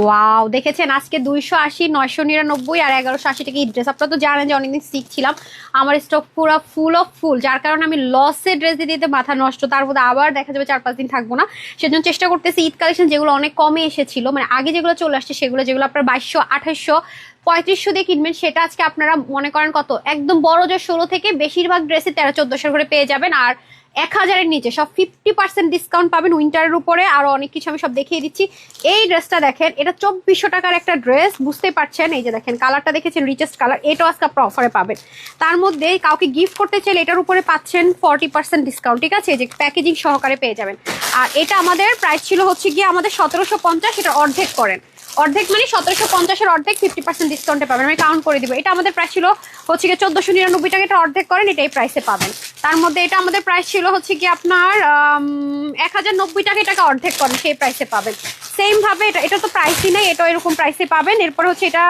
Wow, দেখেছেন আজকে 280, 999 আর 1180 টাকা ড্রেস। আপনারা তো জানেন যে অনেকদিন সিক ছিলাম, আমার স্টক পুরো ফুল, যার কারণে আমি লসে ড্রেস দিতে দিতে মাথা নষ্ট। তার মধ্যে আবার দেখা যাবে 4-5 দিন থাকবো না, সেজন্য চেষ্টা করতেছি ঈদ কালেকশন যেগুলো অনেক কমে এসেছিল, মানে আগে যেগুলো চলে আসছে সেগুলো, যেগুলো আপনার 2200, 2800, 3500 দিয়ে কিনবেন, সেটা আজকে আপনারা মনে করেন কত, একদম বড় যে 16 থেকে বেশিরভাগ ড্রেসে 1300-1400 করে পেয়ে যাবেন। আর 1000-এর নিচে সব 50% ডিসকাউন্ট পাবেন উইন্টারের উপরে। আরো অনেক কিছু আমি সব দেখিয়ে দিচ্ছি। এই ড্রেসটা দেখেন, এটা 2400 টাকার একটা ড্রেস, বুঝতেই পারছেন। এই যে দেখেন কালারটা দেখেছেন, রিচেস্ট কালার, এটাও আজকে আপনার অফারে পাবেন। তার মধ্যে কাউকে গিফট করতে চাইলে এটার উপরে পাচ্ছেন 40% ডিসকাউন্ট, ঠিক আছে, যে প্যাকেজিং সহকারে পেয়ে যাবেন। আর এটা আমাদের প্রাইস ছিল হচ্ছে গিয়ে আমাদের 1750, এটা অর্ধেক করেন, অর্ধেক মানে 1750-এর অর্ধেক 50% ডিসকাউন্টে পাবেন, আমি কাউন্ট করে দিব। এটা আমাদের প্রাইস ছিল হচ্ছে গিয়ে 1499 টাকা, এটা অর্ধেক করেন, এটা এই প্রাইসে পাবেন। তার মধ্যে এটা আমাদের প্রাইস ছিল হচ্ছে কি আপনার 1090 টাকা, এটাকে অর্ধেক করেন, সেই প্রাইসে পাবেন। সেম ভাবে এটা তো প্রাইসই নেই, এটাও এরকম প্রাইসে পাবেন। এরপর হচ্ছে এটা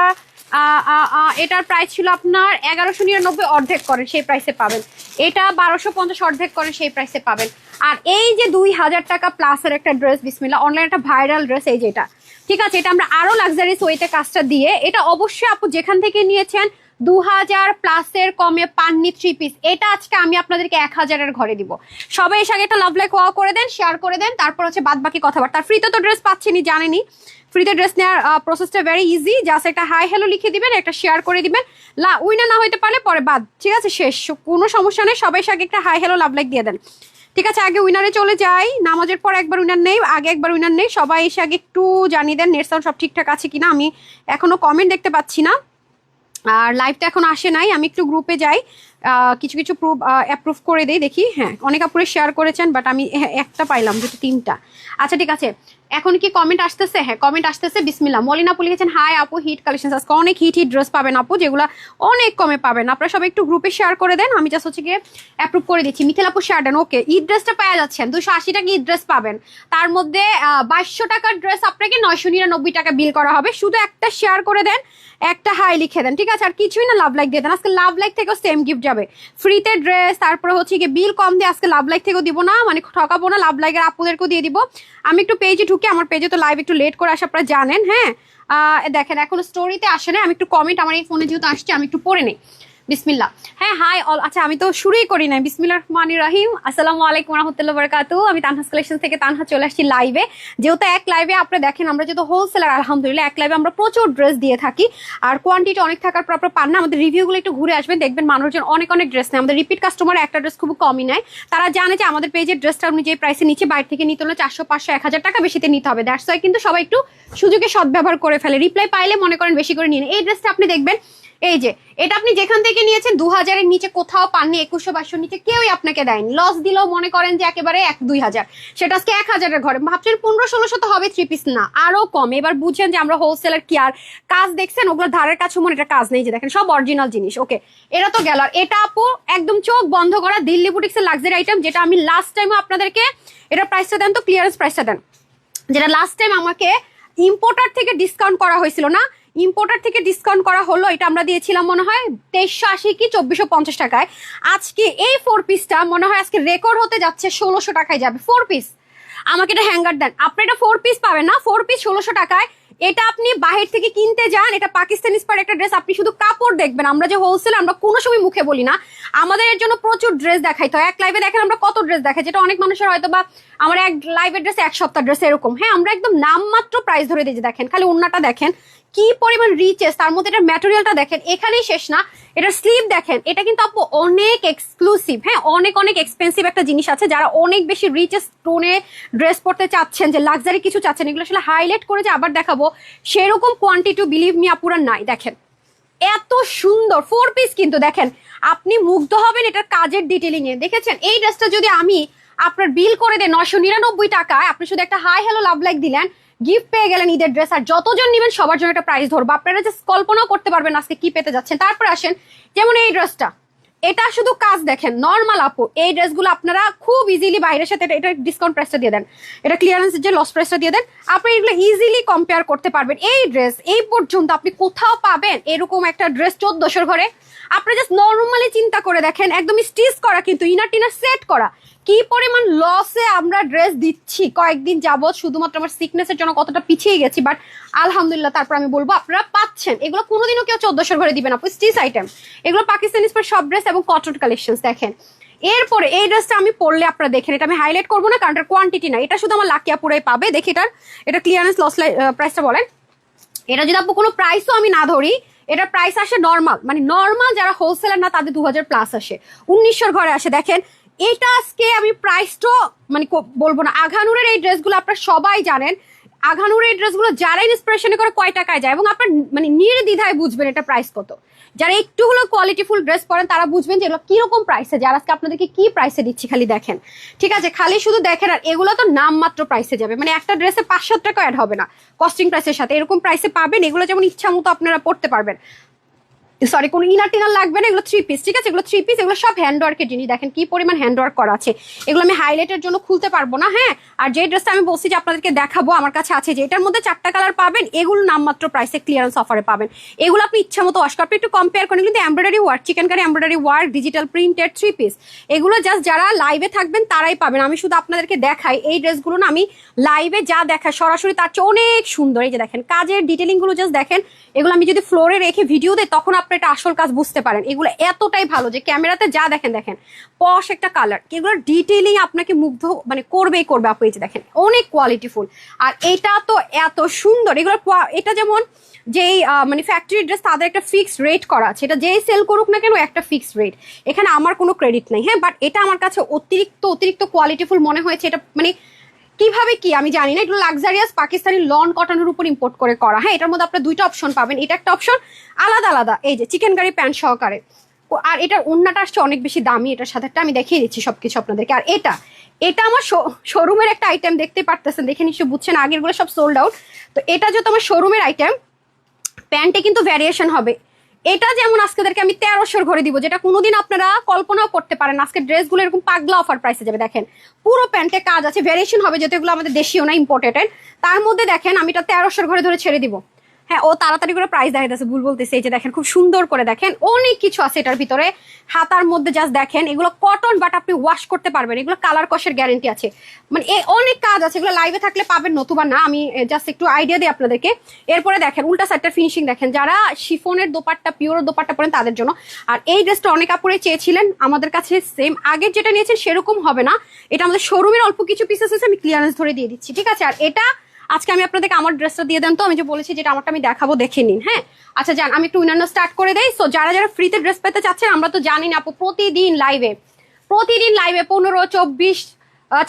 এটার প্রাইস ছিল আপনার 1199, অর্ধেক করেন, সেই প্রাইসে পাবেন। এটা 1250, অর্ধেক করেন, সেই প্রাইসে পাবেন। আর এই যে 2000 টাকা প্লাসের একটা ড্রেস, বিসমিল্লাহ, অনলাইন একটা ভাইরাল ড্রেস, এই যে এটা, ঠিক আছে, এটা আমরা আরো লাক্সারিস ওয়েতে কাজটা দিয়ে, এটা অবশ্যই আপু যেখান থেকে নিয়েছেন 2000 প্লাসের কমে পাননি 3 পিস, এটা আজকে আমি আপনাদেরকে 1000-এর ঘরে দিব। সবাই এসে আগে একটা লাভ লাইক ওয়াও করে দেন, শেয়ার করে দেন, তারপর হচ্ছে বাদ বাকি কথাবার্তা। ফ্রিতে তো ড্রেস পাচ্ছেনই, জানেনই, ফ্রিতে ড্রেস নেওয়ার প্রসেসটা ভেরি ইজি। জাস্ট একটা হাই হ্যালো লিখে দিবেন, একটা শেয়ার করে দিবেন, উইনার না হইতে পারলে পরে বাদ, ঠিক আছে, শেষ, কোনো সমস্যা নেই। সবাই এসে আগে একটা হাই হ্যালো লাভ লাইক দিয়ে দেন, ঠিক আছে। আগে উইনারে চলে যাই, নামাজের পর একবার উইনার নেই, আগে একবার উইনার নেই। সবাই এসে আগে একটু জানিয়ে দেন নেট সাউন্ড সব ঠিকঠাক আছে কিনা, আমি এখনো কমেন্ট দেখতে পাচ্ছি না, আর লাইভটা এখন আসে নাই। আমি একটু গ্রুপে যাই, কিছু কিছু অ্যাপ্রুভ করে দেই, দেখি। হ্যাঁ, অনেক আপুরে শেয়ার করেছেন, বাট আমি একটা পাইলাম, দুটো 3টা। আচ্ছা ঠিক আছে, এখন কি কমেন্ট আসতেছে? হ্যাঁ, কমেন্ট আসতেছে। বিসমিল্লাহ, মলিনা আপু লিখেছেন, হাই আপু, হিট কালেকশন, আজকে অনেক হিট ড্রেস পাবেন আপু, যেগুলো অনেক কমে পাবেন। আপনারা সবাই একটু গ্রুপে শেয়ার করে দেন, আমি জাস্ট হচ্ছে গিয়ে অ্যাপ্রুভ করে দিচ্ছি। মিথিল আপু শেয়ার দেন, ওকে। ঈদ ড্রেসটা পেয়ে যাচ্ছেন 280 টাকা ঈদ ড্রেস পাবেন, তার মধ্যে 2200 টাকার ড্রেস আপনাকে 999 টাকা বিল করা হবে। শুধু একটা শেয়ার করে দেন, একটা হাই লিখে দেন, ঠিক আছে, আর কিছুই না, লাভ লাইক দিয়ে দেন। আজকে লাভ লাইক থেকেও সেম গিফট যাবে, ফ্রিতে ড্রেস, তারপরে হচ্ছে গিয়ে বিল কম দিয়ে আজকে লাভ লাইক থেকেও দিব না, মানে ঠকাবো না, লাভ লাইকের আপুদেরকেও দিয়ে দিব। আমি একটু পেজে ঢুকি, আমার পেজে তো লাইভ একটু লেট করে আসে, আপনারা জানেন। হ্যাঁ, দেখেন এখন স্টোরিতে আসে না, আমি একটু কমেন্ট আমার এই ফোনে যেহেতু আসছে, আমি একটু পড়ে নেই। বিসমিল্লাহ, হ্যাঁ, হাই অল। আচ্ছা, আমি তো শুরুই করি নাই। বিসমিল্লাহ রহমানির রহিম, আসসালামু আলাইকুম রাহমাতুল্লাহি ওয়া বারাকাতুহু। আমি তানহাস কালেকশন থেকে তানহা চলে আসছি লাইভে। যেহেতু এক লাইভে আপনারা দেখেন, আমরা যেহেতু হোলসেলার, আলহামদুলিল্লাহ এক লাইভে আমরা প্রচুর ড্রেস দিয়ে থাকি, আর কোয়ান্টিটি অনেক থাকার পর আপনারা পান না। আমাদের রিভিউগুলো একটু ঘুরে আসবেন, দেখবেন মানুষজন অনেক অনেক ড্রেস নেয়। আমাদের রিপিট কাস্টমার একটা ড্রেস খুব কমই নেয়, তারা জানে যে আমাদের পেজের ড্রেসটা আপনি যে প্রাইসে নিচে বাইরে থেকে নিতে হলে 400, 500, 1000 টাকা বেশিতে নিতে হবে। দ্যাটস ওয়াই কিন্তু সবাই একটু সুযোগে সদ্ব্যবহার করে ফেলে, রিপ্লাই পাইলে মনে করেন বেশি করে নিন। এই ড্রেসটা আপনি দেখবেন, এই যে এটা আপনি যেখান থেকে নিয়েছেন 2000-এর নিচে কোথাও পাননি, 2100-2200-র নিচে কেউই আপনাকে দেয়নি। লস দিলেও মনে করেন যে একেবারে 1-2000, সেটা আজকে 1000-এর ঘরে। ভাবছেন 1500-1600 তো হবে 3 পিস, না, আরো কম। এবার বুঝছেন যে আমরা হোলসেলার কি। আর কাজ দেখছেন, ওগুলো ধারের কাছে মনে এটা কাজ নেই, যে দেখেন সব অরিজিনাল জিনিস। ওকে, এটা তো গেল। আর এটা আপু একদম চোখ বন্ধ করা দিল্লি বুটিক্সের লাক্সারি আইটেম, যেটা আমি লাস্ট টাইমও আপনাদেরকে, এটার প্রাইসটা দেন তো, ক্লিয়ারেন্স প্রাইসটা দেন, যেটা লাস্ট টাইম আমাকে ইম্পোর্টার থেকে ডিসকাউন্ট করা হয়েছিল না, ইম্পোর্টার থেকে ডিসকাউন্ট করা হলো, এটা আমরা দিয়েছিলাম মনে হয় 2380 কি 2450 টাকায়। আজকে এই 4 পিসটা মনে হয় আজকে রেকর্ড হতে যাচ্ছে 1600 টাকায় যাবে 4 পিস। আমাকে এটা হ্যাঙ্গার দেন, আপনি এটা 4 পিস পাবেন না, 4 পিস 1600 টাকায়। এটা আপনি বাহির থেকে কিনতে যান, এটা পাকিস্তানি স্পার একটা ড্রেস, আপনি শুধু কাপড় দেখবেন। আমরা যে হোলসেল, আমরা কোনো সময় মুখে বলি না, আমাদের এর জন্য প্রচুর ড্রেস দেখাইতে হয়। এক লাইভে দেখেন আমরা কত ড্রেস দেখাই, যেটা অনেক মানুষের হয়তো বা আমার এক লাইভের ড্রেস 1 সপ্তাহ ড্রেস এরকম। হ্যাঁ, আমরা একদম নামমাত্র প্রাইস ধরে দিয়েছি। দেখেন খালি ওন্নাটা দেখেন কি পরিমাণ রিচেস, তার মধ্যে এটার ম্যাটেরিয়ালটা দেখেন, এখানেই শেষ না, এটার স্লিভ দেখেন, এটা কিন্তু আপু অনেক এক্সক্লুসিভ। হ্যাঁ, অনেক অনেক এক্সপেন্সিভ একটা জিনিস আছে। যারা অনেক বেশি রিচেস টোনে ড্রেস পরতে চাচ্ছেন, যে লাক্সারি কিছু চাচ্ছেন, এগুলো আসলে হাইলাইট করে যে আবার দেখাবো সেরকম কোয়ান্টিটি বিলিভ মি আপুরা নাই। দেখেন এত সুন্দর 4 পিস, কিন্তু দেখেন আপনি মুগ্ধ হবেন এটার কাজের ডিটেলিং এ। দেখেছেন এই ড্রেসটা যদি আমি আপনার বিল করে দেন 999 টাকায়, আপনি শুধু একটা হাই হ্যালো লাভ লাইক দিলেন, গিফট পেয়ে গেলেন ঈদের ড্রেস। আর যতজন নেবেন সবার জন্য একটা প্রাইস ধরবো, আপনারা যে কল্পনাও করতে পারবেন আজকে কি পেতে যাচ্ছেন। তারপর আসেন, যেমন এই ড্রেসটা, এটা শুধু কাজ দেখেন, নর্মাল আপু। এই ড্রেসগুলো আপনারা খুব ইজিলি বাইরের সাথে এটা ডিসকাউন্ট প্রাইসটা দিয়ে দেন, এটা ক্লিয়ারেন্সের যে লস প্রাইসটা দিয়ে দেন, আপনি এগুলো ইজিলি কম্পেয়ার করতে পারবেন। এই ড্রেস এই পর্যন্ত আপনি কোথাও পাবেন এরকম একটা ড্রেস 1400-র ঘরে? আপনি জাস্ট নর্মালি চিন্তা করে দেখেন, একদম স্টিচ করা, কিন্তু ইনার টিনার সেট করা, কি পরিমাণ লসে আমরা ড্রেস দিচ্ছি কয়েকদিন যাবত, শুধুমাত্র আমার সিকনেসের জন্য কতটা পিছিয়ে গেছি, বাট আলহামদুলিল্লাহ তারপর আমি বলবো আপনারা পাচ্ছেন। এগুলো কোনোদিনও কেউ 1400 করে দিবেন আপু, স্টিচ আইটেম এগুলো, পাকিস্তানি সব ড্রেস এবং কটন কালেকশন দেখেন। এরপরে এই ড্রেসটা আমি পরলে আপনারা দেখেন, এটা আমি হাইলাইট করবো না কারণ এটার কোয়ান্টিটি না, এটা শুধু আমার লাকিয়াপুরাই পাবে। দেখি এটা ক্লিয়ারেন্স লস প্রাইসটা বলেন। এটা যদি আপু কোনো প্রাইসও আমি না ধরি, এটার প্রাইস আসে নর্মাল, মানে নর্মাল যারা হোলসেলার না তাদের 2000 প্লাস আসে, 1900 ঘরে আসে। দেখেন এটা আজকে আমি প্রাইসটা মানে বলবো না। আঘানুরের এই ড্রেসগুলো আপনারা সবাই জানেন, আঘানুরের এই ড্রেসগুলো যারা ইন্সপিরেশনে করে কয় টাকায় যায় এবং আপনার মানে নির্দ্বিধায় বুঝবেন এটা প্রাইস কত। যারা একটু হলো কোয়ালিটিফুল ড্রেস পরেন তারা বুঝবেন যে এগুলো কিরকম প্রাইসে, যারা আজকে আপনাদেরকে কি প্রাইসে দিচ্ছি খালি দেখেন, ঠিক আছে? খালি শুধু দেখেন। আর এগুলো তো নামমাত্র প্রাইসে যাবে, মানে একটা ড্রেসে 5-7 টাকা অ্যাড হবে না কস্টিং প্রাইসের সাথে, এরকম প্রাইসে পাবেন। এগুলো যেমন ইচ্ছা মতো আপনারা পড়তে পারবেন, সরি কোনো ইনার টিনার লাগবে না। এগুলো 3 পিস, ঠিক আছে? এগুলো 3 পিস, এগুলো সব হ্যান্ডওয়ার্কের জিনিস। দেখেন কি পরিমাণ হ্যান্ডওয়ার্ক করা আছে। এগুলো আমি হাইলাইটের জন্য খুলতে পারবো না, হ্যাঁ। আর যে ড্রেসটা আমি বলছি যে আপনাদেরকে দেখাবো আমার কাছে আছে, যে এটার মধ্যে 4টা কালার পাবেন, এগুলো নামমাত্র প্রাইসে ক্লিয়ারেন্স অফারে পাবেন। এগুলো আপনি ইচ্ছা মতো ওয়াশ করবেন, একটু কম্পেয়ার করেন। কিন্তু embroidery work, chikankari embroidery work, digital printed 3 piece, এগুলো জাস্ট যারা লাইভে থাকবেন তারাই পাবেন। আমি শুধু আপনাদেরকে দেখাই এই ড্রেসগুলো না, আমি লাইভে যা দেখাই সরাসরি তার চেয়ে অনেক সুন্দর। এই যে দেখেন কাজের ডিটেলিং গুলো জাস্ট দেখেন। এগুলো আমি যদি ফ্লোরে রেখে ভিডিও দেই তখন আপনি এটা আসল কাজ বুঝতে পারেন। এগুলো এতটাই ভালো যে ক্যামেরাতে যা দেখেন, দেখেন পশ একটা কালার, এগুলোর ডিটেইলিং আপনাকে মুগ্ধ মানে করবেই করবে আপু। এই যে দেখেন অনেক কোয়ালিটিফুল, আর এটা তো এত সুন্দর। এগুলো এটা যেমন যেই মানে ফ্যাক্টরি ড্রেস তাদের একটা ফিক্সড রেট করা আছে, এটা যেই সেল করুক না কেন একটা ফিক্সড রেট, এখানে আমার কোনো ক্রেডিট নেই, হ্যাঁ। বাট এটা আমার কাছে অতিরিক্ত কোয়ালিটিফুল মনে হয়েছে। এটা মানে কিভাবে কি আমি জানি না, এগুলো লাক্সারিয়াস পাকিস্তানি লন কটনের উপর ইম্পোর্ট করে করা, হ্যাঁ। এটার মধ্যে আপনার 2টা অপশন পাবেন, এটা একটা অপশন আলাদা আলাদা, এই যে চিকেন কারি প্যান্ট সহকারে। আর এটার ওন্নাটা আসছে অনেক বেশি দামি, এটার সাথে আমি দেখিয়ে দিচ্ছি সবকিছু আপনাদেরকে। আর এটা আমার শোরুমের একটা আইটেম, দেখতে পারতেছেন, দেখে নিশ্চয় বুঝছেন, আগেরগুলো সব সোল্ড আউট। তো এটা যেহেতু আমার শোরুমের আইটেম, প্যান্টে কিন্তু ভ্যারিয়েশন হবে। এটা যেমন আজকেদেরকে আমি 1300 ঘরে দিব, যেটা কোনোদিন আপনারা কল্পনাও করতে পারেন। আজকে ড্রেসগুলো এরকম পাগলা অফার প্রাইসে যাবে। দেখেন পুরো প্যান্টে কাজ আছে, ভ্যারিয়েশন হবে, যেহেতু এগুলো আমাদের দেশীয় না, ইম্পোর্টেড। তার মধ্যে দেখেন আমি এটা 1300 ঘরে ধরে ছেড়ে দিব, হ্যাঁ। ও তাড়াতাড়ি করে প্রাইস দেখাইতেছে, ভুল বলতেছে। এই যে দেখেন খুব সুন্দর করে দেখেন, অনেক কিছু আছে এটার ভিতরে। হাতার মধ্যে জাস্ট দেখেন, এগুলো কটন, বাট আপনি ওয়াশ করতে পারবেন, এগুলো কালার কষের গ্যারেন্টি আছে, মানে অনেক কাজ আছে। এগুলো লাইভে থাকলে পাবেন, নতুবা না। আমি জাস্ট একটু আইডিয়া দিই আপনাদেরকে। এরপরে দেখেন উল্টা সাইডটা ফিনিশিং দেখেন, যারা শিফনের দোপাট্টা, পিওর দোপাট্টা পরেন তাদের জন্য। আর এই ড্রেসটা অনেক আপুরে চেয়েছিলেন, আমাদের কাছে সেম আগের যেটা নিয়েছেন সেরকম হবে না, এটা আমাদের শোরুমের অল্প কিছু পিসেস আছে, আমি ক্লিয়ারেন্স ধরে দিয়ে দিচ্ছি, ঠিক আছে? আর এটা আজকে আমি আপনাদেরকে আমার ড্রেসটা দিয়ে দেন, তো আমি যে বলেছি যেটা আমারটা আমি দেখাবো, দেখে নিন, হ্যাঁ। আচ্ছা যান, আমি একটু উইনার স্টার্ট করে দেই। সো যারা যারা ফ্রিতে ড্রেস পেতে চাচ্ছেন, আমরা তো জানি না আপু প্রতিদিন লাইভে 15, 24,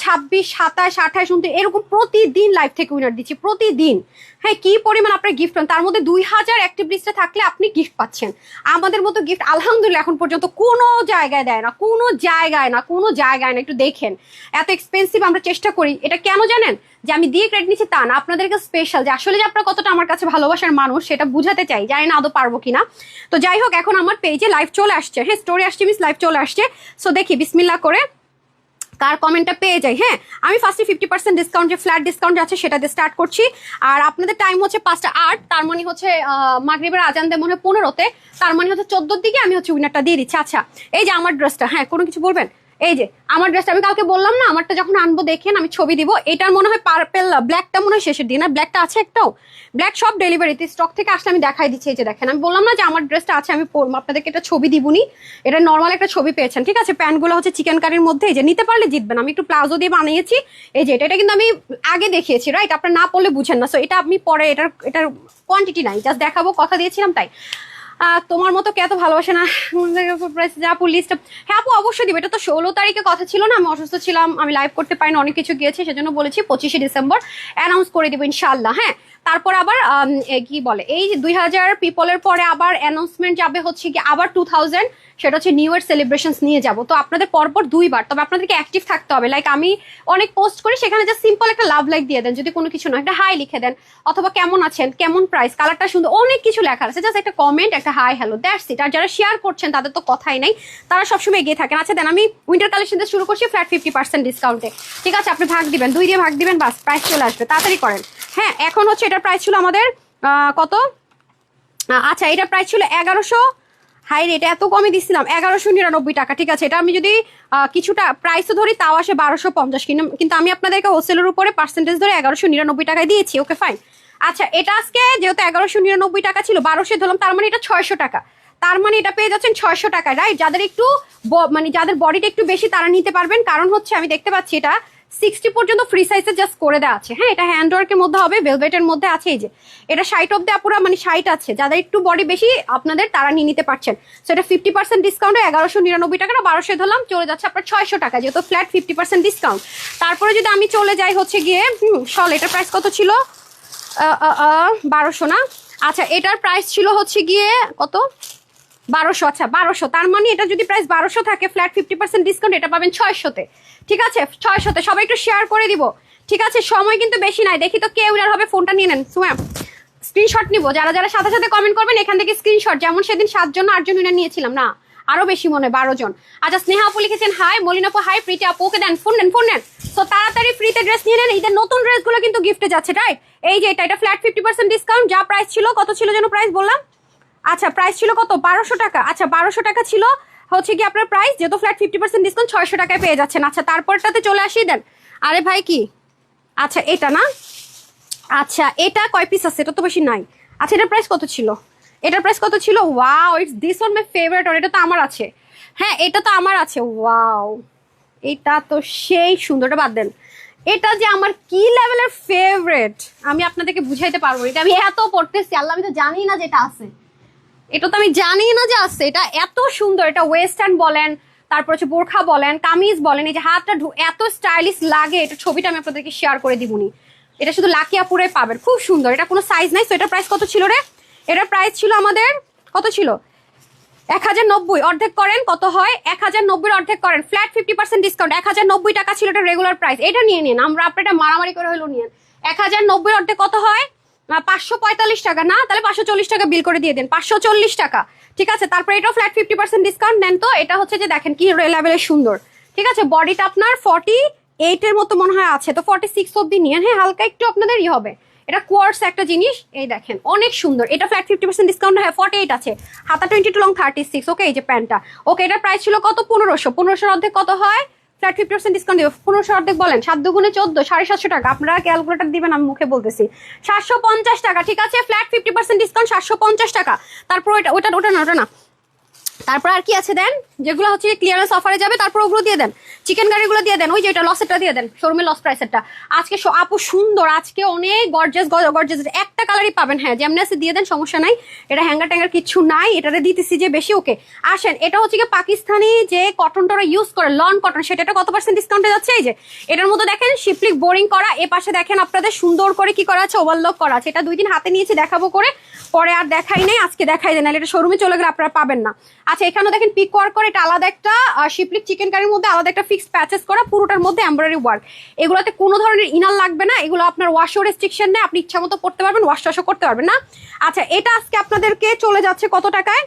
26, 27, 28, 29 এরকম প্রতিদিন লাইভ থেকে উইনার দিচ্ছি, প্রতিদিন, হ্যাঁ। কি পরিমাণ আপনার গিফট পান, তার মধ্যে 2000 অ্যাক্টিভ লিস্টে থাকলে আপনি গিফট পাচ্ছেন। আমাদের মতো গিফট আলহামদুলিল্লাহ এখন পর্যন্ত কোনো জায়গায় দেয় না, কোনো জায়গায় না। একটু দেখেন এত এক্সপেন্সিভ আমরা চেষ্টা করি। এটা কেন জানেন, যে আমি দিয়ে ক্রেডিট নিচ্ছি তা না, আপনাদেরকে স্পেশাল, যে আসলে যে আপনারা কতটা আমার কাছে ভালোবাসার মানুষ সেটা বুঝাতে চাই, জানি না আদৌ পারবো কিনা। তো যাই হোক, এখন আমার পেজে লাইভ চলে আসছে, হ্যাঁ, স্টোরি আসছে, মিস লাইভ চলে আসছে। সো দেখি বিসমিল্লাহ করে কার কমেন্টটা পেয়ে যাই, হ্যাঁ। আমি ফার্স্টে 50% ডিসকাউন্ট, যে ফ্ল্যাট ডিসকাউন্ট আছে সেটাতে স্টার্ট করছি। আর আপনাদের টাইম হচ্ছে 5টা 8, তার মানে হচ্ছে মাগরিবের আজান দেয় মনে হয় 15-তে, তার মানে হচ্ছে 14-র দিকে আমি হচ্ছে উইনারটা দিয়ে দিচ্ছি। আচ্ছা এই যে আমার ড্রেসটা, হ্যাঁ কোনো কিছু বলবেন? এই যে আমার ড্রেসটা আমি কালকে বললাম না, আমারটা যখন আনবো দেখেন আমি ছবি দিব। এটার মনে হয় পার্পেল, ব্ল্যাকটা মনে হয় শেষের দিন, না ব্ল্যাকটা আছে একটাও, ব্ল্যাক সব ডেলিভারিতে স্টক থেকে আসলে আমি দেখাই দিচ্ছি। এই যে দেখেন, আমি বললাম না যে আমার ড্রেসটা আছে, আমি আপনাদেরকে একটা ছবি দিবনি, এটা নর্মাল একটা ছবি পেয়েছেন, ঠিক আছে? প্যান্টগুলো হচ্ছে চিকেন কারির মধ্যে, এই যে নিতে পারলে জিতবেন। আমি একটু প্লাজো দিয়ে বানিয়েছি, এই যে এটা কিন্তু আমি আগে দেখিয়েছি, রাইট? আপনারা না পড়লে বুঝেন না। সো এটা আপনি পরে, এটার কোয়ান্টিটি নাই, জাস্ট দেখাবো, কথা দিয়েছিলাম তাই। তোমার মতো কে এত ভালোবাসে না আপু লিস্ট? হ্যাঁ আপু অবশ্যই দিবে। এটা তো 16 তারিখে কথা ছিল না, আমি অসুস্থ ছিলাম, আমি লাইভ করতে পারিনি, অনেক কিছু গিয়েছে, সেজন্য বলেছি 25শে ডিসেম্বর অ্যানাউন্স করে দিব ইনশাল্লাহ, হ্যাঁ। তারপর আবার কি বলে, এই 2000 পিপলের পরে আবার অ্যানাউন্সমেন্ট যাবে হচ্ছে কি আবার 2000, সেটা হচ্ছে নিউ ইয়ার সেলিব্রেশন নিয়ে যাব। তো আপনাদের পরপর 2বার, তবে আপনাদেরকে অ্যাক্টিভ থাকতে হবে। লাইক আমি অনেক পোস্ট করি, সেখানে জাস্ট সিম্পল একটা লাভ লাইক দিয়ে দেন, যদি কোনো কিছু না, একটা হাই লিখে দেন, অথবা কেমন আছেন, কেমন প্রাইস, কালারটা সুন্দর, অনেক কিছু লেখা আছে, জাস্ট একটা কমেন্ট, একটা হাই হ্যালো, দ্যাটস ইট। আর যারা শেয়ার করছেন তাদের তো কথাই নাই, তারা সবসময় এগিয়ে থাকেন। আচ্ছা দেন, আমি উইন্টার কালেকশন দিয়ে শুরু করছি ফ্ল্যাট 50% ডিসকাউন্টে, ঠিক আছে? আপনি ভাগ দিবেন, 2 দিয়ে ভাগ দিবেন, বাস প্রাইস চলে আসবে, তাড়াতাড়ি করেন, হ্যাঁ। এখন হচ্ছে এটার প্রাইস ছিল আমাদের কত, আচ্ছা এটার প্রাইস ছিল 1100, হাই রেট এত কমে দিচ্ছিলাম 1199 টাকা, ঠিক আছে। এটা আমি যদি কিছুটা প্রাইসও ধরি তাও আসে 1250, কিন্তু আমি আপনাদেরকে হোলসেলের উপরে পার্সেন্টেজ ধরে 1199 টাকায় দিয়েছি। Okay fine. আচ্ছা এটা আজকে যেহেতু 1199 টাকা ছিল, 1200 ধরলাম, তার মানে এটা 600 টাকা। তার মানে এটা পেয়ে যাচ্ছেন 600 টাকায়, রাইট। যাদের একটু মানে যাদের বডিটা একটু বেশি তারা নিতে পারবেন, কারণ হচ্ছে আমি দেখতে পাচ্ছি এটা 60 পর্যন্ত ফ্রি সাইজে জাস্ট করে দেওয়া আছে। হ্যাঁ, এটা হ্যান্ডওয়ার্কের মধ্যে হবে, ভেলভেটের মধ্যে আছে। এই যে এটা 60 অব্দি আপুরা মানে 60 আছে, যাদের একটু বডি বেশি আপনাদের তারা নিয়ে নিতে পারছেন। সো এটা 50% ডিসকাউন্টে 1199 টাকা, 1200 ধরলাম, চলে যাচ্ছে আপনার 600 টাকা, যেহেতু ফ্ল্যাট 50% ডিসকাউন্ট। তারপরে যদি আমি চলে যাই হচ্ছে গিয়ে শল, এটার প্রাইস কত ছিল? 1200 না? আচ্ছা এটার প্রাইস ছিল হচ্ছে গিয়ে কত? 1200। আচ্ছা 1200, তার মানে এটা যদি প্রাইস 1200 থাকে, ফ্ল্যাট 50% ডিসকাউন্ট, এটা পাবেন 600-তে। ঠিক আছে, 600-তে। সবাই একটু শেয়ার করে দিব, ঠিক আছে। সময় কিন্তু বেশি নাই, দেখি তো কে উইনার হবে। ফোনটা নিয়ে নেন, সুমাম স্ক্রিনশট নিব। যারা যারা সাথে সাথে কমেন্ট করবেন এখান থেকে স্ক্রিনশট, যেমন সেদিন 7 জন 8 জন উইনার নিয়েছিলাম না, আরো বেশি মনে 12 জন। আচ্ছা স্নেহা আপু লিখেছেন হাই, মলিন আপু হাই, প্রীতি আপু ওকে দেন, ফোন নেন ফোন নেন। তো তাড়াতাড়ি ফ্রিতে ড্রেস নিয়ে নেন, ঈদের নতুন ড্রেসগুলো কিন্তু গিফটে যাচ্ছে, রাইট। এই যে এটা ফ্ল্যাট 50% ডিসকাউন্ট, যা প্রাইস ছিল, কত ছিল যেন প্রাইস বললাম? আচ্ছা প্রাইস ছিল কত? 1200 টাকা। আচ্ছা 1200 টাকা ছিল হচ্ছে কি আপনার প্রাইস, যেহেতু ফ্ল্যাট 50% ডিসকাউন্ট 600 টাকায় পেয়ে যাচ্ছেন। আচ্ছা তারপরটাতে চলে আসি দেন। আরে ভাই কি, আচ্ছা এটা না, আচ্ছা এটা কয় পিস আছে? এটা তো বেশি নাই। আচ্ছা এটার প্রাইস কত ছিল? এটার প্রাইস কত ছিল? Wow, it's this one my favourite, আর এটা তো আমার আছে। হ্যাঁ এটা তো আমার আছে। ওয়াও, এটা তো সেই সুন্দরটা, বাদ দেন। এটা যে আমার কি লেভেলের ফেভারিট আমি আপনাদেরকে বুঝাইতে পারবো। এটা আমি এত পড়তেছি, আল্লাহ আমি তো জানি না যে এটা আছে, এটা তো আমি জানি না যে আছে। এটা এত সুন্দর, এটা ওয়েস্টার্ন বলেন, তারপর হচ্ছে বোরখা বলেন, কামিজ বলেন, এই যে হাতটা এত স্টাইলিশ লাগে। এটা ছবিটা আমি আপনাদেরকে শেয়ার করে দিবনি, এটা শুধু লাকি আপুরে পাবেন, খুব সুন্দর। এটা কোনো সাইজ নাই। তো এটার প্রাইস কত ছিল রে? এটার প্রাইস ছিল আমাদের কত ছিল? 1090। অর্ধেক করেন কত হয়? 1090 অর্ধেক করেন, ফ্ল্যাট 50% ডিসকাউন্ট, 1090 টাকা ছিল এটা রেগুলার প্রাইস। এটা নিয়ে নিন, আমরা আপনার এটা মারামারি করে হলো নিন। 1090 অর্ধেক কত হয়? 545 টাকা না, তাহলে 540 টাকা বিল করে দিয়ে দেন, 540 টাকা। ঠিক আছে, তারপরে এটাও ফ্ল্যাট 50% ডিসকাউন্ট নেন। তো এটা হচ্ছে যে দেখেন কি লেভেলের সুন্দর, ঠিক আছে। বডিটা আপনার 48 এর মতো মনে হয় আছে, তো 46 অব্দি নিয়ে। হ্যাঁ হালকা একটু আপনাদের ই হবে, এটা কোয়ার্স একটা জিনিস। এই দেখেন অনেক সুন্দর, এটা ফ্ল্যাট 50% ডিসকাউন্ট। হ্যাঁ 48 আছে, হাতা 22 লং 36। ওকে এই যে প্যান্টটা, ওকে এটার প্রাইস ছিল কত? 1500। 1500 অর্ধেক কত হয়? ফ্ল্যাট 50% ডিসকাউন্ট দিবে, 1500 অর্ধেক বলেন 7 দুগুণে 14, 750 টাকা। আপনারা ক্যালকুলেটর দিবেন, আমি মুখে বলতেছি। 750 টাকা, ঠিক আছে। ফ্ল্যাট 50% ডিসকাউন্ট 750 টাকা। তারপর ওটা না তারপর আর কি আছে দেন, যেগুলো হচ্ছে ক্লিয়ারেন্স অফারে যাবে, তারপর ওগুলো দিয়ে দেন। চিকেন কারিগুলো দিয়ে দেন, ওই যে এটা লসেরটা দিয়ে দেন, শোরুমে লস প্রাইসেরটা। আজকে আপু সুন্দর, আজকে অনেক গর্জাস গর্জাস, একটা কালারই পাবেন। হ্যাঁ যেমনি আছে দিয়ে দেন, সমস্যা নাই। এটা হ্যাঙ্গার ট্যাঙ্গার কিছু নাই, এটাতে দিতেছি যে বেশি। ওকে আসেন, এটা হচ্ছে কি পাকিস্তানি যে কটনটা ইউজ করে, লন কটন, সেটা কত পার্সেন্ট ডিসকাউন্টে যাচ্ছে? এই যে এটার মধ্যে দেখেন শিপলিক বোরিং করা, এ পাশে দেখেন আপনাদের সুন্দর করে কি করা আছে, ওভারলক করা আছে। এটা 2 দিন হাতে নিয়েছি দেখাবো করে, পরে আর দেখাই নাই, আজকে দেখাই দেন, এটা শোরুমে চলে গেলে আপনারা পাবেন না। আচ্ছা এখানেও দেখেন পিক ওয়ার্ক করে, এটা আলাদা একটা শিপলিক চিকেন কারির মধ্যে আলাদা একটা ফিক্সড প্যাচেস করা, পুরোটার মধ্যে এমব্রয়ডারি ওয়ার্ক। এগুলোতে কোনো ধরনের ইনার লাগবে না, এগুলো আপনার ওয়াশও রেস্ট্রিকশন নেই, আপনি ইচ্ছা মতো করতে পারবেন, ওয়াশ টাশও করতে পারবেন না। আচ্ছা এটা আজকে আপনাদেরকে চলে যাচ্ছে কত টাকায়?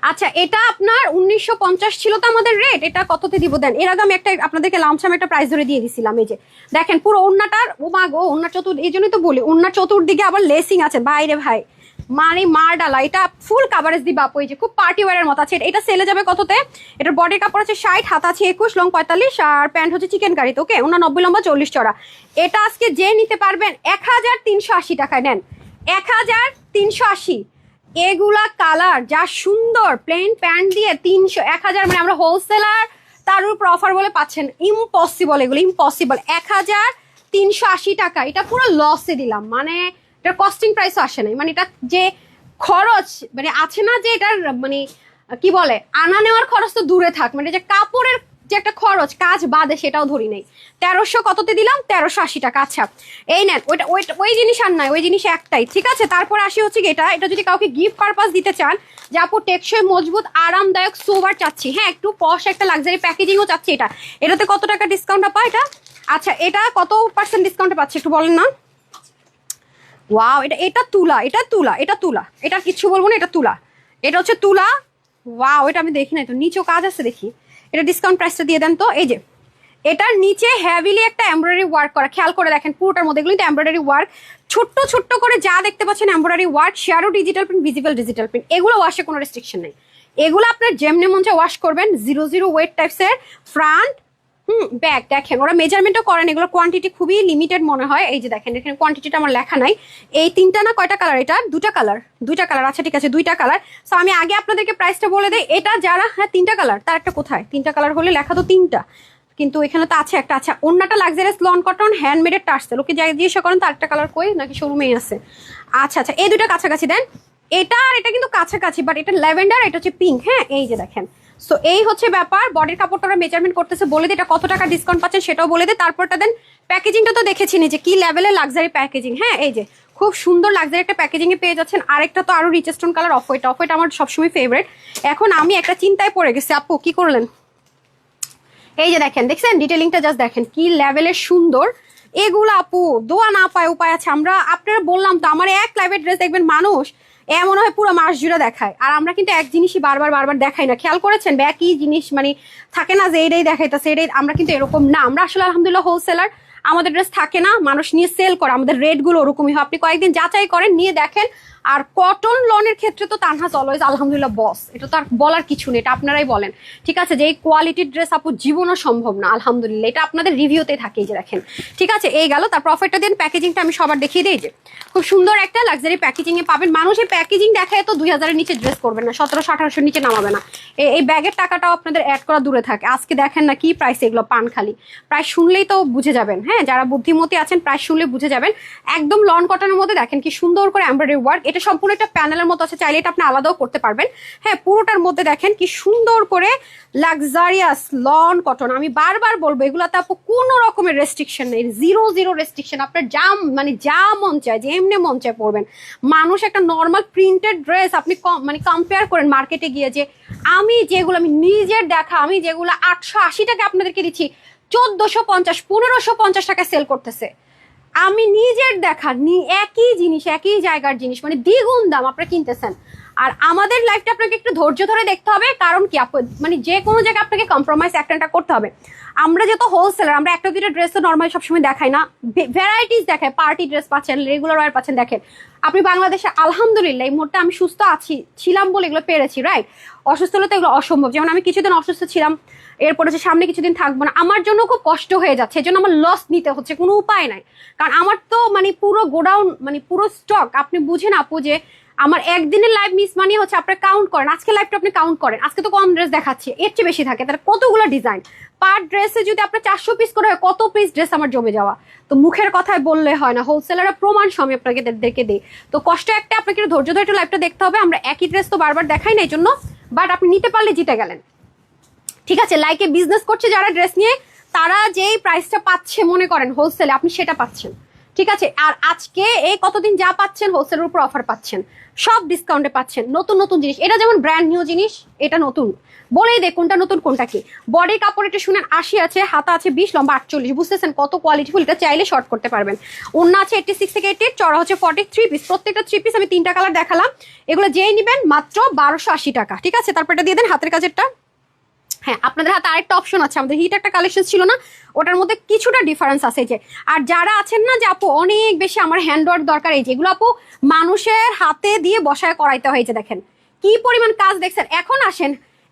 আচ্ছা এটা আপনার 1950 ছিল তো আমাদের রেট, এটা কততে দিব দেন? এর আগে আমি একটা আপনাদেরকে লামসাম একটা প্রাইস ধরে দিয়ে দিছিলাম। এই যে দেখেন পুরো ওন্নাটার, ও মা গো, ওন্না এই জন্যই তো বলি ওন্নার চতুর্দিকে আবার লেসিং আছে, বাইরে ভাই মানে মার ডালা, এটা ফুল কাভারেজ দিবা আপু। এই যে খুব পার্টি ওয়ারের মতো আছে। এটা সেলে যাবে কততে? এটার বডির কাপড় আছে 60, হাত আছে 21, লং 45, আর প্যান্ট হচ্ছে চিকেন কারি। ওকে 90 লম্বা 40 চড়া। এটা আজকে যে নিতে পারবেন 1380 টাকায় নেন, 1380। এগুলা কালার যা সুন্দর, প্লেন প্যান্ট দিয়ে 300, 1000, মানে আমরা হোলসেলার তার উপর অফার বলে পাচ্ছেন, ইম্পসিবল, এগুলো ইম্পসিবল। 1380 টাকা, এটা পুরো লসে দিলাম, মানে এটার কস্টিং প্রাইসও আসে নাই। মানে এটা যে খরচ মানে আছে না, যে এটার মানে কি বলে আনা নেওয়ার খরচ তো দূরে থাক, মানে যে কাপড়ের যে একটা খরচ কাজ বাদে সেটাও ধরি নেই। 1300 কততে দিলাম? 1380 টাকা। আচ্ছা এই নেন, ওই জিনিস আর নাই, ওই জিনিস একটাই, ঠিক আছে। তারপর আসি হচ্ছে এটা যদি কাউকে গিফট পারপাস দিতে চান, যে আপু টেকসই মজবুত আরামদায়ক সোবার চাচ্ছি, হ্যাঁ একটু পশ একটা লাক্সারি প্যাকেজিংও চাচ্ছি, এটাতে কত টাকা ডিসকাউন্ট পায় এটা? আচ্ছা এটা কত পার্সেন্ট ডিসকাউন্টে পাচ্ছে একটু বলেন না? ওয়াও, এটা তুলা, এটা কিচ্ছু বলবো না, এটা তুলা, এটা হচ্ছে তুলা। ওয়াও, এটা আমি দেখি নাই তো, নিচেও কাজ আছে দেখি। এটা ডিসকাউন্ট প্রাইসটা দিয়ে দেন তো। এই যে এটার নিচে হেভিলি একটা এমব্রয়ডারি ওয়ার্ক করা, খেয়াল করে দেখেন পুরোটার মধ্যে, এগুলো কিন্তু এমব্রয়ডারি ওয়ার্ক। ছোট্ট ছোট্ট করে যা দেখতে পাচ্ছেন embroidery work, shadow digital print, visible digital print, এগুলো ওয়াশে কোনো রেস্ট্রিকশন নেই। এগুলো আপনার যেমনি মন চায় ওয়াশ করবেন। 00 ওয়েট টাইপসের ফ্রন্ট ব্যাক। দেখেন ওরা মেজারমেন্টও করেন, এগুলো কোয়ান্টিটি খুবই লিমিটেড মনে হয়। এই যে দেখেন এখানে কোয়ান্টিটিটা আমার লেখা নাই। এই 3টা না কয়টা কালার, এটা 2টা কালার। আচ্ছা ঠিক আছে 2টা কালার। সো আমি আগে আপনাদেরকে প্রাইসটা বলে দেই। এটা যারা, হ্যাঁ 3টা কালার, তার একটা কোথায়, 3টা কালার হলে লেখা তো 3টা, কিন্তু এখানে তো আছে একটা। আচ্ছা ওন্নাটা লাক্সারিয়াস লন কটন হ্যান্ডমেডের টার্সেল। ওকে যাই জিজ্ঞাসা করেন তো আরেকটা কালার কই, নাকি শোরুমেই আছে? আচ্ছা এই 2টা কাছাকাছি দেন। এটা আর এটা কিন্তু কাছাকাছি, বাট এটা ল্যাভেন্ডার, এটা হচ্ছে পিঙ্ক। হ্যাঁ এই যে দেখেন। সো এই হচ্ছে ব্যাপার। বডির কাপড়টা মেজারমেন্ট করতেছে, বলে দিই এটা কত টাকা ডিসকাউন্ট পাচ্ছেন সেটাও বলে দিই। তারপরটা দেন প্যাকেজিংটা তো দেখেছি নি যে কি লেভেলের লাক্সারি প্যাকেজিং। হ্যাঁ এই যে খুব সুন্দর লাক্সারি একটা প্যাকেজিং এ পেয়ে যাচ্ছেন। আরেকটা তো আরো রিচেস্টন কালার অফ হোয়াইট। আমার সবসময় ফেভারিট। এখন আমি একটা চিন্তায় পড়ে গেছি, আপু কি করলেন? এই যে দেখছেন ডিটেলিংটা জাস্ট দেখেন কি লেভেলের সুন্দর। এগুলো আপু দোয়া না পায় উপায় আছে। আমরা আপনারা বললাম তো, আমার এক লাইভের ড্রেস দেখবেন মানুষ এমন হয় পুরো মাস জুড়ে দেখায়, আর আমরা কিন্তু এক জিনিসই বারবার দেখাই না। খেয়াল করেছেন একই জিনিস মানে থাকে না যে এইটাই দেখাইতেছে এটাই, আমরা কিন্তু এরকম না। আমরা আসলে আলহামদুলিল্লাহ হোলসেলার, আমাদের ড্রেস থাকে না, মানুষ নিয়ে সেল করে, আমাদের রেট গুলো ওরকমই হয়। আপনি কয়েকদিন যাচাই করেন, নিয়ে দেখেন। আর কটন লনের ক্ষেত্রে তো তানহাজ অলওয়েজ আলহামদুলিল্লাহ বস, এটা তো আর বলার কিছু নেই, এটা আপনারাই বলেন। ঠিক আছে, যে এই কোয়ালিটির ড্রেস আপু জীবনও সম্ভব না আলহামদুলিল্লাহ, এটা আপনাদের রিভিউতে থাকে। যে দেখেন ঠিক আছে, এই গেল। তার প্রফিটটা দিন, প্যাকেজিংটা আমি সবার দেখিয়ে দিই। যে খুব সুন্দর একটা লাক্সারি প্যাকেজিং এ পাবেন। মানুষের প্যাকেজিং দেখায় তো 2000-এর নিচে ড্রেস করবেন না, 1700-1800-র নিচে নামাবে না। এই ব্যাগের টাকাটাও আপনাদের অ্যাড করা দূরে থাকে। আজকে দেখেন না কি প্রাইস, এগুলো পান খালি। প্রাইস শুনলেই তো বুঝে যাবেন। হ্যাঁ যারা বুদ্ধিমতী আছেন প্রাইস শুনলে বুঝে যাবেন। একদম লন কটনের মধ্যে দেখেন কি সুন্দর করে এমব্রয়ডারি ওয়ার্ক। এটা সম্পূর্ণ একটা প্যানেলের মতো আছে, চাইলে এটা আপনি আলাদাও করতে পারবেন। হ্যাঁ পুরোটার মধ্যে দেখেন কি সুন্দর করে লাক্সারিয়াস লন কটন। আমি বারবার বলবো এগুলাতে আপু কোনো রকমের রেস্ট্রিকশন নেই, 0 রেস্ট্রিকশন। আপনার যা মন চায়, যে এমনি মন চায় পড়বেন। মানুষ একটা নর্মাল প্রিন্টেড ড্রেস আপনি কম্পেয়ার করেন মার্কেটে গিয়ে, যে আমি যেগুলো আমি নিজের দেখা, আমি যেগুলো 880 টাকা আপনাদেরকে দিচ্ছি 1450 1550 টাকা সেল করতেছে। আমি নিজের দেখা একই জিনিস, একই জায়গার জিনিস, মানে দ্বিগুণ দাম আপনারা কিনতেছেন। আর আমাদের লাইফটা আপনাকে একটু ধৈর্য ধরে দেখতে হবে, কারণ কি মানে যে কোনো জায়গায় আপনাকে কম্প্রোমাইজ একটা করতে হবে। আমরা যেহেতু হোলসেলার, আমরা একটা দুটো ড্রেস তো নর্মালি সবসময় দেখাই না, ভ্যারাইটিস দেখায়। পার্টি ড্রেস পাচ্ছেন, রেগুলার ওয়ার পাচ্ছেন। দেখেন আপনি বাংলাদেশে আলহামদুলিল্লাহ এই মুহূর্তে আমি সুস্থ ছিলাম বলে এগুলো পেরেছি, রাইট? অসুস্থ হলে তো এগুলো অসম্ভব। যেমন আমি কিছুদিন অসুস্থ ছিলাম, এরপরে যে সামনে কিছুদিন থাকবো না, আমার জন্য খুব কষ্ট হয়ে যাচ্ছে। এই জন্য আমার লস নিতে হচ্ছে, কোনো উপায় নাই। কারণ আমার তো মানে পুরো গোডাউন, মানে পুরো স্টক। আপনি বুঝেন আপু যে আমার একদিনের লাইভ মিস মানে হচ্ছে, আপনার কাউন্ট করেন আজকে লাইভটা, আপনি কাউন্ট করেন আজকে তো কম ড্রেস দেখাচ্ছে, এর চেয়ে বেশি থাকে, তাহলে কতগুলো ডিজাইন পার ড্রেসে যদি আপনার 400 পিস করে হয়, কত পিস ড্রেস আমার জমে যাওয়া। তো মুখের কথায় বললে হয় না, হোলসেলাররা প্রমাণ আমি আপনাকে দেই। তো কষ্ট একটা, আপনাকে ধৈর্য ধরে একটু লাইভটা দেখতে হবে। আমরা একই ড্রেস তো বারবার দেখাই না এই জন্য, বাট আপনি নিতে পারলে জিতে গেলেন। ঠিক আছে, লাইকে বিজনেস করছে যারা ড্রেস নিয়ে, তারা যেই প্রাইসটা পাচ্ছে মনে করেন হোলসেলে, আপনি সেটা পাচ্ছেন। ঠিক আছে, আর আজকে এই কতদিন যা পাচ্ছেন হোলসেলের উপর অফার পাচ্ছেন, সব ডিসকাউন্টে পাচ্ছেন। নতুন জিনিস, এটা যেমন ব্র্যান্ড নিউ জিনিস, এটা নতুন বলেই দেখ কোনটা নতুন কোনটা কি। বডির কাপড় এটা শুনেন 80 আছে, হাতা আছে 20, লম্বা 48, বুঝতেছেন কত কোয়ালিটিফুল। এটা চাইলে শর্ট করতে পারবেন। ওন্না আছে 86 থেকে 88, চড়া হচ্ছে 43 পিস। প্রত্যেকটা 3 পিস আমি 3টা কালার দেখালাম। এগুলো যেই নিবেন মাত্র 1280 টাকা। ঠিক আছে, তারপর এটা দিয়ে দেন হাতের কাজেরটা। হ্যাঁ আপনাদের হাতে আরেকটা অপশন আছে, আমাদের হিট একটা কালেকশন ছিল না, ওটার মধ্যে কিছুটা ডিফারেন্স আছে। যে আর যারা আছেন না যে আপু অনেক বেশি আমার হ্যান্ড ওয়ার্ক দরকার, এই যেগুলো আপু মানুষের হাতে দিয়ে বসায় করাইতে হয়েছে, দেখেন কি পরিমাণ কাজ দেখছেন। এখন আসেন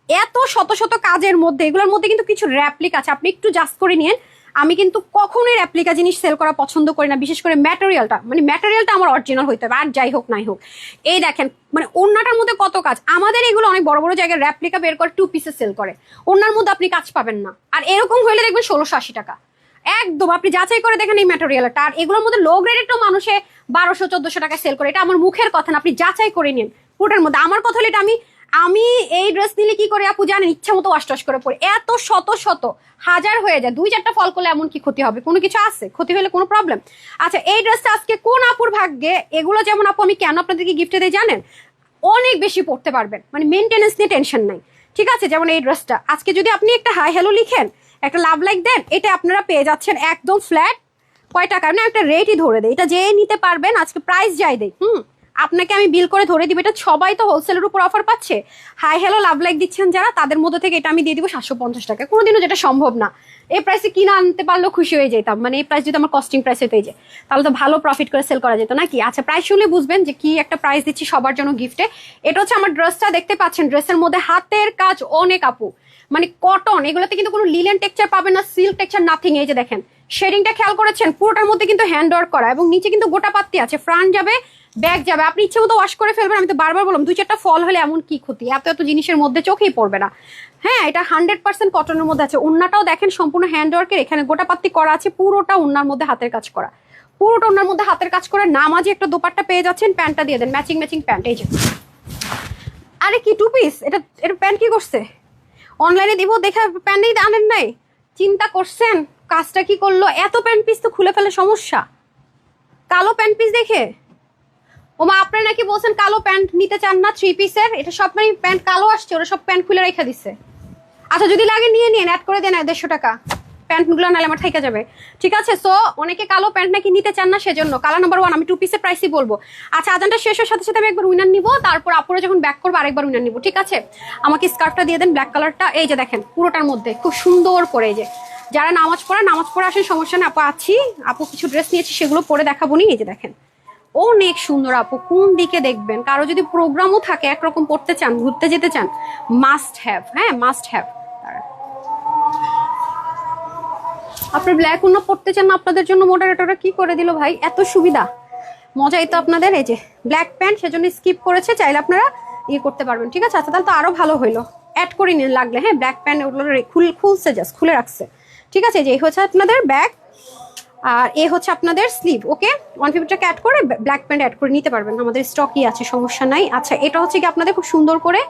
এত শত কাজের মধ্যে, এগুলোর মধ্যে কিন্তু কিছু র্যাপ্লিক আছে, আপনি একটু জাস্ট করে নিয়েন। আমি কিন্তু কখনোই র্যাপ্লিকা জিনিস সেল করা পছন্দ করি না, বিশেষ করে ম্যাটেরিয়ালটা আমার অরিজিনাল হইতে হবে, আর যাই হোক নাই হোক। এই দেখেন মানে ওন্নাটার মধ্যে কত কাজ। আমাদের এগুলো অনেক বড় বড় জায়গায় র্যাপ্লিকা বের করে 2 পিসে সেল করে, ওন্নার মধ্যে আপনি কাজ পাবেন না। আর এরকম হইলে দেখবেন 1680 টাকা একদম। আপনি যাচাই করে দেখেন এই ম্যাটেরিয়ালটা। আর এগুলোর মধ্যে লো গ্রেডের তো মানুষে 1200-1400 টাকা সেল করে, এটা আমার মুখের কথা না, আপনি যাচাই করে নিন। পুরোটার মধ্যে আমার কথা হলে এটা আমি এই ড্রেস নিলে কি করে আপু জানেন, ইচ্ছা মতো ওয়াশ করে পরে, এত শত হাজার হয়ে যায়। 2-4টা ফল করলে এমন কি ক্ষতি হবে? কোনো কিছু আছে? ক্ষতি হলে কোনো প্রবলেম? আচ্ছা এই ড্রেসটা আজকে কোন আপুর ভাগ্যে, এগুলো যেমন আপু আমি কেন আপনাদেরকে গিফটে দিই জানেন, অনেক বেশি পড়তে পারবেন, মানে মেনটেনেন্স নিয়ে টেনশন নাই। ঠিক আছে, যেমন এই ড্রেসটা আজকে যদি আপনি একটা হাই হ্যালো লিখেন, একটা লাভ লাইক দেন, এটা আপনারা পেয়ে যাচ্ছেন একদম ফ্ল্যাট কয় টাকা না, একটা রেটই ধরে দেয়, এটা যে নিতে পারবেন। আজকে প্রাইস যাই দেয় আপনাকে আমি বিল করে ধরে দিব, এটা সবাই তো হোলসেলের উপর অফার পাচ্ছে। হাই হ্যালো লাভ লাইক দিচ্ছেন যারা, তাদের মধ্যে থেকে এটা আমি দিয়ে দিব 750 টাকা। কোনোদিনও যেটা সম্ভব না, এই প্রাইসে কিনা আনতে পারলেও খুশি হয়ে যেতাম। মানে এই প্রাইস যদি আমার কস্টিং প্রাইস হতে যায় তাহলে তো ভালো প্রফিট করে সেল করা যেত নাকি। আচ্ছা প্রাইস শুনলে বুঝবেন যে কি একটা প্রাইস দিচ্ছি সবার জন্য গিফটে। এটা হচ্ছে আমার ড্রেসটা, দেখতে পাচ্ছেন ড্রেসের মধ্যে হাতের কাজ অনেক আপু, মানে কটন, এগুলোতে কিন্তু কোনো লিলেন টেক্সচার পাবেন না, সিল্ক টেক্সচার নাথিং। এই যে দেখেন শেডিংটা খেয়াল করেছেন, পুরোটার মধ্যে কিন্তু হ্যান্ড ওয়ার্ক করা এবং নিচে কিন্তু গোটা পাত্তি আছে। ফ্রন্ট যাবে, ব্যাগ যাবে, আপনি ইচ্ছে মতো ওয়াশ করে ফেলবেন। আমি তো বারবার বললাম 2-4টা ফল হলে এমন কি ক্ষতি, এত এত জিনিসের মধ্যে চোখেই পড়বে না। হ্যাঁ এটা 100% কটনের মধ্যে আছে। ওন্নাটাও দেখেন সম্পূর্ণ হ্যান্ড ওয়ার্কের, এখানে গোটা পাত্তি করা আছে, পুরোটা ওন্নার মধ্যে হাতের কাজ করা, পুরোটা ওন্নার মধ্যে হাতের কাজ করা। নামাজি একটা দোপাট্টা পেয়ে যাচ্ছেন, প্যান্টটা দিয়ে দেন ম্যাচিং ম্যাচিং প্যান্ট। এই যে আরে কি 2 পিস, এটা এটা প্যান্ট কি করছে, অনলাইনে দিব দেখে প্যান্ট নেই আনেন নাই, চিন্তা করছেন কাজটা কি করলো। এত প্যান্ট পিস তো খুলে ফেলে সমস্যা, কালো প্যান্ট পিস দেখে। ওমা আপনারা নাকি বলছেন কালো প্যান্ট নিতে চান না 3 পিসের, এটা সব মানে প্যান্ট কালো আসছে, ওরা সব প্যান্ট খুলে রেখে দিচ্ছে। আচ্ছা যদি লাগে নিয়ে নিন, অ্যাড করে দেন 150 টাকা, প্যান্টগুলো নাহলে আমার থেকে যাবে। ঠিক আছে, সো অনেকে কালো প্যান্ট নাকি নিতে চান না, সেজন্য কালার নাম্বার 1 আমি 2 পিসের প্রাইসই বলবো। আচ্ছা আজানটা শেষ হওয়ার সাথে সাথে আমি একবার উইনার নিব, তারপর আপুরা যখন ব্যাক করবো আরেকবার উইনার নিব। ঠিক আছে, আমাকে স্কার্ফটা দিয়ে দেন ব্ল্যাক কালারটা। এই যে দেখেন পুরোটার মধ্যে খুব সুন্দর করে, এই যে যারা নামাজ পড়ে আসেন সমস্যা নেই, আপু আছি, আপু কিছু ড্রেস নিয়েছি সেগুলো পরে দেখাবো নি। এই যে দেখেন অনেক সুন্দর আপু, কোন দিকে দেখবেন। কারো যদি প্রোগ্রামও থাকে, একরকম পড়তে চান, ঘুরতে যেতে চান, মাস্ট হ্যাভ, হ্যাঁ মাস্ট হ্যাভ। আপনি ব্ল্যাক উন্না পড়তে চান না, আপনাদের জন্য মডারেটররা কি করে দিল ভাই, এত সুবিধা, মজাই তো আপনাদের। এই যে ব্ল্যাক প্যান্ট, সেজন্য স্কিপ করেছে, চাইলে আপনারা ইয়ে করতে পারবেন। ঠিক আছে, আচ্ছা তাহলে তো আরো ভালো হইলো, অ্যাড করে নিন লাগলে। হ্যাঁ ব্ল্যাক প্যান্ট ওগুলো খুলছে, জাস্ট খুলে রাখছে। ঠিক আছে, যে এই হচ্ছে আপনাদের ব্যাক, আর এ হচ্ছে আপনাদের স্লিভ। ওকে 150 টাকা অ্যাড করে ব্ল্যাক প্যান্ট অ্যাড করে নিতে পারবেন, আমাদের স্টকই আছে, সমস্যা নাই। আচ্ছা এটা হচ্ছে কি আপনাদের খুব সুন্দর করে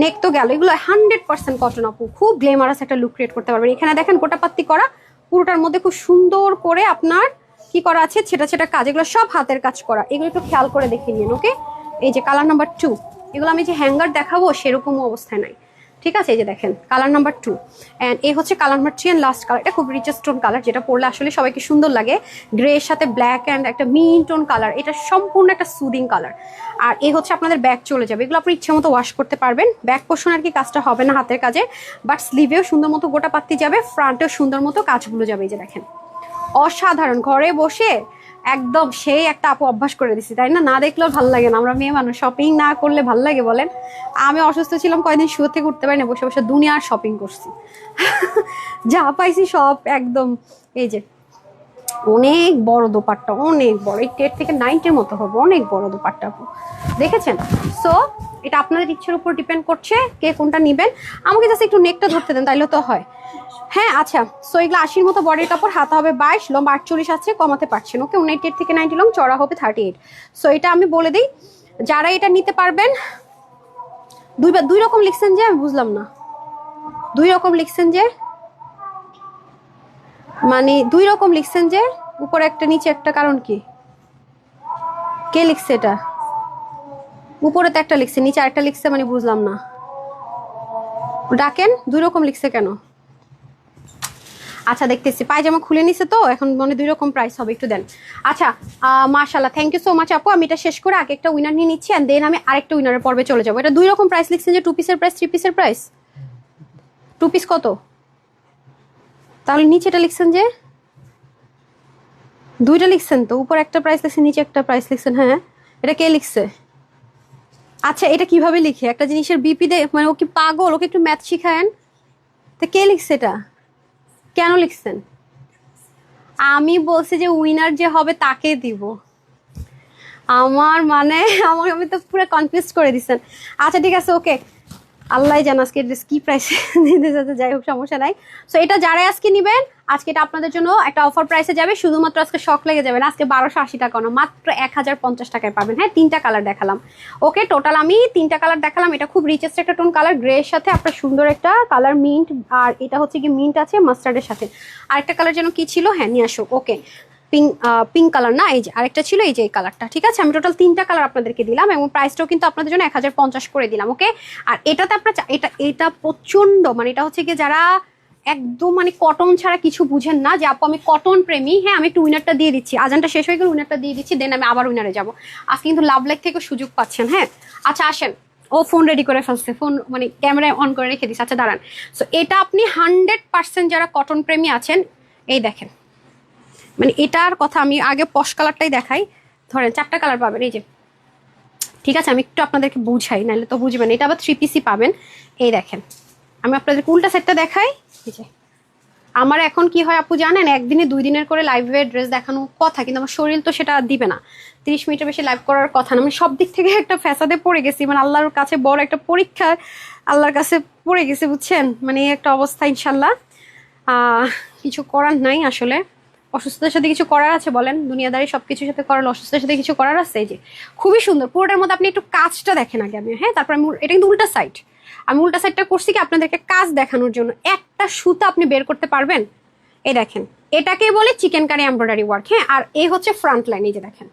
নেক তো গেল, এগুলো 100% কটন আপু, খুব গ্লেমারাস একটা লুক ক্রিয়েট করতে পারবেন। এখানে দেখেন গোটাপাত্তি করা, পুরোটার মধ্যে খুব সুন্দর করে আপনার কি করা আছে, ছেটা ছেটা কাজ, এগুলো সব হাতের কাজ করা, এগুলো একটু খেয়াল করে দেখে নিন। ওকে এই যে কালার নাম্বার 2, এগুলো আমি যে হ্যাঙ্গার দেখাবো সেরকমও অবস্থায় নাই। ঠিক আছে, এই যে দেখেন কালার নাম্বার 2 অ্যান্ড এই হচ্ছে colour number 3 and last colour. এটা খুব রিচ টোন কালার, যেটা পরলে আসলে সবাইকে সুন্দর লাগে, গ্রে এর সাথে ব্ল্যাক অ্যান্ড একটা মিন টোন কালার, এটা সম্পূর্ণ একটা সুদিং কালার। আর এই হচ্ছে আপনাদের ব্যাক চলে যাবে, এগুলো আপনি ইচ্ছে মতো ওয়াশ করতে পারবেন। ব্যাক পোর্শন আর কি কাজটা হবে না হাতের কাজে, বাট স্লিভেও সুন্দর মতো গোটা পাত্তি যাবে, ফ্রন্টেও সুন্দর মতো কাজগুলো যাবে। এই যে দেখেন অসাধারণ, ঘরে বসে একদম সেই একটা আপু অভ্যাস করে দিছি, তাই না? না দেখলেও ভালো লাগে না, আমরা মেয়ে মানুষ শপিং না করলে ভালো লাগে বলেন? আমি অসুস্থ ছিলাম কয়েকদিন, শুয়ে থেকে উঠতে পারি না, বসে বসে দুনিয়ার শপিং করছি যা পাইছি সব একদম। এই যে অনেক বড় দোপাট্টা, অনেক বড়, এই 10 থেকে 90-র মতো হবে, অনেক বড় দোপাট্টা আপু, দেখেছেন? সো এটা আপনাদের ইচ্ছের উপর ডিপেন্ড করছে কে কোনটা নিবেন। আমাকে জাস্ট একটু নেকটা ধরতে দেন, তাইলে তো হয়। হ্যাঁ আচ্ছা, সো এগুলো 80-র মতো বডির কাপড়, হাতা হবে 22, লম্বা 48 আছে, কমাতে পারছেন। ওকে 198 থেকে 90 লং, চড়া হবে 38। সো এটা আমি বলে দিই, যারা এটা নিতে পারবেন, দুই রকম লিখছেন যে, আমি বুঝলাম না, 2 রকম লিখছেন যে, মানে 2 রকম লিখছেন যে, উপরে একটা নিচে একটা, কারণ কি? কে লিখছে এটা? উপরে তো একটা লিখছে, নিচে আরেকটা লিখছে, মানে বুঝলাম না, ডাকেন 2 রকম লিখছে কেন? আচ্ছা দেখতেছি, পায়জামা খুলে নিছে তো এখন, মানে 2 রকম প্রাইস হবে, একটু দেন। আচ্ছা মাশাআল্লাহ, থ্যাংক ইউ সো মাচ আপু। আমি এটা শেষ করে আগে একটা উইনার নিয়ে নিচ্ছি, এন্ড দেন আমি আরেকটা উইনারের পর্বে চলে যাবো। এটা 2 রকম প্রাইস লিখছেন যে, 2 পিসের প্রাইস, 3 পিসের প্রাইস। 2 পিস কত? তাহলে নিচে এটা লিখছেন যে, 2টা লিখছেন তো, উপর একটা প্রাইস লিখছেন, নিচে একটা প্রাইস লিখছেন। হ্যাঁ এটা কে লিখছে? আচ্ছা এটা কিভাবে লিখে একটা জিনিসের বিপি দে, মানে ও কি পাগল? ওকে একটু ম্যাথ শিখায়েন তো। কে লিখছে এটা? কেন লিখছেন? আমি বলছি যে উইনার যে হবে তাকে দিব। আমার মানে আমি তো পুরো কনফিউজ করে দিচ্ছেন। আচ্ছা ঠিক আছে, ওকে, আল্লাহ জান আজকে ড্রেস কি প্রাইসে দিতে যাচ্ছে, যাই হোক সমস্যা নাই। সো এটা যারাই আজকে নিবেন, আজকে এটা আপনাদের জন্য একটা অফার প্রাইসে যাবে, শুধুমাত্র আজকে শক লেগে যাবে না, আজকে 1280 টাকা না, মাত্র 1050 টাকায় পাবেন। হ্যাঁ 3টা কালার দেখালাম। ওকে টোটাল আমি 3টা কালার দেখালাম। এটা খুব রিচেস্ট একটা টোন কালার, গ্রে এর সাথে আপনার সুন্দর একটা কালার মিন্ট, আর এটা হচ্ছে কি মিন্ট আছে মাস্টার্ডের সাথে। আরেকটা কালার যেন কি ছিল, হ্যাঁ নিয়ে আসো। ওকে পিঙ্ক কালার না, এই যে আরেকটা ছিল, এই যে এই কালারটা। ঠিক আছে, আমি টোটাল 3টা কালার আপনাদেরকে দিলাম এবং প্রাইসটাও কিন্তু আপনাদের জন্য 1050 করে দিলাম। ওকে, আর এটাতে আপনার এটা প্রচন্ড, মানে এটা হচ্ছে কি যারা একদম মানে কটন ছাড়া কিছু বুঝেন না যে আপু আমি কটন প্রেমী, হ্যাঁ আমি একটু উইনারটা দিয়ে দিচ্ছি, আজানটা শেষ হয়ে গেলে উইনারটা দিয়ে দিচ্ছি, দেন আমি আবার উইনারে যাবো। আজকে কিন্তু লাভ লাইক থেকে সুযোগ পাচ্ছেন। হ্যাঁ আচ্ছা আসেন, ও ফোন রেডি করে ফেলছে, ফোন মানে ক্যামেরায় অন করে রেখে দিচ্ছে। আচ্ছা দাঁড়ান, সো এটা আপনি 100% যারা কটন প্রেমী আছেন, এই দেখেন মানে এটার কথা আমি আগে পশ কালারটাই দেখাই। ধরেন 4টা কালার পাবেন এই যে, ঠিক আছে আমি একটু আপনাদেরকে বুঝাই, নাহলে তো বুঝবেন। এটা আবার 3 পিসই পাবেন। এই দেখেন আমি আপনাদেরকে উল্টা সেটটা দেখাই। এই যে আমার এখন কি হয় আপু জানেন, একদিনে 2 দিনের করে লাইভে ড্রেস দেখানো কথা, কিন্তু আমার শরীর তো সেটা দিবে না। 30 মিনিটের বেশি লাইভ করার কথা না। আমি সব দিক থেকে একটা ফ্যাসাদে পড়ে গেছি, মানে আল্লাহর কাছে বড় একটা পরীক্ষা আল্লাহর কাছে পড়ে গেছে বুঝছেন, মানে এই একটা অবস্থা। ইনশাল্লাহ কিছু করার নাই আসলে। অসুস্থতার সাথে কিছু করার আছে বলেন, দুনিয়াদারি সবকিছুর সাথে করার, অসুস্থতার সাথে কিছু করার আছে। এই যে খুবই সুন্দর পুরোটার মধ্যে, আপনি একটু কাজটা দেখেন আগে আমি, হ্যাঁ তারপর আমি, এটা কিন্তু উল্টা সাইড, আমি উল্টা সাইডটা করছি কি আপনাদেরকে কাজ দেখানোর জন্য। একটা সুতা আপনি বের করতে পারবেন, এই দেখেন এটাকে বলে চিকেন কারি এমব্রয়ডারি ওয়ার্ক। হ্যাঁ আর এই হচ্ছে ফ্রন্ট লাইন, এই যে দেখেন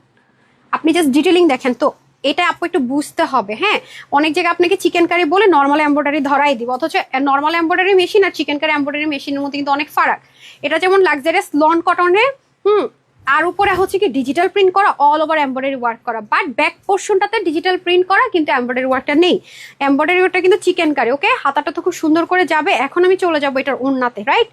আপনি জাস্ট ডিটেলিং দেখেন তো, এটা আপু একটু বুঝতে হবে। হ্যাঁ অনেক জায়গায় আপনাকে চিকেন কারি বলে নর্মাল এমব্রয়ডারি ধরাই দিব, অথচ নর্মাল এমব্রয়ডারি মেশিন আর চিকেন কারি এমব্রয়ডারি মেশিনের মধ্যে কিন্তু অনেক ফারাক। এটা যেমন লাক্সারিয়াস লন কটনে, আর উপরে হচ্ছে কি ডিজিটাল প্রিন্ট করা, অল ওভার এমব্রয়ডারি ওয়ার্ক করা, বাট ব্যাক পোর্শনটাতে ডিজিটাল প্রিন্ট করা কিন্তু এমব্রয়ডারি ওয়ার্কটা নেই। এমব্রয়ডারি ওয়ার্কটা কিন্তু চিকেন কারি। ওকে হাতাটা তো খুব সুন্দর করে যাবে। এখন আমি চলে যাবো এটার ওড়নাতে, রাইট?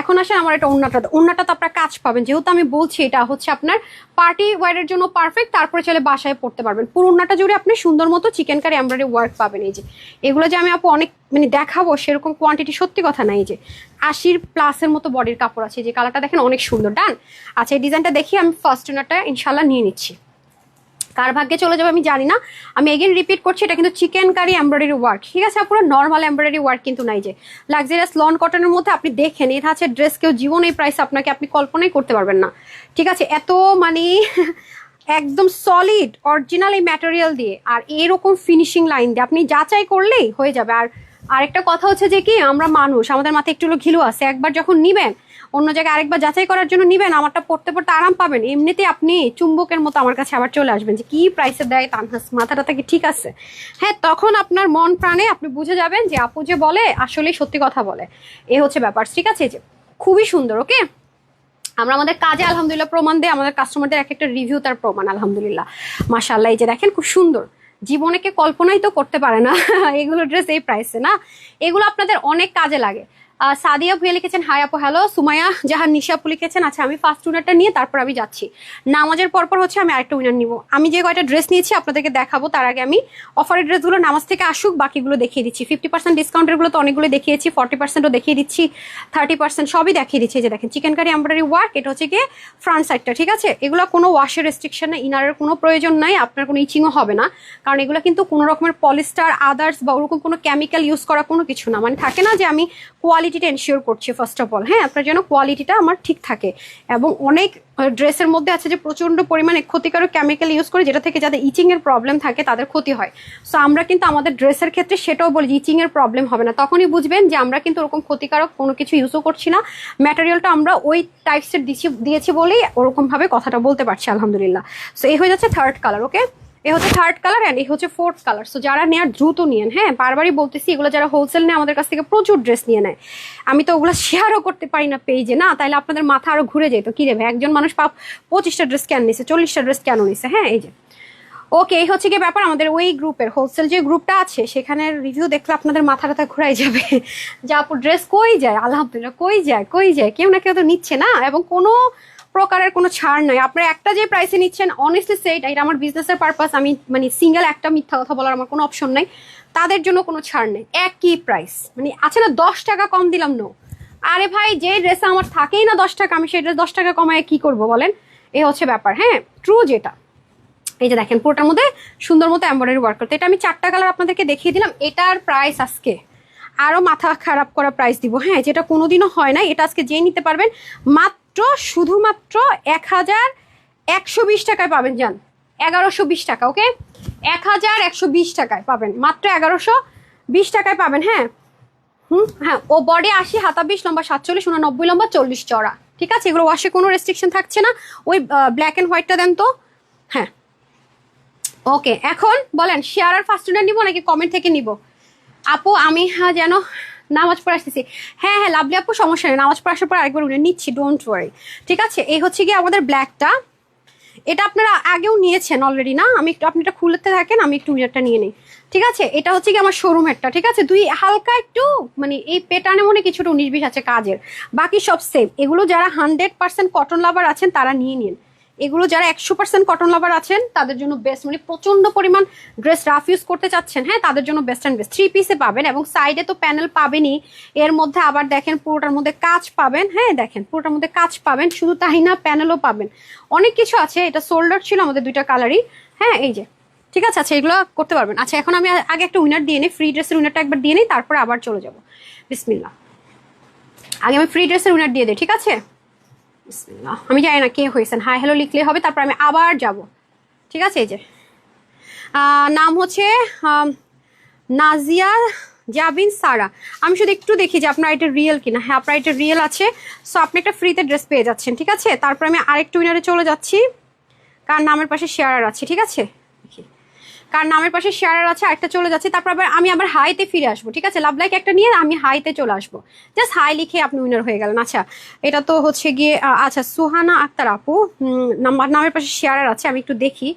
এখন আসেন আমার এটা ওড়নাটা তো আপনার কাজ পাবেন, যেহেতু আমি বলছি এটা হচ্ছে আপনার পার্টি ওয়্যারের জন্য পারফেক্ট, তারপরে চলে বাসায় পড়তে পারবেন। পুরো ওড়নাটা জুড়ে আপনি সুন্দর মতো চিকেন কারি এমব্রয়ডারি ওয়ার্ক পাবেন। এই যে এগুলো যে আমি আপু অনেক মানে দেখাবো সেরকম কোয়ান্টিটি সত্যি কথা নাই। যে 80+ মতো বডির কাপড় আছে, যে কালারটা দেখেন অনেক সুন্দর। ডান। আচ্ছা এই ডিজাইনটা দেখি আমি ফার্স্ট ওড়নাটা ইনশাল্লাহ নিয়ে নিচ্ছি। কার ভাগ্যে চলে যাবে আমি জানি না, আমি এগেন রিপিট করছি, এটা কিন্তু চিকেন কারি এমব্রয়ডারি ওয়ার্ক, ঠিক আছে? পুরো নর্মাল এমব্রয়ডারি ওয়ার্ক কিন্তু নাই। যে লাক্সারিয়াস লন কটনের মধ্যে আপনি দেখেন এটা আছে ড্রেস, কেউ জীবন এই প্রাইস আপনাকে আপনি কল্পনাই করতে পারবেন না, ঠিক আছে? এত মানে একদম সলিড অরিজিনাল এই ম্যাটেরিয়াল দিয়ে আর এরকম ফিনিশিং লাইন দিয়ে আপনি যাচাই করলেই হয়ে যাবে। আর আরেকটা কথা হচ্ছে যে কি, আমরা মানুষ, আমাদের মাথায় একটু ঘিলু আছে, একবার যখন নিবেন অন্য জায়গায় আরেকবার যাচাই করার জন্য নিবেন, আমারটা পড়তে পড়তে আরাম পাবেন, এমনিতেই আপনি চুম্বকের মতো আমার কাছে আবার চলে আসবেন যে কি প্রাইসে দেয় তানহাস, মাথাটা কি ঠিক আছে? হ্যাঁ তখন আপনার মন প্রাণে আপনি বুঝে যাবেন যে আপু যে বলে আসলেই সত্যি কথা বলে। এ হচ্ছে ব্যাপার, ঠিক আছে? যে খুবই সুন্দর। ওকে আমরা আমাদের কাজে আলহামদুলিল্লাহ প্রমাণ দেয়, আমাদের কাস্টমারদের এক একটা রিভিউ তার প্রমাণ আলহামদুলিল্লাহ মাশাআল্লাহ। এই যে দেখেন খুব সুন্দর, জীবনে কে কল্পনাই তো করতে পারে না এগুলো ড্রেস এই প্রাইসে না, এগুলো আপনাদের অনেক কাজে লাগে। সাদিয়া ভুয়া লিখেছেন হাই আপু হ্যালো। সুমাইয়া জাহান নিশা আপু লিখেছেন আচ্ছা আমি ফার্স্ট উইনারটা নিয়ে তারপর আমি যাচ্ছি, নামাজের পরপর হচ্ছে আমি আরেকটা উইনার নিব। আমি যে কয়টা ড্রেস নিয়েছি আপনাদেরকে দেখাবো, তার আগে আমি অফারের ড্রেসগুলো নামাজ থেকে আসুক বাকিগুলো দেখিয়ে দিচ্ছি। 50% ডিসকাউন্টের গুলো তো অনেকগুলো দেখিয়েছি, 40%ও দেখিয়ে দিচ্ছি, 30% সবই দেখিয়ে দিচ্ছি। যে দেখেন চিকেন কারি এমব্রয়ডারি ওয়ার্ক, এটা হচ্ছে গিয়ে ফ্রন্ট সাইডটা, ঠিক আছে? এগুলো কোনো ওয়াশের রেস্ট্রিকশন না, ইনারের কোনো প্রয়োজন নাই, আপনার কোনো ইচিংও হবে না, কারণ এগুলো কিন্তু কোনো রকমের পলিস্টার আদার্স বা ওরকম কোনো কেমিক্যাল ইউজ করা কোনো কিছু না। মানে থাকে না যে আমি কোয়ালিটিটা এনশিওর করছি ফার্স্ট অফ অল, হ্যাঁ আপনার যেন কোয়ালিটিটা আমার ঠিক থাকে। এবং অনেক ড্রেসের মধ্যে আছে যে প্রচন্ড পরিমাণে ক্ষতিকারক কেমিক্যাল ইউজ করে, যেটা থেকে যাদের ইচিং এর প্রবলেম থাকে তাদের ক্ষতি হয়। সো আমরা কিন্তু আমাদের ড্রেসের ক্ষেত্রে সেটাও বলি যে ইচিং এর প্রবলেম হবে না, তখনই বুঝবেন যে আমরা কিন্তু ওরকম ক্ষতিকারক কোনো কিছু ইউজও করছি না, ম্যাটেরিয়ালটা আমরা ওই টাইপসের দিয়েছি বলেই ওরকম ভাবে কথাটা বলতে পারছি আলহামদুলিল্লাহ। সো এই হয়ে যাচ্ছে থার্ড কালার। ওকে এ হচ্ছে থার্ড কালার অ্যান্ড এই হচ্ছে ফোর্থ কালার। সো যারা নেয়ার দ্রুত নিয়েন, হ্যাঁ বারবারই বলতেছি, এগুলো যারা হোলসেল নেয় আমাদের কাছ থেকে প্রচুর ড্রেস নিয়ে নেয়, আমি তো ওগুলো শেয়ারও করতে পারি না পেজে, না তাইলে আপনাদের মাথা আরো ঘুরে যেত, কি রে ভাই একজন মানুষ 25টা ড্রেস কেন নিছে, 40টা ড্রেস কেন নিছে? হ্যাঁ এই যে ওকে এই হচ্ছে কি ব্যাপার, আমাদের ওই গ্রুপের হোলসেল যে গ্রুপটা আছে সেখানে রিভিউ দেখলে আপনাদের মাথা ব্যথা ঘুরাই যাবে যে আপু ড্রেস কই যায়, আলহামদুলিল্লাহ কই যায় কেউ না কেউ তো নিচ্ছে না, এবং কোনো প্রকারের কোনো ছাড় নাই। আপনারা একটা যে প্রাইসে নিচ্ছেন, অনেস্টলি সেট, এটা আমার বিজনেসের পারপাস, আমি মানে সিঙ্গেল একটা মিথ্যা কথা বলার আমার কোনো অপশন নাই, তাদের জন্য কোনো ছাড় নেই, একই প্রাইস। মানে আছে না 10 টাকা কম দিলাম, নো আরে ভাই যে ড্রেস আমার থাকেই না 10 টাকা, আমি সেই ড্রেস 10 টাকা কমায় কি করবো বলেন? এই হচ্ছে ব্যাপার। হ্যাঁ ট্রু যেটা, এই যে দেখেন পুরোটার মধ্যে সুন্দর মতো এমব্রয়ডারি ওয়ার্ক করতে, এটা আমি 4টা কালার আপনাদেরকে দেখিয়ে দিলাম। এটার প্রাইস আজকে আরো মাথা খারাপ করা প্রাইস দিব, হ্যাঁ যেটা কোনোদিনও হয় না। এটা আজকে যে নিতে পারবেন মাত্র শুধুমাত্র 1120 টাকায় পাবেন, যান 1120 টাকা। ওকে 1120 টাকায় পাবেন, মাত্র 1120 টাকায় পাবেন। হ্যাঁ হ্যাঁ ও বডি 80, হাতা 20, লম্বা 47, 90 লম্বা, 40 চড়া, ঠিক আছে? এগুলো ওয়াশে কোনো রেস্ট্রিকশন থাকছে না। ওই ব্ল্যাক অ্যান্ড হোয়াইটটা দেন তো। হ্যাঁ ওকে এখন বলেন শেয়ার আর ফার্স্ট নিব নাকি কমেন্ট থেকে নিব? আপু আমি যেন নামাজ পড়ে আসতেছি। হ্যাঁ হ্যাঁ লাভলি আপু সমস্যা নেই, নামাজ পড়ে আসার পর আরেকবার উনি নিচ্ছি, ডোন্ট ওয়ারি। ঠিক আছে, এই হচ্ছে গিয়ে আমাদের ব্ল্যাকটা, এটা আপনারা আগেও নিয়েছেন অলরেডি না? আমি একটু, আপনি এটা খুলতে থাকেন, আমি একটু উইনারটা নিয়ে নিই। ঠিক আছে, এটা হচ্ছে কি আমার শোরুমেরটা। ঠিক আছে, দুই হালকা একটু মানে এই পেটানে মনে কিছুটা 19-20 আছে কাজের, বাকি সব সেম। এগুলো যারা 100% কটন লাভার আছেন তারা নিয়ে নিন। এগুলো যারা 100% কটন লাভার আছেন তাদের জন্য বেস্ট, মানে প্রচন্ড পরিমাণ ড্রেস রাফ ইউজ করতে চাচ্ছেন, হ্যাঁ তাদের জন্য বেস্ট অ্যান্ড বেস্ট। 3 পিসে পাবেন এবং সাইডে তো প্যানেল পাবেনই, এর মধ্যে আবার দেখেন পুরোটার মধ্যে কাজ পাবেন। হ্যাঁ দেখেন পুরোটার মধ্যে কাজ পাবেন, শুধু তাই না প্যানেলও পাবেন, অনেক কিছু আছে। এটা সোল্ডার ছিল আমাদের দুইটা কালারই। হ্যাঁ এই যে ঠিক আছে, আচ্ছা এগুলো করতে পারবেন। আচ্ছা এখন আমি আগে একটা উইনার দিয়ে নিই, ফ্রি ড্রেসের উইনারটা একবার দিয়ে নিই, তারপরে আবার চলে যাব। বিসমিল্লাহ, আগে আমি ফ্রি ড্রেসের উইনার দিয়ে দিই। ঠিক আছে, বিসমিল্লাহ। আমি জানি না কে হয়েছেন, হাই হ্যালো লিখলে হবে, তারপর আমি আবার যাব। ঠিক আছে, এই যে নাম হচ্ছে নাজিয়া জাবিন সারা। আমি শুধু একটু দেখি যে আপনার এটা রিয়েল কিনা। হ্যাঁ আপনার এটা রিয়েল আছে, সো আপনি একটা ফ্রিতে ড্রেস পেয়ে যাচ্ছেন। ঠিক আছে, তারপর আমি আরেকটু উইনারে চলে যাচ্ছি, কার নামের পাশে শেয়ারার আছে। ঠিক আছে, কার নামের পাশে শেয়ারার আছে আরেকটা চলে যাচ্ছে, তারপর আমি আবার হাইতে ফিরে আসবো। ঠিক আছে, লাভ লাইক একটা নিয়ে আমি হাইতে চলে আসবো, জাস্ট হাই লিখে আপনি উইনার হয়ে গেলেন। আচ্ছা এটা তো হচ্ছে গিয়ে আচ্ছা সুহানা আক্তার আপু নামের পাশে শেয়ারার আছে, আমি একটু দেখি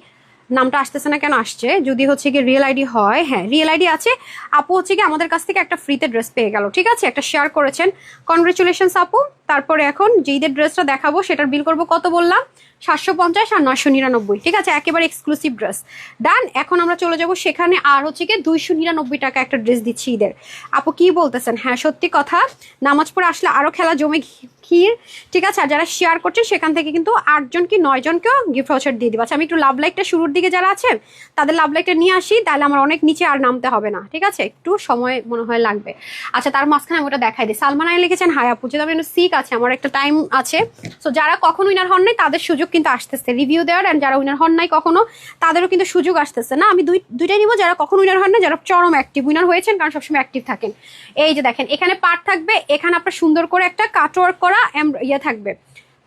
নামটা আসতেছে না কেন আসছে, যদি হচ্ছে গিয়ে রিয়েল আইডি হয়। হ্যাঁ রিয়েল আইডি আছে। আপু হচ্ছে গিয়ে আমাদের কাছ থেকে একটা ফ্রিতে ড্রেস পেয়ে গেল। ঠিক আছে, একটা শেয়ার করেছেন, কনগ্রেচুলেশনস আপু। তারপরে এখন যে ঈদের ড্রেসটা দেখাবো সেটার বিল করবো কত বললাম, 750 আর 999। ঠিক আছে, একেবারে এক্সক্লুসিভ ড্রেস। ডান, এখন আমরা চলে যাব সেখানে। আর হচ্ছে গিয়ে 299 টাকা একটা ড্রেস দিচ্ছি ঈদের। আপু কি বলতেছেন? হ্যাঁ সত্যি কথা, নামাজ পড়ে আসলে আরো খেলা জমে ক্ষীর। ঠিক আছে, আর যারা শেয়ার করছেন সেখান থেকে কিন্তু 8 জন কি 9 জনকেও গিফট ভাউচার দিয়ে দিব। আচ্ছা আমি একটু লাভ লাইকটা শুরুর দিকে যারা আছেন তাদের লাভ লাইকটা নিয়ে আসি, তাহলে আমার অনেক নিচে আর নামতে হবে না। ঠিক আছে, একটু সময় মনে হয় লাগবে। আচ্ছা তার মাঝখানে আমি ওটা দেখাই দিই। সালমান আলী লিখেছেন হাই আপু, যেহেতু আমি সিক আছে, আমার একটা টাইম আছে, সো যারা কখন উইনার হন নাই তাদের সুযোগ কিন্তু আসতেছে রিভিউ দেওয়ার, এন্ড যারা উইনার হন নাই কখনো তাদেরও কিন্তু সুযোগ আসতেছে। না আমি দুইটাই নিব, যারা কখন উইনার হন না, যারা চরম অ্যাক্টিভ উইনার হয়েছেন, কারণ সবসময় অ্যাক্টিভ থাকেন। এই যে দেখেন এখানে পার্ট থাকবে, এখানে আপনার সুন্দর করে একটা কাটওয়ার্ক করা ইয়ে থাকবে,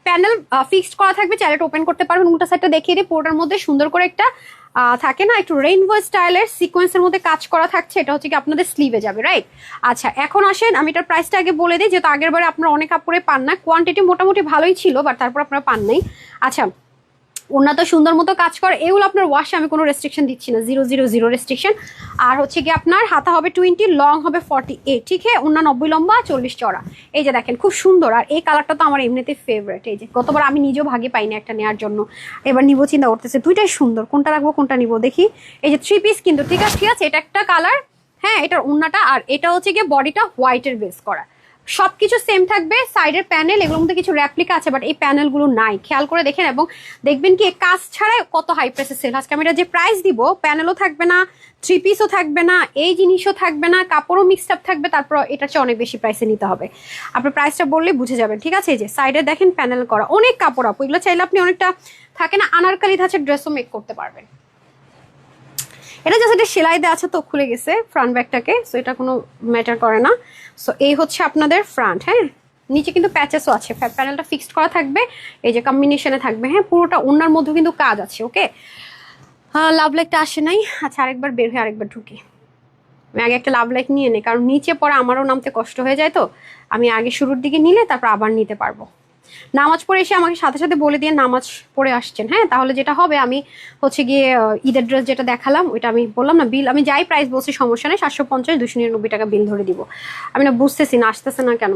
প্যানেল ফিক্সড করা থাকবে, চাইলে ওপেন করতে পারবেন। উল্টা সাইডটা দেখিয়ে দিই, পুরোটার মধ্যে সুন্দর করে একটা থাকে না একটু রেইনবো স্টাইলের সিকোয়েন্সের মধ্যে কাজ করা থাকছে, এটা হচ্ছে কি আপনাদের স্লিভে যাবে, রাইট? আচ্ছা এখন আসেন আমি এটার প্রাইসটা আগে বলে দিই, যেহেতু আগের বারে আপনারা অনেক কাপড়ে পান না, কোয়ান্টিটি মোটামুটি ভালোই ছিল, বাট তারপর আপনারা পান নাই। আচ্ছা ওনা তো সুন্দর মতো কাজ করে, এগুলো আপনার ওয়াশে আমি কোনো রেস্ট্রিকশন দিচ্ছি না, 000 রেস্ট্রিকশন। আর হচ্ছে কি আপনার হাতা হবে 20, লং হবে 48। ঠিক আছে, ওনা 90 লম্বা 40 চড়া। এই যে দেখেন খুব সুন্দর, আর এই কালারটা তো আমার এমনিতে ফেভারিট। এই যে গতবার আমি নিজেও ভাগে পাইনি একটা নেওয়ার জন্য, এবার নিবো চিন্তা করতেছে, দুইটাই সুন্দর, কোনটা রাখবো কোনটা নিবো দেখি। এই যে 3 পিস কিন্তু, ঠিক আছে ঠিক আছে, এটা একটা কালার। হ্যাঁ এটার ওন্নাটা, আর এটা হচ্ছে গিয়ে বডিটা হোয়াইটের বেস করা, সবকিছু সেম থাকবে। সাইডের প্যানেল এগুলোর মধ্যে কিছু র্যাপ্লিকা আছে, বাট এই প্যানেলগুলো নাই, খেয়াল করে দেখেন। এবং দেখবেন কি কাজ ছাড়াই কত হাই প্রাইসে সেল। আজকে আমি এটা যে প্রাইস দিব, প্যানেলও থাকবে না, 3 পিসও থাকবে না, এই জিনিসও থাকবে না, কাপড়ও মিক্সড আপ থাকবে, তারপর এটার চেয়ে অনেক বেশি প্রাইসে নিতে হবে। আপনার প্রাইসটা বললেই বুঝে যাবেন। ঠিক আছে, এই যে সাইডে দেখেন প্যানেল করা, অনেক কাপড় আপু, এগুলো চাইলে আপনি অনেকটা থাকে না আনারকালি ধাঁচের ড্রেসও মেক করতে পারবেন। এটা জাস্ট এটা সেলাই দেওয়া আছে তো খুলে গেছে ফ্রন্ট ব্যাগটাকে, সো এটা কোনো ম্যাটার করে না। সো এই হচ্ছে আপনাদের ফ্রন্ট। হ্যাঁ নিচে কিন্তু প্যাচেসও আছে, প্যানেলটা ফিক্সড করা থাকবে, এই যে কম্বিনেশনে থাকবে। হ্যাঁ পুরোটা ওনার মধ্যে কিন্তু কাজ আছে। ওকে লাভ লাইকটা আসে নাই। আচ্ছা আরেকবার বের হয়ে আরেকবার ঢুকি, আমি আগে একটা লাভ লাইক নিয়ে নিই, কারণ নিচে পরে আমারও নামতে কষ্ট হয়ে যায়, তো আমি আগে শুরুর দিকে নিলে তারপর আবার নিতে পারবো। নামাজ পড়ে এসে আমাকে সাথে সাথে বলে দিয়ে নামাজ পড়ে আসছেন। হ্যাঁ তাহলে যেটা হবে, আমি হচ্ছে গিয়ে ঈদের ড্রেস যেটা দেখালাম ওইটা আমি বললাম না, বিল আমি যাই প্রাইস বলছি সমস্যা নেই, 750 299 টাকা বিল ধরে দিব। আমি না বুঝতেছি না আসতেছে না কেন।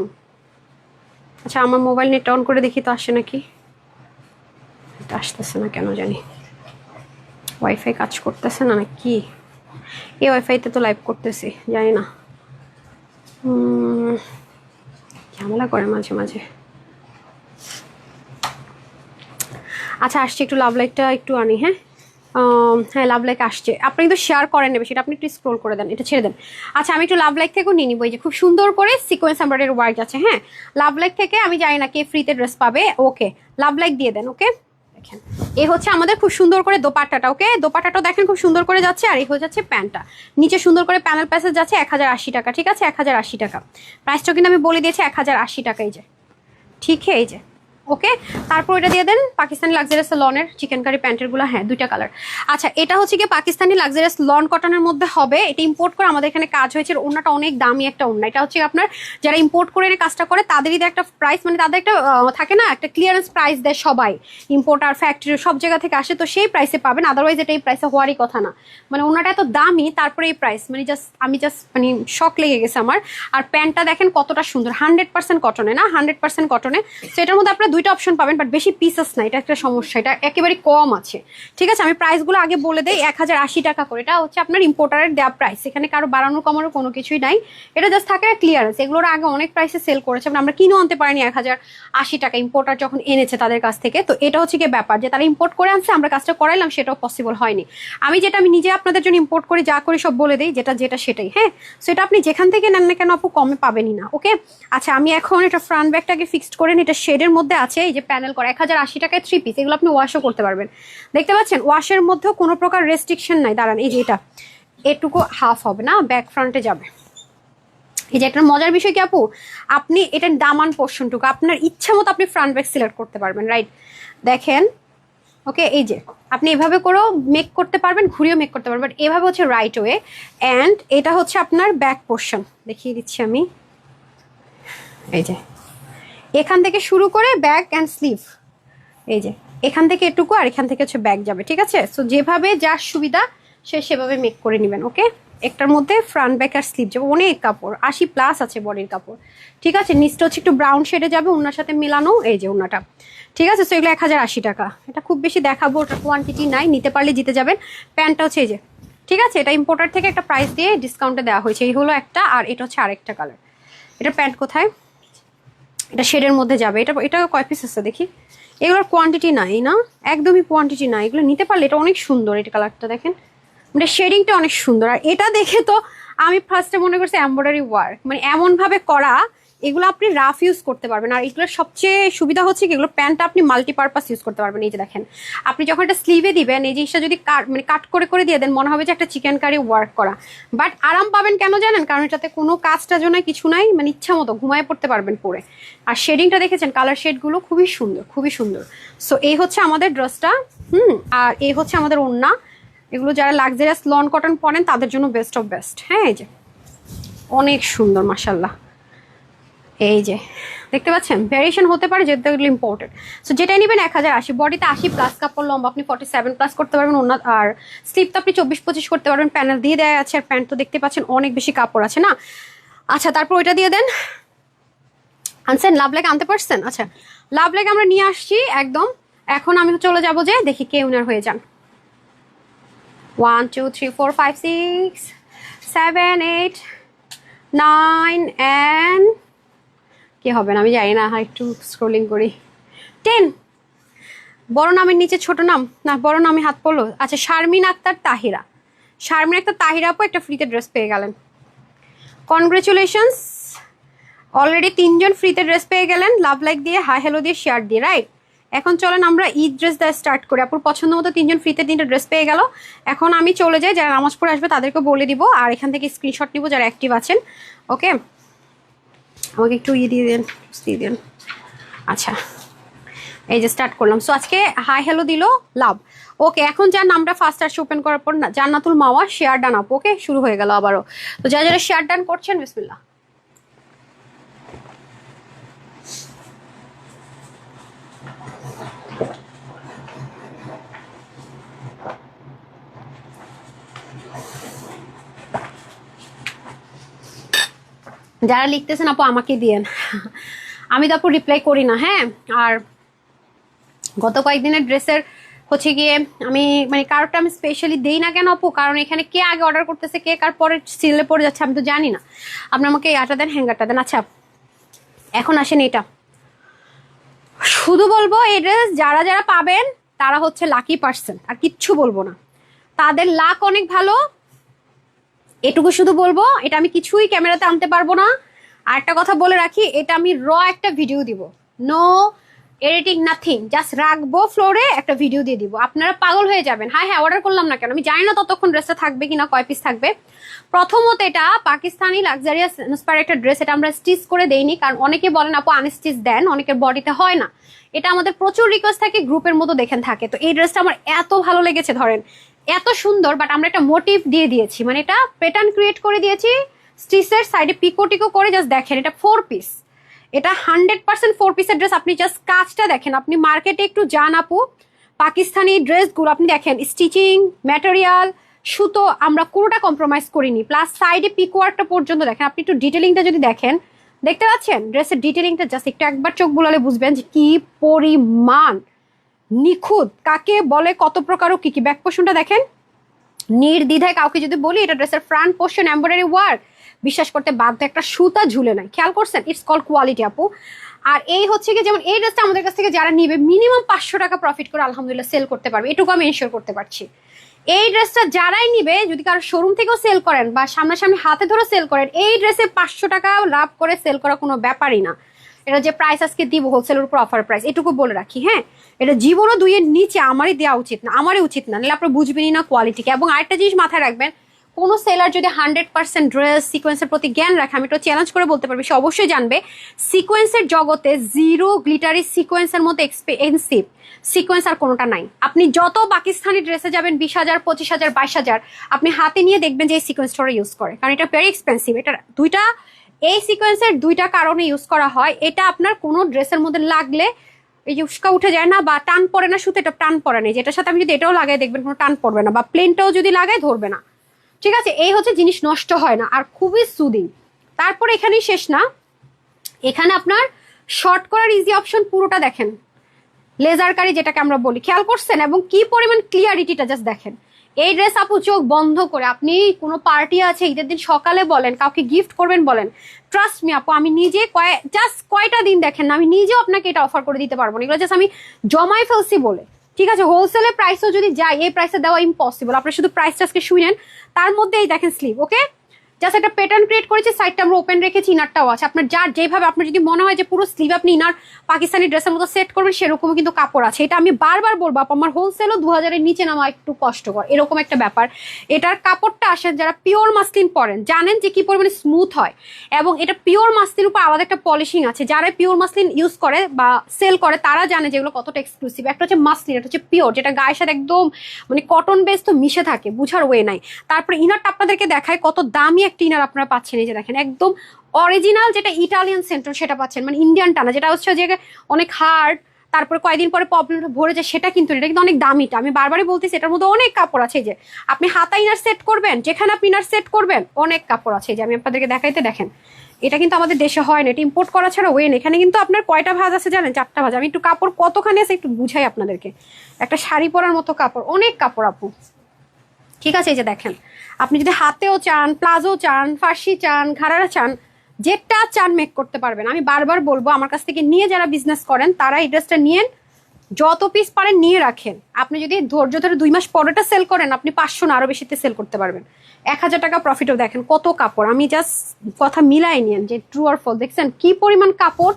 আচ্ছা আমার মোবাইল নেট অন করে দেখি তো আসে নাকি, এটা আসতেছে না কেন জানি, ওয়াইফাই কাজ করতেছে না কি, এই ওয়াইফাইতে তো লাইভ করতেছি, জানি না ঝামেলা করে মাঝে মাঝে। আচ্ছা আসছে, একটু লাভ লাইকটা একটু আনি। হ্যাঁ হ্যাঁ লাভ লাইক আসছে, আপনি কিন্তু শেয়ার করেন নেবে সেটা, আপনি একটু স্ক্রোল করে দেন, এটা ছেড়ে দেন। আচ্ছা আমি একটু লাভ লাইক থেকেও নিয়ে নিবো, এই যে খুব সুন্দর করে সিকোয়েন্স এমব্রয়ডারি ওয়ার্ক আছে। হ্যাঁ লাভ লাইক থেকে আমি জানি না কে ফ্রিতে ড্রেস পাবে, ওকে লাভ লাইক দিয়ে দেন। ওকে দেখেন এই হচ্ছে আমাদের খুব সুন্দর করে দোপাট্টাটা। ওকে দোপাট্টাটাও দেখেন খুব সুন্দর করে যাচ্ছে, আর এই হয়ে যাচ্ছে প্যান্টটা, নিচে সুন্দর করে প্যানেল প্যাসেজ যাচ্ছে, 1080 টাকা। ঠিক আছে 1080 টাকা প্রাইসটাও কিন্তু আমি বলে দিয়েছি 1080 টাকা। এই যে ঠিক এই যে ওকে, তারপর এটা দিয়ে দেন পাকিস্তানি লাক্সারিয়াস লনের চিকেন কারি প্যান্টের গুলো, হ্যাঁ 2টা কালার। আচ্ছা এটা হচ্ছে কি পাকিস্তানি লাক্সারিয়াস লন কটনের মধ্যে হবে, এটা ইম্পোর্ট করে আমাদের এখানে কাজ হয়েছে, ওড়নাটা অনেক দামি একটা ওড়না। এটা হচ্ছে আপনার যারা ইম্পোর্ট করে এনে কাজটা করে তাদেরই একটা প্রাইস, মানে তাদের একটা থাকে না একটা ক্লিয়ারেন্স প্রাইস দেয় সবাই, ইম্পোর্টার ফ্যাক্টরি সব জায়গা থেকে আসে, তো সেই প্রাইসে পাবেন, আদারওয়াইজ এটা এই প্রাইসে হওয়ারই কথা না। মানে ওড়নাটা এত দামি তারপরে এই প্রাইস, মানে আমি মানে শক লেগে গেছে আমার। আর প্যান্টটা দেখেন কতটা সুন্দর, 100% কটনে, না 100% কটনে। তো এটার মধ্যে আপনারা 2টা অপশন পাবেন, বাট বেশি পিসেস না, এটা একটা সমস্যা, এটা একেবারে কম আছে। ঠিক আছে, আমি প্রাইসগুলো আগে বলে দেই, 1080 টাকা করে, এটা হচ্ছে আপনার ইম্পোর্টারের দেওয়া প্রাইস, এখানে কারো বাড়ানোর কমানোর কোনো কিছুই নাই, এটা জাস্ট থাকে ক্লিয়ারেন্স। এগুলোর আগে অনেক প্রাইসে সেল করেছে, মানে আমরা কিনেও আনতে পারিনি 1080 টাকা, ইম্পোর্টার যখন এনেছে তাদের কাছ থেকে। তো এটা হচ্ছে কি ব্যাপার যে তারা ইম্পোর্ট করে আনছে, আমরা কাজটা করাইলাম, সেটাও পসিবল হয়নি। আমি নিজে আপনাদের জন্য ইম্পোর্ট করি, যা করি সব বলে দিই, যেটা সেটাই। হ্যাঁ, সো এটা আপনি যেখান থেকে নেন না কেন আপু কমে পাবেনই না। ওকে, আচ্ছা আমি এখন এটা ফ্রন্ট ব্যাগটাকে ফিক্সড করে নিই, এটা শেডের মধ্যে আছে, এই যে প্যানেল করা 1080 টাকায় 3 পিস, এগুলো আপনি ওয়াশও করতে পারবেন। দেখতে পাচ্ছেন ওয়াশের মধ্যেও কোনো প্রকার রেস্ট্রিকশন নাই। দাঁড়ান, এই যে এটা এটুকু হাফ হবে না, ব্যাক ফ্রন্টে যাবে। এই যে একটা মজার বিষয় কি আপু, আপনি এটার দামান পোর্শনটুকু আপনার ইচ্ছা মতো আপনি ফ্রন্ট ব্যাক সিলেক্ট করতে পারবেন, রাইট? দেখেন, ওকে, এই যে আপনি এভাবে করেও মেক করতে পারবেন, ঘুরিয়েও মেক করতে পারবেন, বাট এভাবে হচ্ছে রাইট ওয়ে। অ্যান্ড এটা হচ্ছে আপনার ব্যাক পোর্শন, দেখিয়ে দিচ্ছি আমি, এই যে এখান থেকে শুরু করে ব্যাক অ্যান্ড স্লিভ, এই যে এখান থেকে এটুকু আর এখান থেকে হচ্ছে ব্যাক যাবে। ঠিক আছে, সো যেভাবে যার সুবিধা সে সেভাবে মেক করে নেবেন। ওকে, একটার মধ্যে ফ্রন্ট ব্যাক আর স্লিভ যাবে, অনেক কাপড়, 80+ আছে বডির কাপড়। ঠিক আছে, নিচটা হচ্ছে একটু ব্রাউন শেডে যাবে, ওনার সাথে মেলানো, এই যে ওনাটা। ঠিক আছে, সো এগুলো 1080 টাকা, এটা খুব বেশি দেখাবো, ওটা কোয়ান্টিটি নাই, নিতে পারলে জিতে যাবেন। প্যান্টটা হচ্ছে এই যে, ঠিক আছে, এটা ইম্পোর্টার থেকে একটা প্রাইস দিয়ে ডিসকাউন্টে দেওয়া হয়েছে, এই হলো একটা, আর এটা হচ্ছে আরেকটা কালার। এটা প্যান্ট কোথায়, এটা শেডের মধ্যে যাবে, এটা কয় পিস আছে দেখি, এগুলোর কোয়ান্টিটি নাই, না একদমই কোয়ান্টিটি নাই, এগুলো নিতে পারলে, এটা অনেক সুন্দর, এটা কালারটা দেখেন, মানে শেডিংটা অনেক সুন্দর। আর এটা দেখে তো আমি ফার্স্টে মনে করছি এমব্রয়ডারি ওয়ার্ক, মানে এমন ভাবে করা, এগুলো আপনি রাফ ইউজ করতে পারবেন। আর এগুলোর সবচেয়ে সুবিধা হচ্ছে কি, এগুলো প্যান্টটা আপনি মাল্টিপারপাস ইউজ করতে পারবেন। এই যে দেখেন, আপনি যখন এটা স্লিভে দিবেন, এই জিনিসটা যদি কাট করে দিয়ে দেন, মনে হবে যে একটা চিকেন কারি ওয়ার্ক করা, বাট আরাম পাবেন কেন জানেন, কারণ এটাতে কোনো কাজটা জন্য কিছু নাই, মানে ইচ্ছা মতো ঘুমায় পড়তে পারবেন পরে। আর শেডিংটা দেখেছেন, কালার শেডগুলো খুবই সুন্দর, খুবই সুন্দর। সো এই হচ্ছে আমাদের ড্রেসটা, আর এই হচ্ছে আমাদের ওড়না। এগুলো যারা লাক্সারিয়াস লন কটন পরেন তাদের জন্য বেস্ট অফ বেস্ট। হ্যাঁ, এই যে অনেক সুন্দর মাশাল্লাহ, এই যে দেখতে পাচ্ছেন, ভ্যারিয়েশন হতে পারে, যেহেতু এগুলো ইম্পোর্টেড। সো যেটা নেবেন 1080, বডিতে 80+ কাপড়, লম্বা আপনি 47+ করতে পারবেন, ওনার আর স্লিপ তো আপনি 24-25 করতে পারবেন, প্যানেল দিয়ে দেওয়া আছে। আর প্যান্ট তো দেখতে পাচ্ছেন অনেক বেশি কাপড় আছে না। আচ্ছা, তারপর ওইটা দিয়ে দেন, আনছেন লাভ লেগ আনতে পারছেন? আচ্ছা, লাভ লেগ আমরা নিয়ে আসছি একদম। এখন আমি চলে যাবো যে দেখি কে উইনার হয়ে যান। 1 2 3 4 5 6 7 8 9 and কে হবে না আমি জানি না, একটু স্ক্রলিং করি। 10, বড় নামের নিচে ছোট নাম, না বড় নামে হাত পড়লো। আচ্ছা, শারমিন আক্তার তাহিরা, শারমিন আক্তার তাহিরা আপু একটা ফ্রিতে ড্রেস পেয়ে গেলেন, কনগ্রেচুলেশনস। অলরেডি 3 জন ফ্রিতে ড্রেস পেয়ে গেলেন, লাভ লাইক দিয়ে, হাই হ্যালো দিয়ে, শেয়ার দিয়ে, রাইট? এখন চলেন আমরা ঈদ ড্রেস দিয়ে স্টার্ট করি। আপুর পছন্দ মতো 3 জন ফ্রিতে 3টা ড্রেস পেয়ে গেল। এখন আমি চলে যাই, যারা নামাজ পড়ে আসবে তাদেরকে বলে দিব, আর এখান থেকে স্ক্রিনশট নিব যারা অ্যাক্টিভ আছেন। ওকে, আমাকে একটু দিয়ে দেন। আচ্ছা, এই যে স্টার্ট করলাম। সো আজকে হাই হ্যালো দিল লাভ। ওকে, এখন যার নামটা ফার্স্ট আসছে ওপেন করার পর, জান্নাতুল মাওয়া, শেয়ার ডান আপ। ওকে, শুরু হয়ে গেল আবারও। তো যারা শেয়ার ডান করছেন, বিসমিল্লাহ। যারা লিখতেছেন আপু আমাকে দিয়েন, আমি তো আপু রিপ্লাই করি না। হ্যাঁ, আর গত কয়েকদিনের ড্রেসের হচ্ছে গিয়ে আমি মানে কারোটা আমি স্পেশালি দেই না কেন আপু, কারণ এখানে কে আগে অর্ডার করতেছে, কে কার পরে সিলে পড়ে যাচ্ছে আমি তো জানি না। আপনি আমাকে আটা দেন, হ্যাঙ্গারটা দেন। আচ্ছা, এখন আসেন, এটা শুধু বলবো এই ড্রেস যারা যারা পাবেন তারা হচ্ছে লাকি পার্সন, আর কিচ্ছু বলবো না, তাদের লাক অনেক ভালো, এটুকু শুধু বলবো। এটা আমি কিছুই ক্যামেরাতে আনতে পারবো না। আর একটা কথা বলে রাখি, এটা আমি একটা ভিডিও দিব, নো এডিটিং নাথিং, জাস্ট রাখবো ফ্লোরে, একটা ভিডিও দিয়ে দিব, আপনারা পাগল হয়ে যাবেন। হ্যাঁ হ্যাঁ, অর্ডার করলাম না কেন, আমি জানি না ততক্ষণ ড্রেসটা থাকবে কিনা, কয় পিস থাকবে। প্রথমত এটা পাকিস্তানি লাক্সারিয়াস ইন্সপায়ার একটা ড্রেস, এটা আমরা স্টিচ করে দেইনি, কারণ অনেকে বলেন আপু আনস্টিচ দেন, অনেকের বডিতে হয় না। এটা আমাদের প্রচুর রিকোয়েস্ট থাকে, গ্রুপের মতো দেখেন থাকে। তো এই ড্রেসটা আমার এত ভালো লেগেছে, ধরেন এত সুন্দর, বাট আমরা একটা মোটিভ দিয়ে দিয়েছি, মানে এটা প্যাটার্ন ক্রিয়েট করে দিয়েছি, স্টিচের সাইডে পিকো টিকো করে। জাস্ট দেখেন, এটা 4 পিস, এটা 100% 4 পিসের ড্রেস। আপনি জাস্ট কাজটা দেখেন, আপনি মার্কেটে একটু যান আপু, পাকিস্তানি ড্রেসগুলো আপনি দেখেন, স্টিচিং ম্যাটেরিয়াল সুতো আমরা কোনোটা কম্প্রোমাইজ করিনি, প্লাস সাইডে পিকওয়ার্কটা পর্যন্ত দেখেন। আপনি একটু ডিটেলিংটা যদি দেখেন, দেখতে পাচ্ছেন ড্রেসের ডিটেলিংটা, জাস্ট একটু একবার চোখ বুলালে বুঝবেন যে কি পরিমাণ নিখুঁত কাকে বলে, কত প্রকারও কি কি। ব্যাক পোর্শনটা দেখেন, নির্দ্বিধায় কাউকে যদি বলি এটা ড্রেসের ফ্রন্ট পোর্শন এমব্রয়ডারি ওয়ার্ক, বিশ্বাস করতে বাধ্য, একটা সুতা ঝুলে নাই। খেয়াল করছেন, ইটস কল কোয়ালিটি আপু। আর এই হচ্ছে কি, যেমন এই ড্রেসটা আমাদের কাছ থেকে যারা নিবে মিনিমাম 500 টাকা প্রফিট করে আলহামদুলিল্লাহ সেল করতে পারবে, এটুকু আমি এনশিওর করতে পারছি। এই ড্রেসটা যারাই নিবে, যদি কারো শোরুম থেকেও সেল করেন বা সামনাসামনি হাতে ধরে সেল করেন, এই ড্রেসে 500 টাকা লাভ করে সেল করা কোনো ব্যাপারই না। এটা যে প্রাইস আজকে দিব হোলসেলের উপর অফার প্রাইস, এটুকু বলে রাখি। হ্যাঁ, এটা জীবনও 2-এর নিচে আমারই দেওয়া উচিত না, আমারই উচিত না, নাহলে আপনারা বুঝবেনই না কোয়ালিটিকে। এবং আরেকটা জিনিস মাথায় রাখবেন, কোনো সেলার যদি 100% ড্রেস সিকোয়েন্সের প্রতি জ্ঞান রাখে, আমি তো চ্যালেঞ্জ করে বলতে পারবি, সে অবশ্যই জানবে সিকোয়েন্সের জগতে জিরো গ্লিটারি সিকোয়েন্সের মতো এক্সপেন্সিভ সিকোয়েন্স আর কোনোটা নাই। আপনি যত পাকিস্তানি ড্রেসে যাবেন 20,000, 25,000, 22,000, আপনি হাতে নিয়ে দেখবেন যে এই সিকোয়েন্সটা ইউজ করে, কারণ এটা ভেরি এক্সপেন্সিভ। এটা দুইটা, এই সিকোয়েন্সের দুইটা কারণে ইউজ করা হয়। এটা আপনার কোনো ড্রেসের মধ্যে লাগলে এই যে উস্কা উঠে যায় না, বা টান পড়ে না, সুতো এটা টান পড়ে নেই, যেটার সাথে আমি যদি এটাও লাগাই দেখবেন কোনো টান পড়বে না, বা প্লেনটাও যদি লাগাই ধরবে না। ঠিক আছে, এই হচ্ছে জিনিস, নষ্ট হয় না, আর খুবই সুদিং। তারপর এখানেই শেষ না, এখানে আপনার শর্ট করার ইজি অপশন পুরোটা দেখেন, লেজার কারি যেটাকে আমরা বলি, খেয়াল করছেন? এবং কি পরিমাণ ক্লিয়ারিটিটা জাস্ট দেখেন। এই ড্রেস আপু চোখ বন্ধ করে, আপনি কোনো পার্টি আছে ঈদের দিন সকালে বলেন, কাউকে গিফট করবেন বলেন, ট্রাস্ট মি আপু, আমি নিজে জাস্ট কয়টা দিন দেখেন না, আমি নিজেও আপনাকে এটা অফার করে দিতে পারবো না, এগুলো জাস্ট আমি জমাই ফেলছি বলে। ঠিক আছে, হোলসেলের প্রাইসও যদি যাই, এই প্রাইসে দেওয়া ইম্পসিবল। আপনি শুধু প্রাইসটা আজকে শুনেন, তার মধ্যেই দেখেন স্লিভ, ওকে, জাস্ট একটা প্যাটার্ন ক্রিয়েট করেছি, সাইডটা আমরা ওপেন রেখেছি, ইনারটাও আছে। আপনার যার যেভাবে, আপনার যদি মনে হয় যে পুরো স্লিভ আপনি ইনার পাকিস্তানি ড্রেসের মতো সেট করবেন, সেরকমও কিন্তু কাপড় আছে। এটা আমি বারবার বলবো, আমার হোলসেলও 2000-এর নিচে নামা একটু কষ্টকর, এরকম একটা ব্যাপার। এটার কাপড়টা আসেন, যারা পিওর মাসলিন পরেন জানেন যে কি পরিমাণে স্মুথ হয়, এবং এটা পিওর মাসলিন উপর আলাদা একটা পলিশিং আছে। যারা পিওর মাসলিন ইউজ করে বা সেল করে তারা জানে যেগুলো কতটা এক্সক্লুসিভ। একটা হচ্ছে মাসলিন, একটা হচ্ছে পিওর, যেটা গায়ের সাথে একদম মানে কটন বেস তো মিশে থাকে, বুঝার ওয়ে নাই। তারপরে ইনারটা আপনাদেরকে দেখায়, কত দামি একটা ইনার আপনারা পাচ্ছেন। এই যে দেখেন, একদম অরিজিনাল, যেটা ইটালিয়ান সেন্টার সেটা পাচ্ছেন, মানে ইন্ডিয়ান টানা, যেটা হচ্ছে যে অনেক হার্ড, তারপরে কয়েকদিন পরে প্রবলেমটা ভরে যায়, সেটা কিন্তু এটা কিন্তু অনেক দামিটা। আমি বারবারই বলতেছি, এটার মধ্যে অনেক কাপড় আছে। যে আপনি হাতা ইনার সেট করবেন, যেখানে আপনি ইনার সেট করবেন অনেক কাপড় আছে। যে আমি আপনাদেরকে দেখাইতে দেখেন, এটা কিন্তু আমাদের দেশে হয় না, এটা ইম্পোর্ট করা ছাড়া ওয়েন। এখানে কিন্তু আপনার কয়টা ভাঁজ আছে জানেন? 4টা ভাঁজ। আমি একটু কাপড় কতখানি আছে একটু বুঝাই আপনাদেরকে। একটা শাড়ি পরার মতো কাপড়, অনেক কাপড় আপু। ঠিক আছে, এই যে দেখেন, আপনি যদি হাতেও চান, প্লাজো চান, ফার্সি চান, ঘাড়ারা চান, যেটা চান মেক করতে পারবেন। আমি বারবার বলবো, আমার কাছ থেকে নিয়ে যারা বিজনেস করেন তারা এই ড্রেসটা নিয়েন, যত পিস পারেন নিয়ে রাখেন। আপনি যদি ধৈর্য ধরে 2 মাস পরেটা সেল করেন, আপনি 500 না আরো বেশিতে সেল করতে পারবেন। 1000 টাকা প্রফিটও। দেখেন কত কাপড়, আমি জাস্ট কথা মিলাই নিয়েন যে ট্রু আর ফল। দেখছেন কি পরিমাণ কাপড়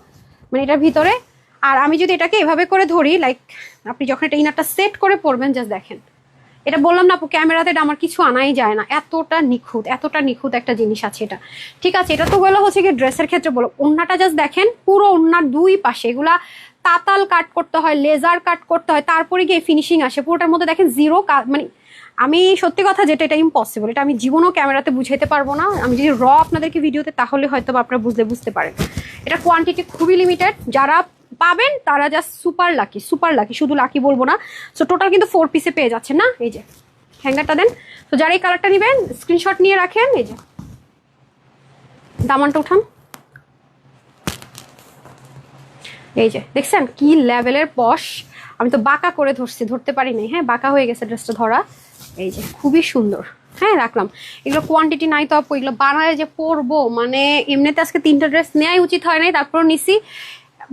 মানে এটার ভিতরে। আর আমি যদি এটাকে এভাবে করে ধরি, লাইক আপনি যখন এটা ইনারটা সেট করে পরবেন, জাস্ট দেখেন, এটা বললাম না আপু, ক্যামেরাতে আমার কিছু আনাই যায় না, এতটা নিখুঁত একটা জিনিস আছে এটা। ঠিক আছে, এটা তো গেলো হচ্ছে কি ড্রেসের ক্ষেত্রে বলো। ওড়নাটা জাস্ট দেখেন, পুরো ওড়নার 2 পাশে এগুলা তাতাল কাট করতে হয়, লেজার কাট করতে হয়, তারপরে গিয়ে ফিনিশিং আসে। পুরোটার মধ্যে দেখেন জিরো, মানে আমি সত্যি কথা যেটা, এটা ইম্পসিবল, এটা আমি জীবনও ক্যামেরাতে বুঝাইতে পারবো না। আমি যদি র আপনাদেরকে ভিডিওতে, তাহলে হয়তো আপনারা বুঝতে পারেন। এটা কোয়ান্টিটি খুবই লিমিটেড, যারা পাবেন তারা জাস্ট সুপার লাকি, শুধু লাকি বলবো না। সো টোটাল কিন্তু 4 পিসে পেয়ে যাচ্ছেন না। এই যে হ্যাঙ্গারটা দেন। তো যারা এই কালারটা নেবেন স্ক্রিনশট নিয়ে রাখেন। এই যে দামানটা উঠান, এই যে দেখছেন কি লেভেলের পশ। আমি তো বাঁকা করে ধরতে পারি নাই, হ্যাঁ বাঁকা হয়ে গেছে ড্রেসটা ধরা। এই যে খুবই সুন্দর, হ্যাঁ রাখলাম। এগুলো কোয়ান্টিটি নাই তো আপু, এগুলো বানায় যে পরবো, মানে এমনিতে আজকে 3টা ড্রেস নেওয়াই উচিত হয় নাই, তারপর নিছি।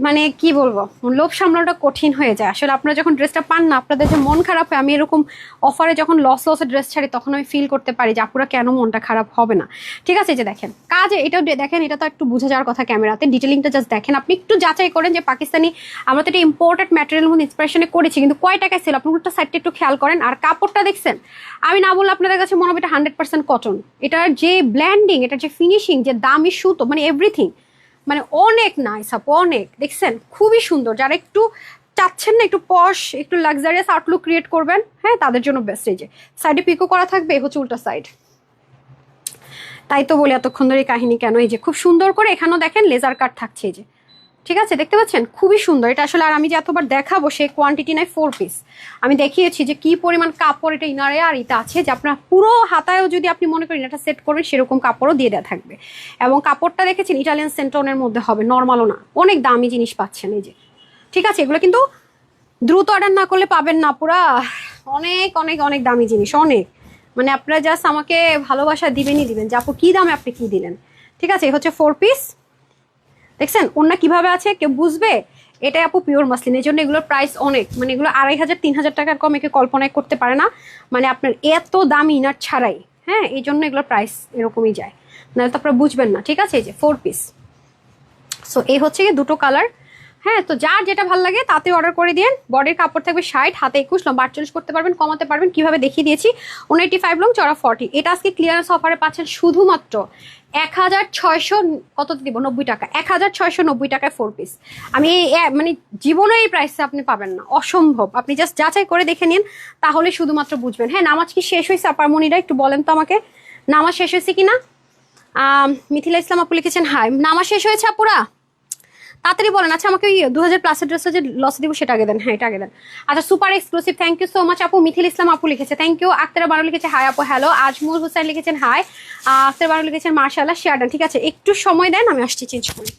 মানে কি বলবো, লোভ সামলানোটা কঠিন হয়ে যায় আসলে। আপনারা যখন ড্রেসটা পান না, আপনাদের যে মন খারাপ হয়, আমি এরকম অফারে যখন লসে ড্রেস ছাড়ি তখন আমি ফিল করতে পারি যে আপুরা কেন মনটা খারাপ হবে না। ঠিক আছে, এই যে দেখেন কাজে এটাও দেখেন, এটা তো একটু বোঝা যাওয়ার কথা ক্যামেরাতে, ডিটেলিংটা জাস্ট দেখেন। আপনি একটু যাচাই করেন যে পাকিস্তানি, আমরা তো এটা ইম্পোর্টেড ম্যাটেরিয়াল মধ্যে ইন্সপিরেশনে করেছি, কিন্তু কয় টাকায় সেল, আপনি উল্টা সাইডটা একটু খেয়াল করেন। আর কাপড়টা দেখছেন, আমি না বললে আপনাদের কাছে মনে হবে এটা 100% কটন। এটার যে ব্ল্যান্ডিং, এটার যে ফিনিশিং, যে দামি সুতো, মানে এভরিথিং মানে অনেক নাইস আপু, অনেক দেখছেন, খুবই সুন্দর। যারা একটু চাচ্ছেন না একটু পশ, একটু লাক্সারিয়াস আউটলুক ক্রিয়েট করবেন, হ্যাঁ তাদের জন্য বেস্ট। এই যে সাইডে পিকো করা থাকবে, হচ্ছে উল্টা সাইড। তাই তো বলি এতক্ষণ ধরে কাহিনী কেন। এই যে খুব সুন্দর করে এখানেও দেখেন লেজার কাট থাকছে, এই যে ঠিক আছে, দেখতে পাচ্ছেন খুবই সুন্দর এটা আসলে। আর আমি যে এতবার দেখাবো সেই কোয়ান্টিটি নাই, 4 পিস আমি দেখিয়েছি যে কি পরিমাণ কাপড় এটা ইনারে আর এটা আছে, যে আপনার পুরো হাতায়ও যদি আপনি মনে করেন এটা সেট করবেন সেরকম কাপড়ও দিয়ে দেওয়া থাকবে। এবং কাপড়টা দেখেছেন ইটালিয়ান সেন্টোনের মধ্যে হবে, নর্মালও না, অনেক দামি জিনিস পাচ্ছেন এই যে। ঠিক আছে, এগুলো কিন্তু দ্রুত অর্ডার না করলে পাবেন না, পুরা অনেক অনেক অনেক দামি জিনিস, অনেক। মানে আপনারা জাস্ট আমাকে ভালোবাসা দিবেনই দিবেন যে আপু কি দামে আপনি কি দিলেন। ঠিক আছে, এই হচ্ছে 4 পিস, দেখছেন ওনা কিভাবে আছে, কেউ বুঝবে। এটাই আপু পিওর মাসলিন, এই জন্য এগুলোর প্রাইস অনেক, মানে এগুলো 2500-3000 টাকার কম একে কল্পনাই করতে পারে না। মানে আপনার এত দামি ইনার ছাড়াই, হ্যাঁ এই জন্য এগুলোর প্রাইস এরকমই যায়, নাহলে তো আপনারা বুঝবেন না। ঠিক আছে, এই যে 4 পিস। সো এই হচ্ছে গিয়ে দুটো কালার। হ্যাঁ, তো যার যেটা ভালো লাগে তাতে অর্ডার করে দিন। বডির কাপড় থাকবে 60, হাতে 21, লম্বা 48 করতে পারবেন, কমাতে পারবেন, কিভাবে দেখিয়ে দিয়েছি। 185 লং, চড়া 40। এটা আজকে ক্লিয়ারেন্স অফারে পাচ্ছেন শুধুমাত্র 1600 কত দিব, 90 টাকা, 1690 টাকায় 4 পিস। আমি মানে জীবনে এই প্রাইসে আপনি পাবেন না, অসম্ভব। আপনি জাস্ট যাচাই করে দেখে নিন, তাহলে শুধুমাত্র বুঝবেন। হ্যাঁ, নামাজ কি শেষ হয়েছে আপারমনিরা, একটু বলেন তো আমাকে, নামাজ শেষ হয়েছে কিনা। মিথিলা ইসলাম আপু লিখেছেন হাই, নামাজ শেষ হয়েছে আপুরা, তাড়াতাড়ি বলেন। আচ্ছা আমাকে ওই 2000+ ড্রেসটা যে লস দিব সেটা আগে দেন, হ্যাঁ এটা আগে দেন। আচ্ছা super exclusive, thank you so much আপু। মিথিল ইসলাম আপু লিখেছে থ্যাংক ইউ। আক্তারা বানু লিখেছে হাই আপু হ্যালো। আজমুল হুসাইন লিখেছেন হাই। আক্তারা বানু লিখেছেন মার্শাল্লাহ, শেয়ার ডান। ঠিক আছে, একটু সময় দেন, আমি আসছি চেঞ্জ করি।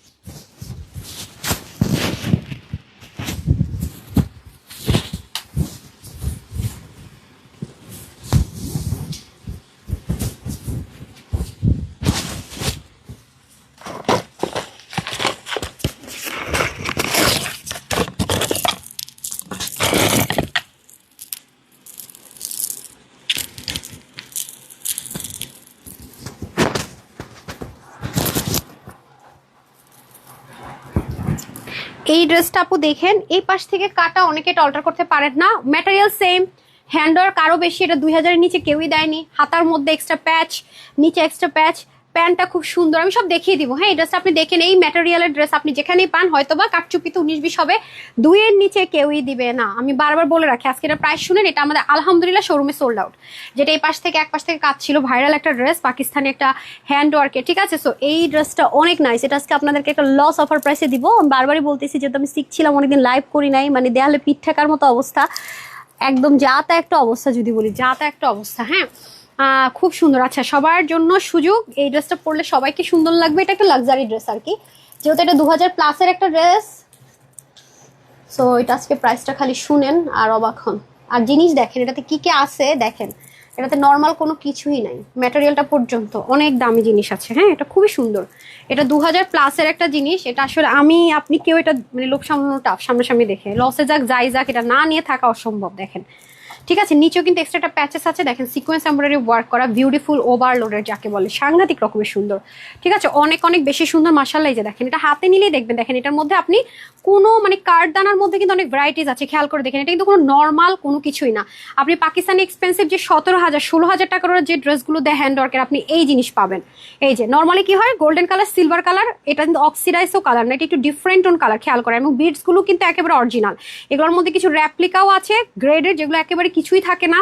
এই ড্রেসটা আপু দেখেন, এই পাশ থেকে কাটা, অনেকে এটা অল্টার করতে পারেন না, ম্যাটেরিয়াল সেম, হ্যান্ডওয়ার্ক আরো বেশি। এটা 2000-এর নিচে কেউই দেয়নি। হাতার মধ্যে এক্সট্রা প্যাচ, নিচে এক্সট্রা প্যাচ, প্যান্টটা খুব সুন্দর, আমি সব দেখিয়ে দিব। হ্যাঁ, এই ড্রেসটা আপনি দেখেন, এই ম্যাটেরিয়ালের ড্রেস আপনি যেখানেই পান হয়তো বা কাটচুপিতে 19-20 হবে, 2-এর নিচে কেউই দিবে না। আমি বারবার বলে রাখি, আজকে এটা প্রাইস শুনেন, এটা আমাদের আলহামদুলিল্লাহ শোরুমে সোল্ড আউট। যেটা এই পাশ থেকে এক পাশ থেকে কাজ ছিল, ভাইরাল একটা ড্রেস, পাকিস্তানি একটা হ্যান্ডওয়ার্কে। ঠিক আছে, সো এই ড্রেসটা অনেক নাইস। এটা আজকে আপনাদেরকে একটা লস অফার প্রাইসে দিব। আমি বারবারই বলতেছি, যেহেতু আমি শিখছিলাম, অনেকদিন লাইভ করি নাই, মানে দেয়ালে পিঠ ঠেকার মতো অবস্থা, একদম যা তা একটা অবস্থা, যদি বলি যা তা একটা অবস্থা। হ্যাঁ, খুব সুন্দর। আচ্ছা, সবার জন্য সুযোগ, এই ড্রেসটা পরলে সবাইকে সুন্দর লাগবে। এটা একটা লাক্সারি ড্রেস আর কি, যেহেতু এটা 2000+ একটা ড্রেস। সো এটা আজকে প্রাইসটা খালি শুনেন আর অবাক হন। আর জিনিস দেখেন এটাতে কি কি আছে, দেখেন এটাতে নর্মাল কোনো কিছুই নাই, ম্যাটেরিয়ালটা পর্যন্ত অনেক দামি জিনিস আছে। হ্যাঁ, এটা খুবই সুন্দর। এটা 2000+ একটা জিনিস। এটা আসলে আমি আপনি কেউ এটা মানে লোক সামলানো টাফ, সামনাসামনি দেখে লসে যাক যাই যাক, এটা না নিয়ে থাকা অসম্ভব। দেখেন, ঠিক আছে, নিচেও কিন্তু এক্সট্রা একটা প্যাচেস আছে, দেখেন সিকোয়েন্স এমব্রয়ডারি ওয়ার্ক করা, বিউটিফুল ওভারলোডের যাকে বলে, সাংঘাতিক রকমের সুন্দর। ঠিক আছে, অনেক অনেক বেশি সুন্দর মাশাআল্লাহ। এই যে দেখেন, এটা হাতে নিলেই দেখবেন, দেখেন এটার মধ্যে আপনি কোনো মানে কাঠদানার মধ্যে কিন্তু অনেক ভ্যারাইটিস আছে, খেয়াল করে দেখেন। এটা কিন্তু কোনো নর্মাল কোনো কিছুই না। আপনি পাকিস্তানি এক্সপেন্সিভ যে 17,000-16,000 টাকার যে ড্রেসগুলো দেয় হ্যান্ডওয়ার্কের, আপনি এই জিনিস পাবেন। এই যে নর্মালি কি হয়, গোল্ডেন কালার, সিলভার কালার, এটা কিন্তু অক্সিডাইজও কালার না, এটা একটু ডিফারেন্ট টোন কালার, খেয়াল করেন। এবং বিডসগুলো কিন্তু একেবারে অরিজিনাল। এগুলোর মধ্যে কিছু র্যাপ্লিকাও আছে গ্রেডের, যেগুলো একেবারে কিছুই থাকে না,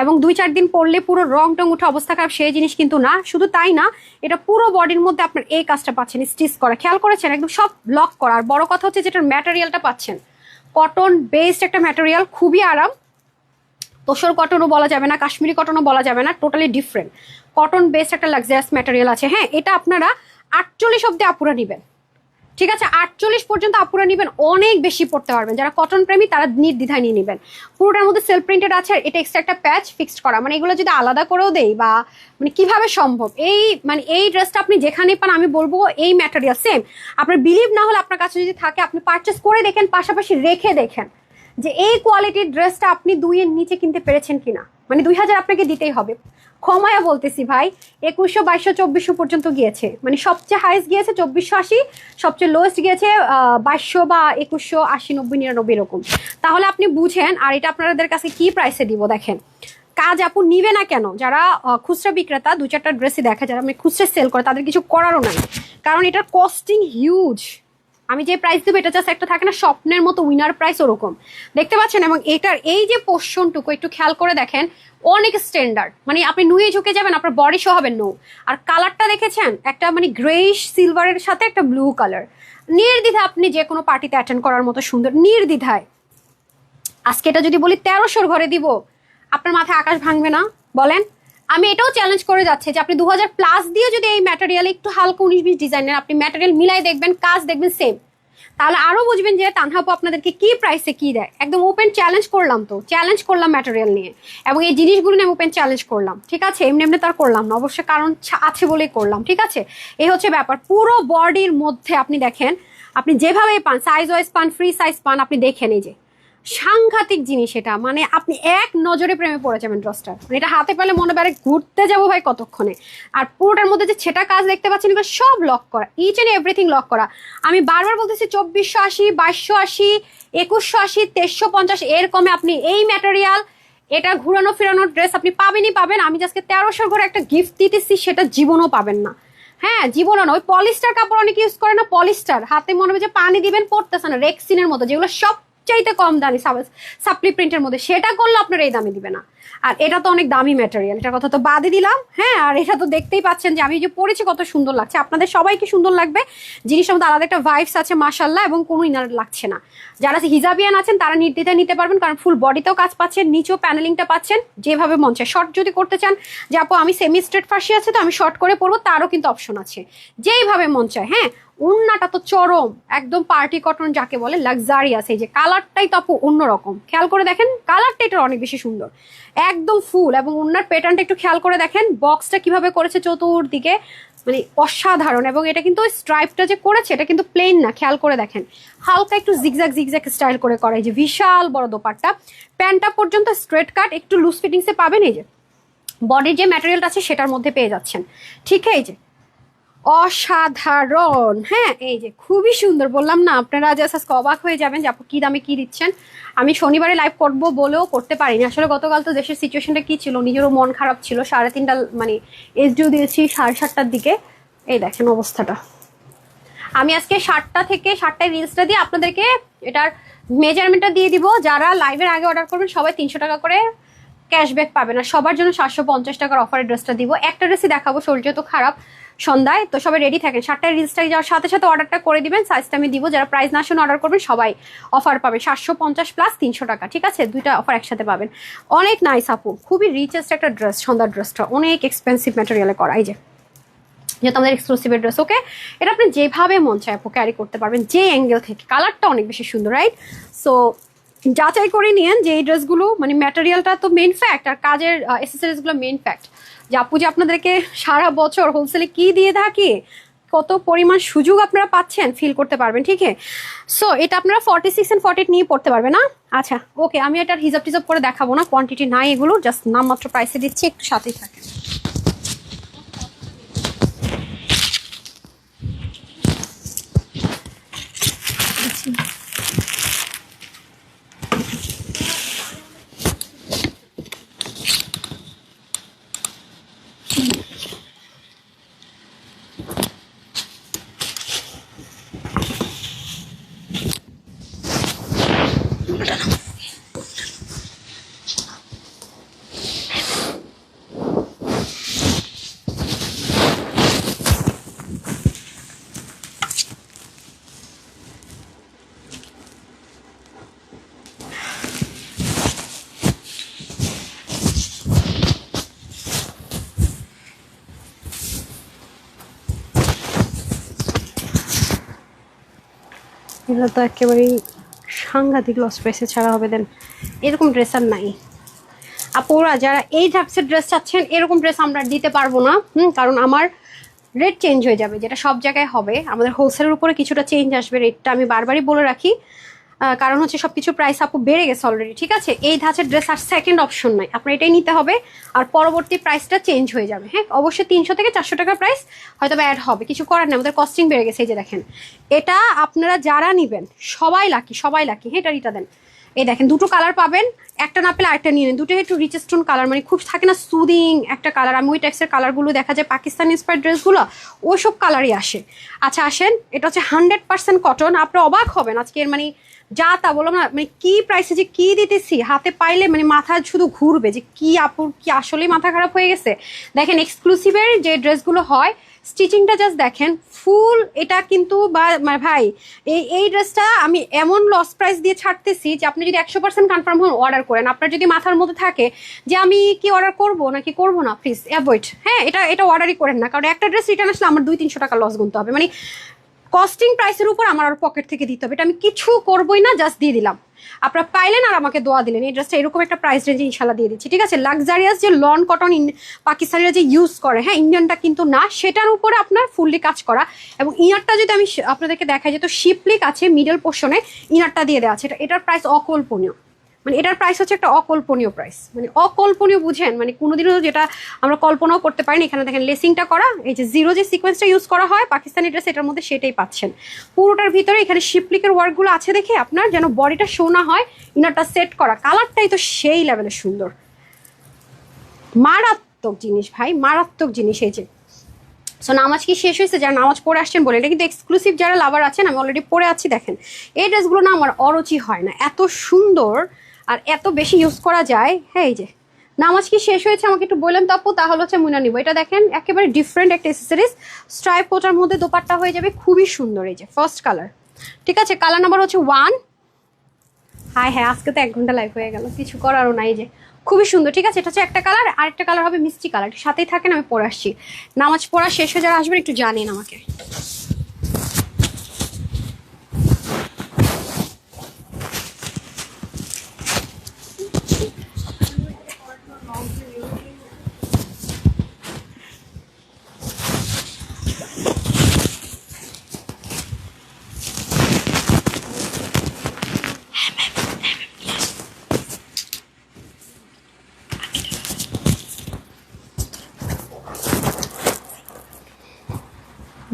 এবং 2-4 দিন পরলে পুরো রং টং উঠে অবস্থা খারাপ, সেই জিনিস কিন্তু না। শুধু তাই না, এটা পুরো বডির মধ্যে আপনার এই কাজটা পাচ্ছেন, স্টিচ করা, খেয়াল করেছেন, একদম সব লক করা। আর বড় কথা হচ্ছে যেটার ম্যাটেরিয়ালটা পাচ্ছেন, কটন বেসড একটা ম্যাটেরিয়াল, খুবই আরাম। তোসর কটনও বলা যাবে না, কাশ্মীরি কটনও বলা যাবে না, টোটালি ডিফারেন্ট কটন বেসড একটা লাক্সারিয়াস ম্যাটেরিয়াল আছে। হ্যাঁ, এটা আপনারা 48 অব্দি আপুরা নেবেন, ঠিক আছে, 48 পর্যন্ত আপুরা নেবেন, অনেক বেশি পড়তে পারবেন। যারা কটন প্রেমী তারা নির্দ্বিধায় নিয়ে নেবেন। পুরোটার মধ্যে সেলফ প্রিন্টেড আছে, আর এটা এক্সট্রা একটা প্যাচ ফিক্সড করা, মানে এগুলো যদি আলাদা করেও দেই বা মানে কিভাবে সম্ভব, এই মানে এই ড্রেসটা আপনি যেখানে পান আমি বলবো এই ম্যাটেরিয়াল সেম। আপনার বিলিভ না হলে আপনার কাছে যদি থাকে আপনি পারচেস করে দেখেন, পাশাপাশি রেখে দেখেন যে এই কোয়ালিটির ড্রেসটা আপনি 2 এর নিচে কিনতে পেরেছেন কিনা। মানে 2000 আপনাকে দিতেই হবে, ক্ষমায়া বলতেছি ভাই। 2100, 2200, 2400 পর্যন্ত গিয়েছে, মানে সবচেয়ে হাইস্ট গিয়েছে 2480, সবচেয়ে লোয়েস্ট গিয়েছে 2200 বা 2180, 90, 99 এরকম। তাহলে আপনি বুঝেন। আর এটা আপনাদের কাছে কি প্রাইসে দিব দেখেন। কাজ আপু নিবে না কেন? যারা খুচরা বিক্রেতা 2-4টা ড্রেসই দেখে, যারা আমি খুচরা সেল করে তাদের কিছু করারও নাই, কারণ এটার কস্টিং হিউজ। আমি যে প্রাইস দেবো এটা জাস্ট একটা থাকে না স্বপ্নের মতো উইনার প্রাইস, ওরকম দেখতে পাচ্ছেন। এবং এটার এই যে পোর্শনটুকু একটু খেয়াল করে দেখেন, অনেক স্ট্যান্ডার্ড, মানে আপনি নুয়ে ঝুঁকে যাবেন, আপনার বডি শো হবে নো। আর কালারটা দেখেছেন, একটা মানে গ্রেইশ সিলভারের সাথে একটা ব্লু কালার, নির্দ্বিধায় আপনি যে কোনো পার্টিতে অ্যাটেন্ড করার মতো সুন্দর, নির্দ্বিধায়। আজকে এটা যদি বলি 1300 ঘরে দিব, আপনার মাথায় আকাশ ভাঙবে না বলেন? আমি এটাও চ্যালেঞ্জ করে যাচ্ছি যে আপনি 2000 প্লাস দিয়ে যদি এই ম্যাটেরিয়াল একটু হালকা 19-20 ডিজাইনের আপনি ম্যাটেরিয়াল মিলাই দেখবেন, কাজ দেখবেন সেম, তাহলে আরো বুঝবেন যে তানহাপু আপনাদেরকে কি প্রাইসে কি দেয়। একদম ওপেন চ্যালেঞ্জ করলাম, তো চ্যালেঞ্জ করলাম ম্যাটেরিয়াল নিয়ে, এবং এই জিনিসগুলো নিয়ে ওপেন চ্যালেঞ্জ করলাম। ঠিক আছে, এমনি এমনি তার করলাম না, অবশ্যই কারণ আছে বলেই করলাম। ঠিক আছে, এই হচ্ছে ব্যাপার। পুরো বডির মধ্যে আপনি দেখেন, আপনি যেভাবে পান, সাইজ ওয়াইজ পান, ফ্রি সাইজ পান, আপনি দেখেন এই যে সাংঘাতিক জিনিস এটা, মানে আপনি এক নজরে প্রেমে পড়ে যাবেন ড্রেসটার। মানে এটা হাতে পেলে মনে পারে ঘুরতে যাবো ভাই কতক্ষণে। আর পুরোটার মধ্যে যে ছেটা কাজ দেখতে পাচ্ছেন এগুলো সব লক করা, ইচ এন্ড এভরিথিং লক করা। আমি বারবার বলতেছি 2480, 2280, 2180, 2350 এর কমে আপনি এই ম্যাটেরিয়াল, এটা ঘুরানো ফেরানোর ড্রেস আপনি পাবেনই পাবেন। আমি আজকে 1300 ঘরে একটা গিফট দিতেছি, সেটা জীবনও পাবেন না। হ্যাঁ, জীবনও না। ওই পলিস্টার কাপড় অনেকে ইউজ করে না, পলিস্টার হাতে মনে হবে যে পানি দিবেন, পড়তেছে না, রেক্সিনের মতো, যেগুলো সব চাইতে কম দামি সাপ্লি প্রিন্টের মধ্যে, সেটা করলে আপনার এই দামে দিবে না। আর এটা তো অনেক দামি ম্যাটেরিয়াল, এটার কথা তো বাদই দিলাম। হ্যাঁ, আর এটা তো দেখতেই পাচ্ছেন যে আমি যে পরেছি কত সুন্দর লাগছে, আপনাদের সবাইকে সুন্দর লাগবে। জিনিসটার মধ্যে আলাদা একটা ভাইবস আছে মাশাল্লাহ, এবং কোনো ইনার লাগছে না। যারা হিজাবিয়ান আছেন তারা নির্দ্বিধায় নিতে পারবেন, কারণ ফুল বডিতেও কাজ পাচ্ছেন, নিচেও প্যানেলিংটা পাচ্ছেন, যেভাবে মন চায়। শর্ট যদি করতে চান যে আপু আমি সেমি স্ট্রেট ফাঁসি আছে তো আমি শর্ট করে পরবো, তারও কিন্তু অপশন আছে, যেইভাবে মন চায়। হ্যাঁ, উন্নাটা তো চরম, একদম পার্টি কটন যাকে বলে, লাক্সারিয়াস। এই যে কালারটাই তো আপু অন্যরকম, খেয়াল করে দেখেন কালারটা এটার অনেক বেশি সুন্দর, একদম ফুল। এবং উন্নার প্যাটার্নটা একটু খেয়াল করে দেখেন, বক্সটা কিভাবে করেছে চতুর্দিকে, মানে অসাধারণ। এবং এটা কিন্তু স্ট্রাইপটা যে করেছে এটা কিন্তু প্লেন না, খেয়াল করে দেখেন হালকা একটু জিগজ্যাগ জিগজ্যাগ স্টাইল করে করা। এই যে বিশাল বড় দোপাট্টা, প্যান্টটা পর্যন্ত স্ট্রেট কাট, একটু লুজ ফিটিংসে পাবেন। এই যে বডির যে ম্যাটেরিয়ালটা আছে সেটার মধ্যে পেয়ে যাচ্ছেন। ঠিক আছে, এই যে অসাধারণ। হ্যাঁ, এই যে খুবই সুন্দর, বললাম না আপনারা জাস্ট আজকে অবাক হয়ে যাবেন যে আপু কি দামে কি দিচ্ছেন। আমি শনিবারে লাইভ করবো বলেও করতে পারিনি আসলে, গতকাল তো দেশের সিচুয়েশনটা কি ছিল, নিজেরও মন খারাপ ছিল। 3:30 মানে এসডিও দিয়েছি 7:30টার দিকে। এই দেখেন অবস্থাটা। আমি আজকে 7টা থেকে 7টায় রিলসটা দিয়ে আপনাদেরকে এটার মেজারমেন্টটা দিয়ে দিব। যারা লাইভের আগে অর্ডার করবেন সবাই 300 টাকা করে ক্যাশব্যাক পাবেন, আর সবার জন্য 750 টাকার অফারের ড্রেসটা দিব। একটা ড্রেসই দেখাবো, শরীর যেহেতু খারাপ সন্ধ্যায়, তো সবাই রেডি থাকেন। 7টায় রিলসটা যাওয়ার সাথে সাথে অর্ডারটা করে দিবেন, সাইজটা আমি দিব। যারা প্রাইস না শুনে অর্ডার করবেন সবাই অফার পাবেন 750 প্লাস 300 টাকা। ঠিক আছে, দুইটা অফার একসাথে পাবেন। অনেক নাইস আপু, খুবই রিচেস্ট একটা ড্রেস, সন্ধ্যার ড্রেসটা অনেক এক্সপেন্সিভ ম্যাটেরিয়ালে করা। এই যে যেহেতু আমাদের এক্সক্লুসিভের ড্রেস, ওকে, এটা আপনি যেভাবে মন চায় আপু ক্যারি করতে পারবেন, যে অ্যাঙ্গেল থেকে। কালারটা অনেক বেশি সুন্দর, রাইট? সো যাচাই করে নিয়েন যে এই ড্রেসগুলো মানে ম্যাটেরিয়ালটা তো মেইন ফ্যাক্ট, আর কাজের অ্যাসেসরিজগুলো মেইন ফ্যাক্ট। যে আপু যে আপনাদেরকে সারা বছর হোলসেলে কি দিয়ে থাকে, কত পরিমাণ সুযোগ আপনারা পাচ্ছেন ফিল করতে পারবেন। ঠিক আছে, সো এটা আপনারা 46 and 48 নিয়ে পড়তে পারবেন না? আচ্ছা, ওকে, আমি এটার হিসাব টিসাব করে দেখাবো না, কোয়ান্টিটি নাই এগুলো, জাস্ট নামমাত্র প্রাইসে দিচ্ছি, একটু সাথেই থাকে। এটা তো একেবারেই সাংঘাতিক লস প্রাইসে ছাড়া হবে। দেন এরকম ড্রেস আর নাই আপুরা, যারা এই টাইপসের ড্রেস চাচ্ছেন এরকম ড্রেস আমরা দিতে পারবো না। কারণ আমার রেট চেঞ্জ হয়ে যাবে, যেটা সব জায়গায় হবে। আমাদের হোলসেলের উপরে কিছুটা চেঞ্জ আসবে, রেটটা আমি বারবারই বলে রাখি। কারণ হচ্ছে সবকিছু প্রাইস আপু বেড়ে গেছে অলরেডি, ঠিক আছে। এই ধাঁচের ড্রেস আর সেকেন্ড অপশন নাই, আপনার এটাই নিতে হবে। আর পরবর্তী প্রাইসটা চেঞ্জ হয়ে যাবে। হ্যাঁ, অবশ্যই 300 থেকে 400 টাকার প্রাইস হয়তো অ্যাড হবে, কিছু করার নেই, আমাদের কস্টিং বেড়ে গেছে। এই যে দেখেন, এটা আপনারা যারা নিবেন সবাই লাকি, সবাই লাকি। হ্যাঁ, এটা দেন। এই দেখেন, দুটো কালার পাবেন, একটা না পেলে আরেকটা নিয়ে নেন। দুটো একটু রিচ স্টোন কালার, মানে খুব থাকে না সুদিং একটা কালার। আমি ওই টাইপসের কালারগুলো দেখা যায় পাকিস্তান ইন্সপায়ার্ড ড্রেসগুলো ওইসব কালারই আসে। আচ্ছা আসেন, এটা হচ্ছে 100% কটন। আপনারা অবাক হবেন আজকের, মানে যা তা বললাম না, মানে কি প্রাইসে যে কি দিতেছি হাতে পাইলে মানে মাথা শুধু ঘুরবে যে কি আপুর কি আসলেই মাথা খারাপ হয়ে গেছে। দেখেন এক্সক্লুসিভের যে ড্রেসগুলো হয়, স্টিচিংটা জাস্ট দেখেন ফুল। এটা কিন্তু বা ভাই এই ড্রেসটা আমি এমন লস প্রাইস দিয়ে ছাড়তেছি যে আপনি যদি 100% কনফার্ম হন অর্ডার করেন। আপনার যদি মাথার মধ্যে থাকে যে আমি কি অর্ডার করবো নাকি করবো না, প্লিজ অ্যাভয়েড। হ্যাঁ, এটা অর্ডারই করেন না, কারণ একটা ড্রেস রিটার্ন আসলে আমার 200-300 টাকা লস গুনতে হবে। মানে কস্টিং প্রাইসের উপর আমার আর পকেট থেকে দিতে হবে। এটা আমি কিছু করবোই না, জাস্ট দিয়ে দিলাম। আপনারা পাইলেন আর আমাকে দোয়া দিলেন। এই ড্রেসটা এরকম একটা প্রাইস রেঞ্জে ইনশাল্লাহ দিয়ে দিচ্ছি, ঠিক আছে। লাক্সারিয়াস যে লন কটন পাকিস্তানিরা যে ইউজ করে, হ্যাঁ ইন্ডিয়ানটা কিন্তু না, সেটার উপরে আপনার ফুললি কাজ করা। এবং ইনারটা যদি আমি আপনাদেরকে দেখাই, যে তো শিপলিক আছে মিডল পোর্শনে, ইনারটা দিয়ে দেওয়া আছে। এটার প্রাইস অকল্পনীয়, মানে এটার প্রাইস হচ্ছে একটা অকল্পনীয় প্রাইস, মানে অকল্পনীয়, বুঝেন। মানে কোনোদিনও যেটা আমরা কল্পনাও করতে পারিনি। এখানে দেখেন লেসিংটা করা, এই যে জিরো যে সিকোয়েন্সটা ইউজ করা হয় পাকিস্তানি ড্রেস, এটার মধ্যে সেটাই পাচ্ছেন। পুরোটার ভিতরে এখানে শিপলিকের ওয়ার্কগুলো আছে দেখে আপনার যেন বডিটা শো না হয়। ইনারটা সেট করা, কালারটাই তো সেই লেভেলের সুন্দর, মারাত্মক জিনিস ভাই, মারাত্মক জিনিস। এই যে সো নামাজ কি শেষ হয়েছে, যারা নামাজ পড়ে আসছেন বলে, এটা কিন্তু এক্সক্লুসিভ যারা লাভার আছেন, আমি অলরেডি পরে আছি। দেখেন এই ড্রেসগুলো না আমার অরুচি হয় না, এত সুন্দর আর এত বেশি ইউজ করা যায়। হ্যাঁ, এই যে নামাজ কি শেষ হয়েছে আমাকে একটু বললেন তো আপু, তাহলে হচ্ছে মুনা নিব। এটা দেখেন একেবারে ডিফারেন্ট একটা অ্যাক্সেসরিজ, স্ট্রাইপ ওটার মধ্যে দোপাট্টা হয়ে যাবে, খুবই সুন্দর। এই যে ফার্স্ট কালার, ঠিক আছে। কালার নাম্বার হচ্ছে 1। হ্যাঁ হ্যাঁ, আজকে তো 1 ঘন্টা লাইভ হয়ে গেল, কিছু করারও নাই। এই যে খুবই সুন্দর, ঠিক আছে। এটা হচ্ছে একটা কালার, আরেকটা কালার হবে মিষ্টি কালার। সাথেই থাকেন, আমি পরে আসছি। নামাজ পড়া শেষ হয়ে যারা আসবেন একটু জানিন আমাকে।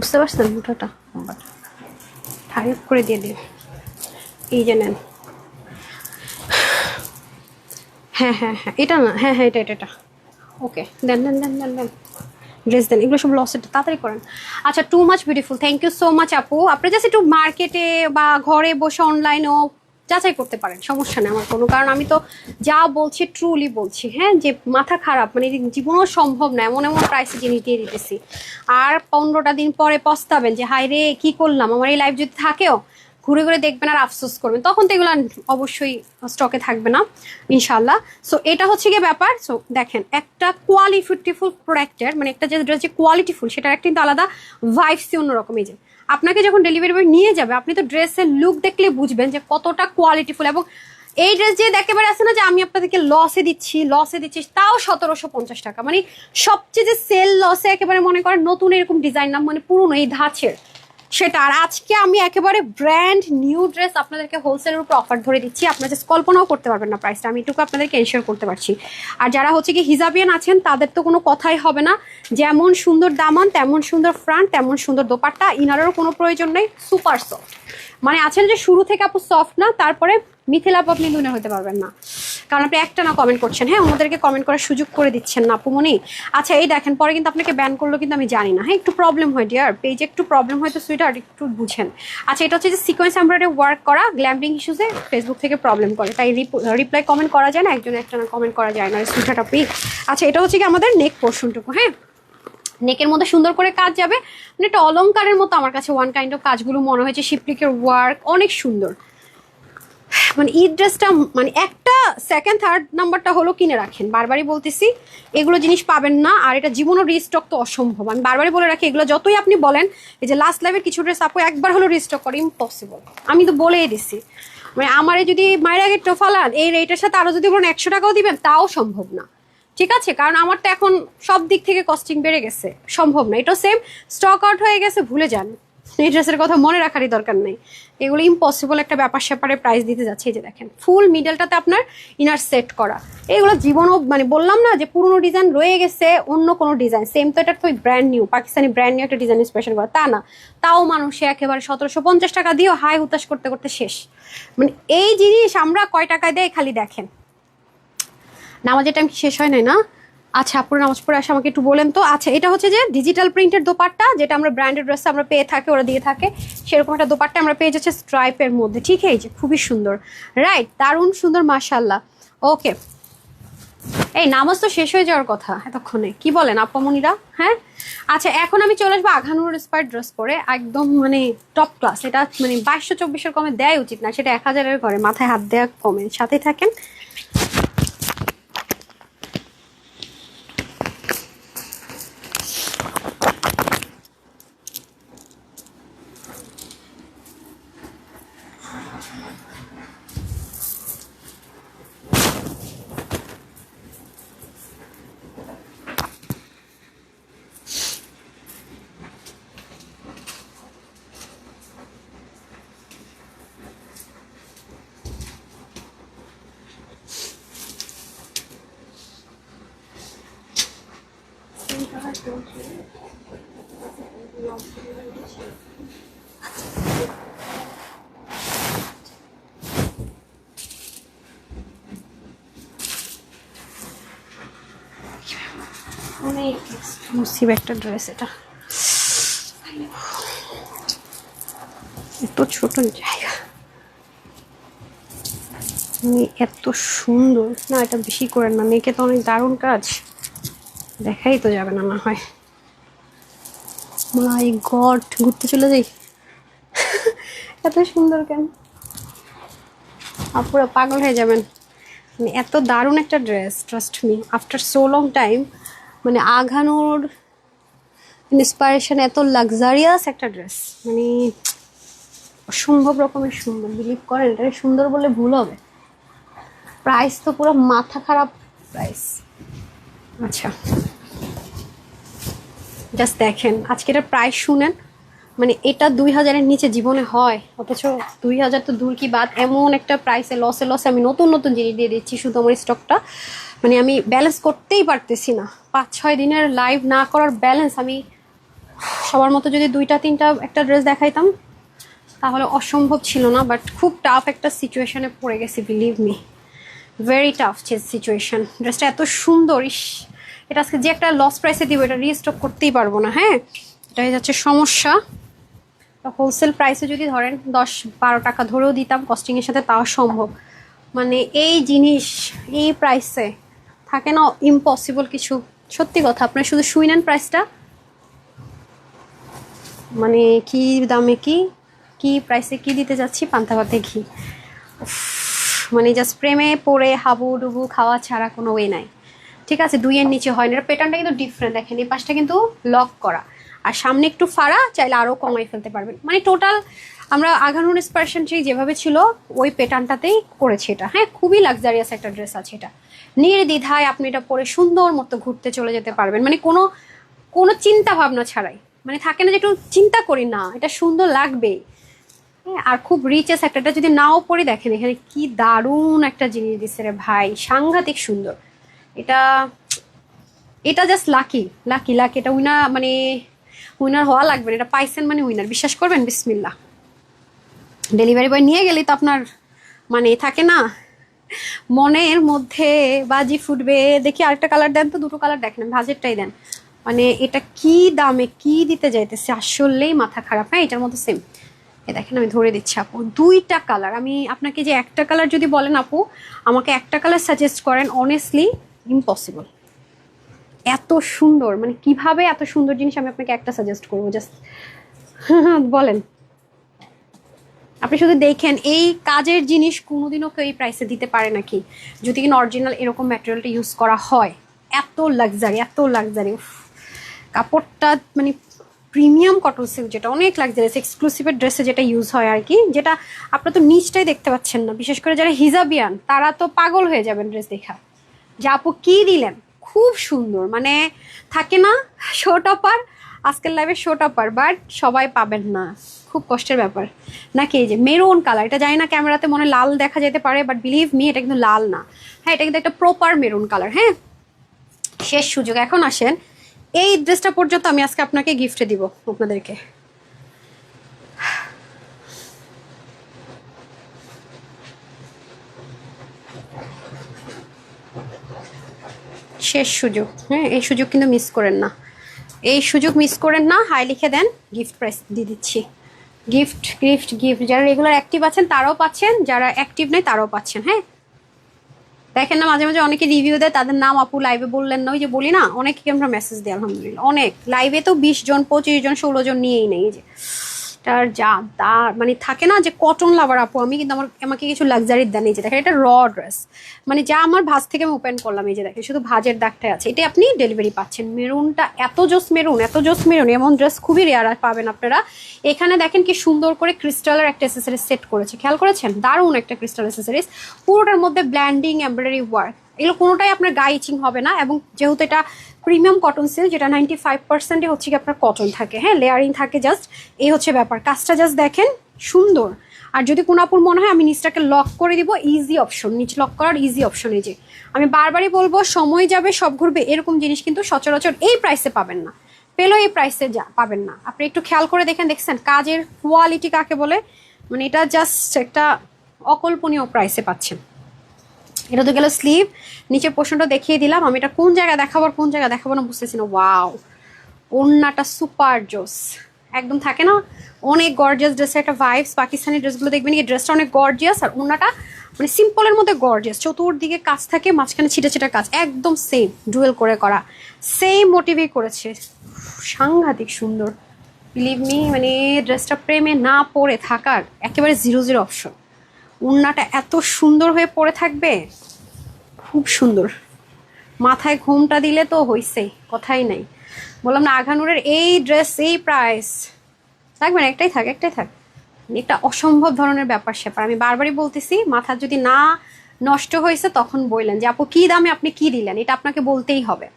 বুঝতে পারছেন মুঠাটা তারিফ করে দিয়ে দিন। এই যে নেন। হ্যাঁ হ্যাঁ হ্যাঁ, এটা না, হ্যাঁ হ্যাঁ, এটা ওকে। দেন দেন দেন দেন দেন ড্রেস দেন, এগুলো সব লসের, তাড়াতাড়ি করেন। আচ্ছা, too much beautiful, thank you so much আপু। আপনি জাস্ট একটু মার্কেটে বা ঘরে বসে অনলাইনেও যাচাই করতে পারেন, সমস্যা নেই আমার কোনো। কারণ আমি তো যা বলছি ট্রুলি বলছি। হ্যাঁ, যে মাথা খারাপ, মানে জীবনেও সম্ভব না এমন এমন প্রাইসে জিনিস দিয়ে দিতেছি। আর 15টা দিন পরে পস্তাবেন যে হাই রে কি করলাম। আমার এই লাইফ যদি থাকেও ঘুরে ঘুরে দেখবেন আর আফসোস করবেন, তখন তো এগুলো অবশ্যই স্টকে থাকবে না ইনশাল্লাহ। সো এটা হচ্ছে গিয়ে ব্যাপার। সো দেখেন একটা কোয়ালিটিফুল প্রোডাক্টের, মানে একটা যে ড্রেস যে কোয়ালিটিফুল, সেটার একটা কিন্তু আলাদা ভাইবসই অন্যরকম। এই যে আপনাকে যখন ডেলিভারি বয় নিয়ে যাবে, আপনি তো ড্রেসের লুক দেখলে বুঝবেন যে কতটা কোয়ালিটিফুল। এবং এই ড্রেস যে একেবারে আছে না যে আমি আপনাদেরকে লসে দিচ্ছি, তাও 1750 টাকা, মানে সবচেয়ে যে সেল লসে একেবারে মনে করেন নতুন এরকম ডিজাইন না, মানে পুরনো এই ধাঁচের সেটা। আর আজকে আমি একেবারে ব্র্যান্ড নিউ ড্রেস আপনাদেরকে হোলসেলের উপর অফার ধরে দিচ্ছি, আপনারা জাস্ট কল্পনাও করতে পারবেন না প্রাইসটা, আমি এটুকু আপনাদেরকে এনশিওর করতে পারছি। আর যারা হচ্ছে কি হিজাবিয়ান আছেন, তাদের তো কোনো কথাই হবে না, যেমন সুন্দর দামান তেমন সুন্দর ফ্রন্ট, তেমন সুন্দর দোপাট্টা, ইনারেরও কোনো প্রয়োজন নেই, সুপার সফট। মানে আছেন যে শুরু থেকে আপু সফট না, তারপরে মিথিলা আপু আপনি দুনে হতে পারবেন না, কারণ আপনি একটা না কমেন্ট করছেন। হ্যাঁ, ওনাদেরকে কমেন্ট করার সুযোগ করে দিচ্ছেন না আপুমনি। আচ্ছা এই দেখেন, পরে কিন্তু আপনাকে ব্যান করলো কিন্তু আমি জানি না। হ্যাঁ, একটু প্রবলেম হয় ডিয়ার, পেজে একটু প্রবলেম হয়, তো সুইটার একটু বুঝেন। আচ্ছা, এটা হচ্ছে যে সিকোয়েন্স এমব্রয়ডারি ওয়ার্ক করা, গ্ল্যাম্পিং ইস্যুসে ফেসবুক থেকে প্রবলেম করে, তাই রিপ্লাই কমেন্ট করা যায় না, একজন একটা না কমেন্ট করা যায় না সুইটারটা পিক। আচ্ছা, এটা হচ্ছে কি আমাদের নেক পোর্শনটুকু। হ্যাঁ, নেকের মধ্যে সুন্দর করে কাজ যাবে, মানে একটা অলংকারের মতো আমার কাছে ওয়ান কাইন্ড অফ কাজগুলো মনে হয়েছে। শিপলিকের ওয়ার্ক অনেক সুন্দর। মানে এই ড্রেসটা মানে একটা সেকেন্ড থার্ড নাম্বারটা হলো কিনে রাখেন, বারবারই বলতেছি এগুলো জিনিস পাবেন না। আর এটা জীবনও রিস্টক তো অসম্ভব, আমি বারবারই বলে রাখি এগুলো যতই আপনি বলেন এই যে লাস্ট লাইভের কিছু ড্রেস আপু একবার হলো রিস্টক করে ইম্পসিবল, আমি তো বলেই দিছি। মানে আমারে যদি মায়ের আগে টোফালান এই রেটের সাথে আরো যদি বলেন 100 টাকাও দিবেন তাও সম্ভব না, ঠিক আছে? কারণ আমার তো এখন সব দিক থেকে কস্টিং বেড়ে গেছে, সম্ভব না। এটাও সেম স্টক আউট হয়ে গেছে, ভুলে যান, এই ড্রেসের কথা মনে রাখারই দরকার নেই। এগুলো ইম্পসিবল একটা ব্যাপার স্যাপারে প্রাইস দিতে যাচ্ছে। এই যে দেখেন ফুল মিডলটাতে আপনার ইনার সেট করা, এগুলো জীবনও মানে বললাম না যে পুরোনো ডিজাইন রয়ে গেছে অন্য কোনো ডিজাইন সেম, তো এটা তো brand new Pakistani brand new একটা ডিজাইন স্পেশাল করা তা না, তাও মানুষে একেবারে 1750 টাকা দিয়েও হাই হুতাশ করতে করতে শেষ। মানে এই জিনিস আমরা কয় টাকায় দেয় খালি দেখেন। নামাজের টাইম শেষ হয় নাই না? আচ্ছা আপুর নামাজ পড়ে আসে আমাকে একটু বলেন তো। আচ্ছা এটা হচ্ছে যে ডিজিটাল প্রিন্টের দোপাট্টা, যেটা আমরা ব্র্যান্ডেড ড্রেসে আমরা পেয়ে থাকি, ওরা দিয়ে থাকে সেরকম একটা দোপাট্টা আমরা পেয়ে যাচ্ছে স্ট্রাইপের মধ্যে, ঠিক এই যে খুবই সুন্দর, রাইট? দারুণ সুন্দর মাশাআল্লাহ। ওকে এই নামাজ তো শেষ হয়ে যাওয়ার কথা এতক্ষণে, কি বলেন আপামনিরা? হ্যাঁ আচ্ছা এখন আমি চলে আসবো আঘানুর ইন্সপায়ার্ড ড্রেস পরে, একদম মানে টপ ক্লাস। এটা মানে 2224 কমে দেয় উচিত না, সেটা 1000 ঘরে মাথায় হাত দেওয়া কমে। সাথে থাকেন। অনেক এক্সক্লুসিভ একটা ড্রেস, এটা এত ছোট জায়গা, এত সুন্দর না, এটা বেশি করেন না, মেয়েকে তো অনেক দারুণ কাজ দেখাই তো যাবে না, না হয় মাই গড ঘুরতে চলে যাই। এত সুন্দর কেন, পুরো পাগল হয়ে যাবেন। মানে এত দারুণ একটা dress, trust me after so long time, মানে আঘানোর ইন্সপায়ারেশন, এত লাক্সারিয়াস একটা ড্রেস, মানে অসম্ভব রকমের সুন্দর। বিলিভ করেন এটা সুন্দর বলে ভুল হবে। প্রাইস তো পুরো মাথা খারাপ প্রাইস। আচ্ছা জাস্ট দেখেন আজকে এটার প্রাইস শুনেন, মানে এটা 2000-এর নিচে জীবনে হয়, অথচ 2000 তো দূর কি বাদ, এমন একটা প্রাইসে লসে লসে আমি নতুন নতুন জিনিস দিয়ে দিচ্ছি শুধু আমার স্টকটা, মানে আমি ব্যালেন্স করতেই পারতেছি না। 5-6 দিনের লাইভ না করার ব্যালেন্স, আমি সবার মতো যদি 2-3টা একটা ড্রেস দেখাইতাম তাহলে অসম্ভব ছিল না, বাট খুব টাফ একটা সিচুয়েশনে পড়ে গেছি, believe me very tough situation. ড্রেসটা এত সুন্দর, ইস এটা আজকে যে একটা লস প্রাইসে দিব এটা রিস্টক করতেই পারবো না। হ্যাঁ এটা হয়ে যাচ্ছে সমস্যা। হোলসেল প্রাইসে যদি ধরেন 10-12 টাকা ধরেও দিতাম কস্টিংয়ের সাথে, তাও সম্ভব। মানে এই জিনিস এই প্রাইসে থাকে না, ইম্পসিবল কিছু। সত্যি কথা, আপনার শুধু শুই নেন প্রাইসটা, মানে কি দামে কি প্রাইসে কি দিতে যাচ্ছি, পান্তা ভাতে ঘি। মানে জাস্ট প্রেমে পড়ে হাবু ডুবু খাওয়া ছাড়া কোনো ওয়ে নাই। ঠিক আছে 2-এর নিচে হয় না। এর প্যাটার্নটা কিন্তু ডিফারেন্ট, দেখেন এই পাশটা কিন্তু লক করা আর সামনে একটু ফাড়া, চাইলে আরও কমাই ফেলতে পারবেন। মানে টোটাল আমরা আঘানুর ইন্সপায়ারেশন ঠিক যেভাবে ছিল ওই প্যাটার্নটাতেই করেছি এটা। হ্যাঁ খুবই লাক্সারিয়াস একটা ড্রেস আছে এটা, নির্দ্বিধায় আপনি এটা পরে সুন্দর মতো ঘুরতে চলে যেতে পারবেন, মানে কোনো চিন্তা ভাবনা ছাড়াই। মানে থাকে না যে একটু চিন্তা করি না, এটা সুন্দর লাগবেই। হ্যাঁ আর খুব রিচেস একটা, এটা যদি নাও পরে দেখেন এখানে কি দারুণ একটা জিনিস দিচ্ছে রে ভাই, সাংঘাতিক সুন্দর। এটা জাস্ট লাকি লাকি লাকি, এটা উইনার হওয়া লাগবে, এটা পাইছেন মানে উইনার, বিশ্বাস করবেন। বিসমিল্লাহ, ডেলিভারি বয় নিয়ে গেলেই তো আপনার মানে থাকে না মনের মধ্যে বাজি ফুটবে, দেখি আরেকটা কালার দেন তো, 2টো কালার দেখেন, ভাজেরটাই দেন। মানে এটা কি দামে কি দিতে যাইতেছে, আসলেই মাথা খারাপ। হ্যাঁ এটার মতো সেম, এ দেখেন আমি ধরে দিচ্ছি আপু 2টা কালার। আমি আপনাকে যে একটা কালার যদি বলেন আপু আমাকে একটা কালার সাজেস্ট করেন, অনেস্টলি ইম্পসিবল। এত সুন্দর, মানে কিভাবে এত সুন্দর জিনিস আমি আপনাকে একটা সাজেস্ট করবো, জাস্ট বলেন। আপনি শুধু দেখেন এই কাজের জিনিস কোনোদিনও কেউ এই প্রাইসে দিতে পারে নাকি, যদি কিনা অরিজিনাল এরকম ম্যাটেরিয়ালটা ইউজ করা হয়। এত লাক্সারি, এত লাক্সারি, কাপড়টা মানে প্রিমিয়াম কটন সিল্ক, যেটা অনেক লাক্সারিয়াস এক্সক্লুসিভের ড্রেসে যেটা ইউজ হয় আর কি, যেটা আপনারা তো নিচটাই দেখতে পাচ্ছেন না, বিশেষ করে যারা হিজাবিয়ান তারা তো পাগল হয়ে যাবেন ড্রেস দেখা, যে আপু কি দিলেন, খুব সুন্দর। মানে থাকে না শো টপার, আজকের লাইভে শো টপার, বাট সবাই পাবেন না, খুব কষ্টের ব্যাপার নাকি। এই যে মেরুন কালার, এটা জানি না ক্যামেরাতে মনে লাল দেখা যেতে পারে, বাট বিলিভ মি এটা কিন্তু লাল না, হ্যাঁ এটা কিন্তু একটা প্রপার মেরুন কালার। হ্যাঁ, শেষ সুযোগ, এখন আসেন এই ড্রেসটা পর্যন্ত আমি আজকে আপনাকে গিফটে দিব আপনাদেরকে। শেষ সুযোগ, হ্যাঁ এই সুযোগ কিন্তু মিস করেন না, এই সুযোগ মিস করেন না। হাই লিখে দেন, গিফট প্রাইস দিয়ে দিচ্ছি, গিফট গিফট গিফট। যারা রেগুলার অ্যাক্টিভ আছেন তারাও পাচ্ছেন, যারা অ্যাক্টিভ নেই তারাও পাচ্ছেন। হ্যাঁ, দেখেন না মাঝে মাঝে অনেকে রিভিউ দেয়, তাদের নাম আপু লাইভে বললেন না, ওই যে বলি না অনেকে আমরা মেসেজ দিই আলহামদুলিল্লাহ, অনেক লাইভে তো 20 জন 25 জন 16 জন নিয়েই নেই। এই যে তার যা তার মানে থাকে না যে কটন লাভার আপু আমি, কিন্তু আমাকে কিছু লাক্সারির দেন। এই যে দেখেন এটা র ড্রেস, মানে যা আমার ভাঁজ থেকে আমি ওপেন করলাম, এই যে দেখেন শুধু ভাঁজের দাগটাই আছে, এটা আপনি ডেলিভারি পাচ্ছেন। মেরুনটা এত জোস মেরুন, এত জোস মেরুন, এমন ড্রেস খুবই রেয়ার পাবেন আপনারা। এখানে দেখেন কি সুন্দর করে ক্রিস্টালের একটা অ্যাসেসরিজ সেট করেছে, খেয়াল করেছেন, দারুণ একটা ক্রিস্টাল অ্যাসেসরিজ, পুরোটার মধ্যে ব্ল্যান্ডিং এমব্রয়ডারি ওয়ার্ক, এগুলো কোনোটাই আপনার গায়ে ইচিং হবে না। এবং যেহেতু এটা প্রিমিয়াম কটন সিল্ক, যেটা 95% হচ্ছে কি আপনার কটন থাকে, হ্যাঁ লেয়ারিং থাকে, জাস্ট এই হচ্ছে ব্যাপার। কাজটা জাস্ট দেখেন সুন্দর। আর যদি কোনো আপুর মনে হয় আমি নিচটাকে লক করে দিব, ইজি অপশন, নিচ লক করার ইজি অপশন। এই যে আমি বারবারই বলবো, সময় যাবে সব ঘুরবে, এরকম জিনিস কিন্তু সচরাচর এই প্রাইসে পাবেন না, পেলেও এই প্রাইসে পাবেন না। আপনি একটু খেয়াল করে দেখছেন কাজের কোয়ালিটি কাকে বলে, মানে এটা জাস্ট একটা অকল্পনীয় প্রাইসে পাচ্ছেন। এটা তো গেল স্লিভ, নিচের পোর্শনটা দেখিয়ে দিলাম। আমি এটা কোন জায়গায় দেখাবো কোন জায়গায় দেখাবো না বুঝতেছি না। ওয়াও, ওড়নাটা সুপার জোস, একদম থাকে না অনেক গর্জিয়াস ড্রেসের একটা ভাইবস। পাকিস্তানি ড্রেসগুলো দেখবেন এই ড্রেসটা অনেক গর্জিয়াস, আর ওড়নাটা মানে সিম্পলের মধ্যে গর্জিয়াস, চতুর্দিকে কাজ থাকে, মাঝখানে ছিটা ছিটা কাজ, একদম সেম ডুয়েল করে করা, সেম মোটিভই করেছে, সাংঘাতিক সুন্দর। বিলিভ মি, মানে ড্রেসটা প্রেমে না পড়ে থাকার একেবারে 0-0 অপশন। ওড়নাটা এত সুন্দর হয়ে পড়ে থাকবে, খুব সুন্দর, মাথায় ঘুমটা দিলে তো হইছেই, কথাই নাই। বললাম না আঘানুরের এই ড্রেস এই প্রাইস থাকবে না, একটাই থাক একটাই থাক, এটা অসম্ভব ধরনের ব্যাপার স্যাপার। আমি বারবারই বলতেছি, মাথা যদি না নষ্ট হয়েছে তখন বললেন যে আপু কি দামে আপনি কি দিলেন, এটা আপনাকে বলতেই হবে।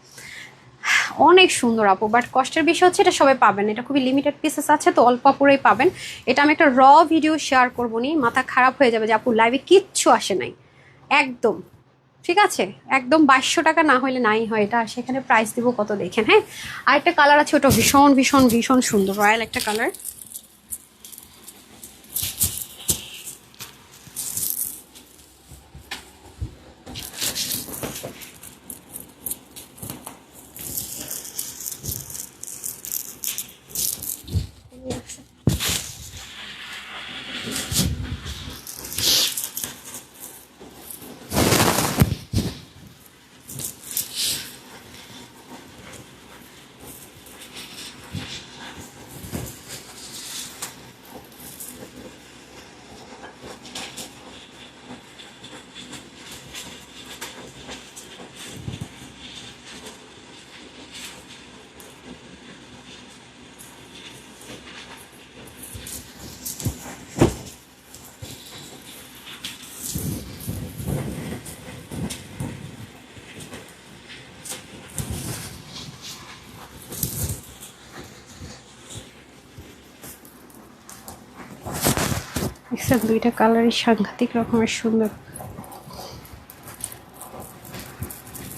অনেক সুন্দর আপু, বাট কষ্টের বিষয় হচ্ছে এটা সবাই পাবেন, এটা খুবই লিমিটেড পিসেস আছে, তো অল্প আপুরেই পাবেন। এটা আমি একটা র ভিডিও শেয়ার করবো নি, মাথা খারাপ হয়ে যাবে যে আপু লাইভে কিচ্ছু আসে নাই, একদম ঠিক আছে, একদম 2200 টাকা না হলে নাই হয় এটা, সেখানে প্রাইস দিব কত দেখেন। হ্যাঁ, আরেকটা কালার আছে, ওটা ভীষণ ভীষণ ভীষণ সুন্দর, রয়্যাল একটা কালার। দুইটা কালারই সাংঘাতিক রকমের সুন্দর।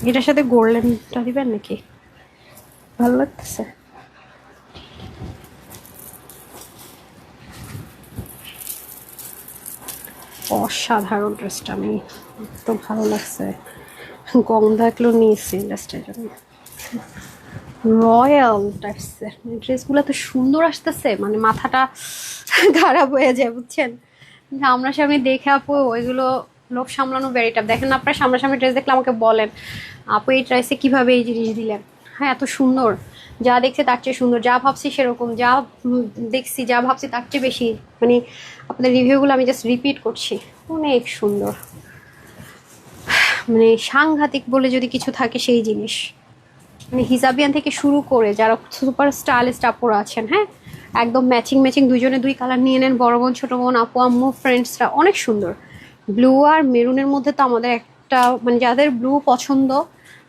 এটার সাথে গোল্ডেনটা দিবেন নাকি, ভালো লাগতেছে। অসাধারণ ড্রেসটা, আমি তো ভালো লাগছে, গন্ধগুলো নিয়েছি ড্রেসটার জন্য। রয়্যাল টাইপসের ড্রেসগুলো তো সুন্দর আসতেছে, মানে মাথাটা খারাপ হয়ে যায় বুঝছেন। সামনাসামনি দেখে আপু ওইগুলো লোভ সামলানো ভেরি টাফ। দেখেন না আপনার সামনাসামনি ড্রেস দেখলে আমাকে বলেন আপু এই ড্রেসে কিভাবে এই জিনিস দিলেন, হ্যাঁ এত সুন্দর। যা দেখছে তার চেয়ে সুন্দর, যা ভাবছি সেরকম, যা দেখছি যা ভাবছি তার চেয়ে বেশি, মানে আপনাদের রিভিউগুলো আমি জাস্ট রিপিট করছি, অনেক সুন্দর, মানে সাংঘাতিক বলে যদি কিছু থাকে সেই জিনিস, মানে হিজাবিয়ান থেকে শুরু করে যারা সুপার স্টাইলিস্ট আপুরা আছেন, হ্যাঁ একদম ম্যাচিং ম্যাচিং, দুজনে দুই কালার নিয়ে নেন, বড় বোন ছোট বোন আপু আম্মু ফ্রেন্ডসরা, অনেক সুন্দর। ব্লু আর মেরুনের মধ্যে তো আমাদের একটা, মানে যাদের ব্লু পছন্দ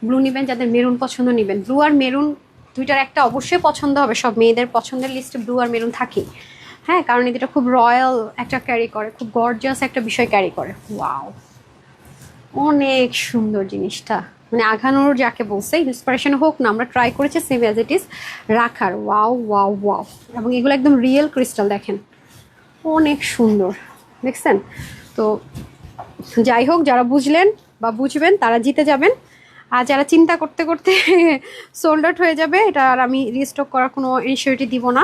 ব্লু নেবেন, যাদের মেরুন পছন্দ নেবেন। ব্লু আর মেরুন দুইটার একটা অবশ্যই পছন্দ হবে, সব মেয়েদের পছন্দের লিস্টে ব্লু আর মেরুন থাকেই, হ্যাঁ কারণ এটা খুব রয়্যাল একটা ক্যারি করে, খুব গর্জিয়াস একটা বিষয় ক্যারি করে। ওয়াও, অনেক সুন্দর জিনিসটা, মানে আঘানোর যাকে বলছে, ইন্সপিরেশন হোক না, আমরা ট্রাই করেছি সেম অ্যাজ ইট ইজ রাখার। ওয়াও ওয়াও ওয়াও, এবং এগুলো একদম রিয়েল ক্রিস্টাল, দেখেন অনেক সুন্দর, দেখছেন? তো যাই হোক, যারা বুঝলেন বা বুঝবেন তারা জিতে যাবেন, আর যারা চিন্তা করতে করতে সোল্ড আউট হয়ে যাবে, এটা আর আমি রিস্টক করার কোনো ইনিশিয়েটিভ দিব না।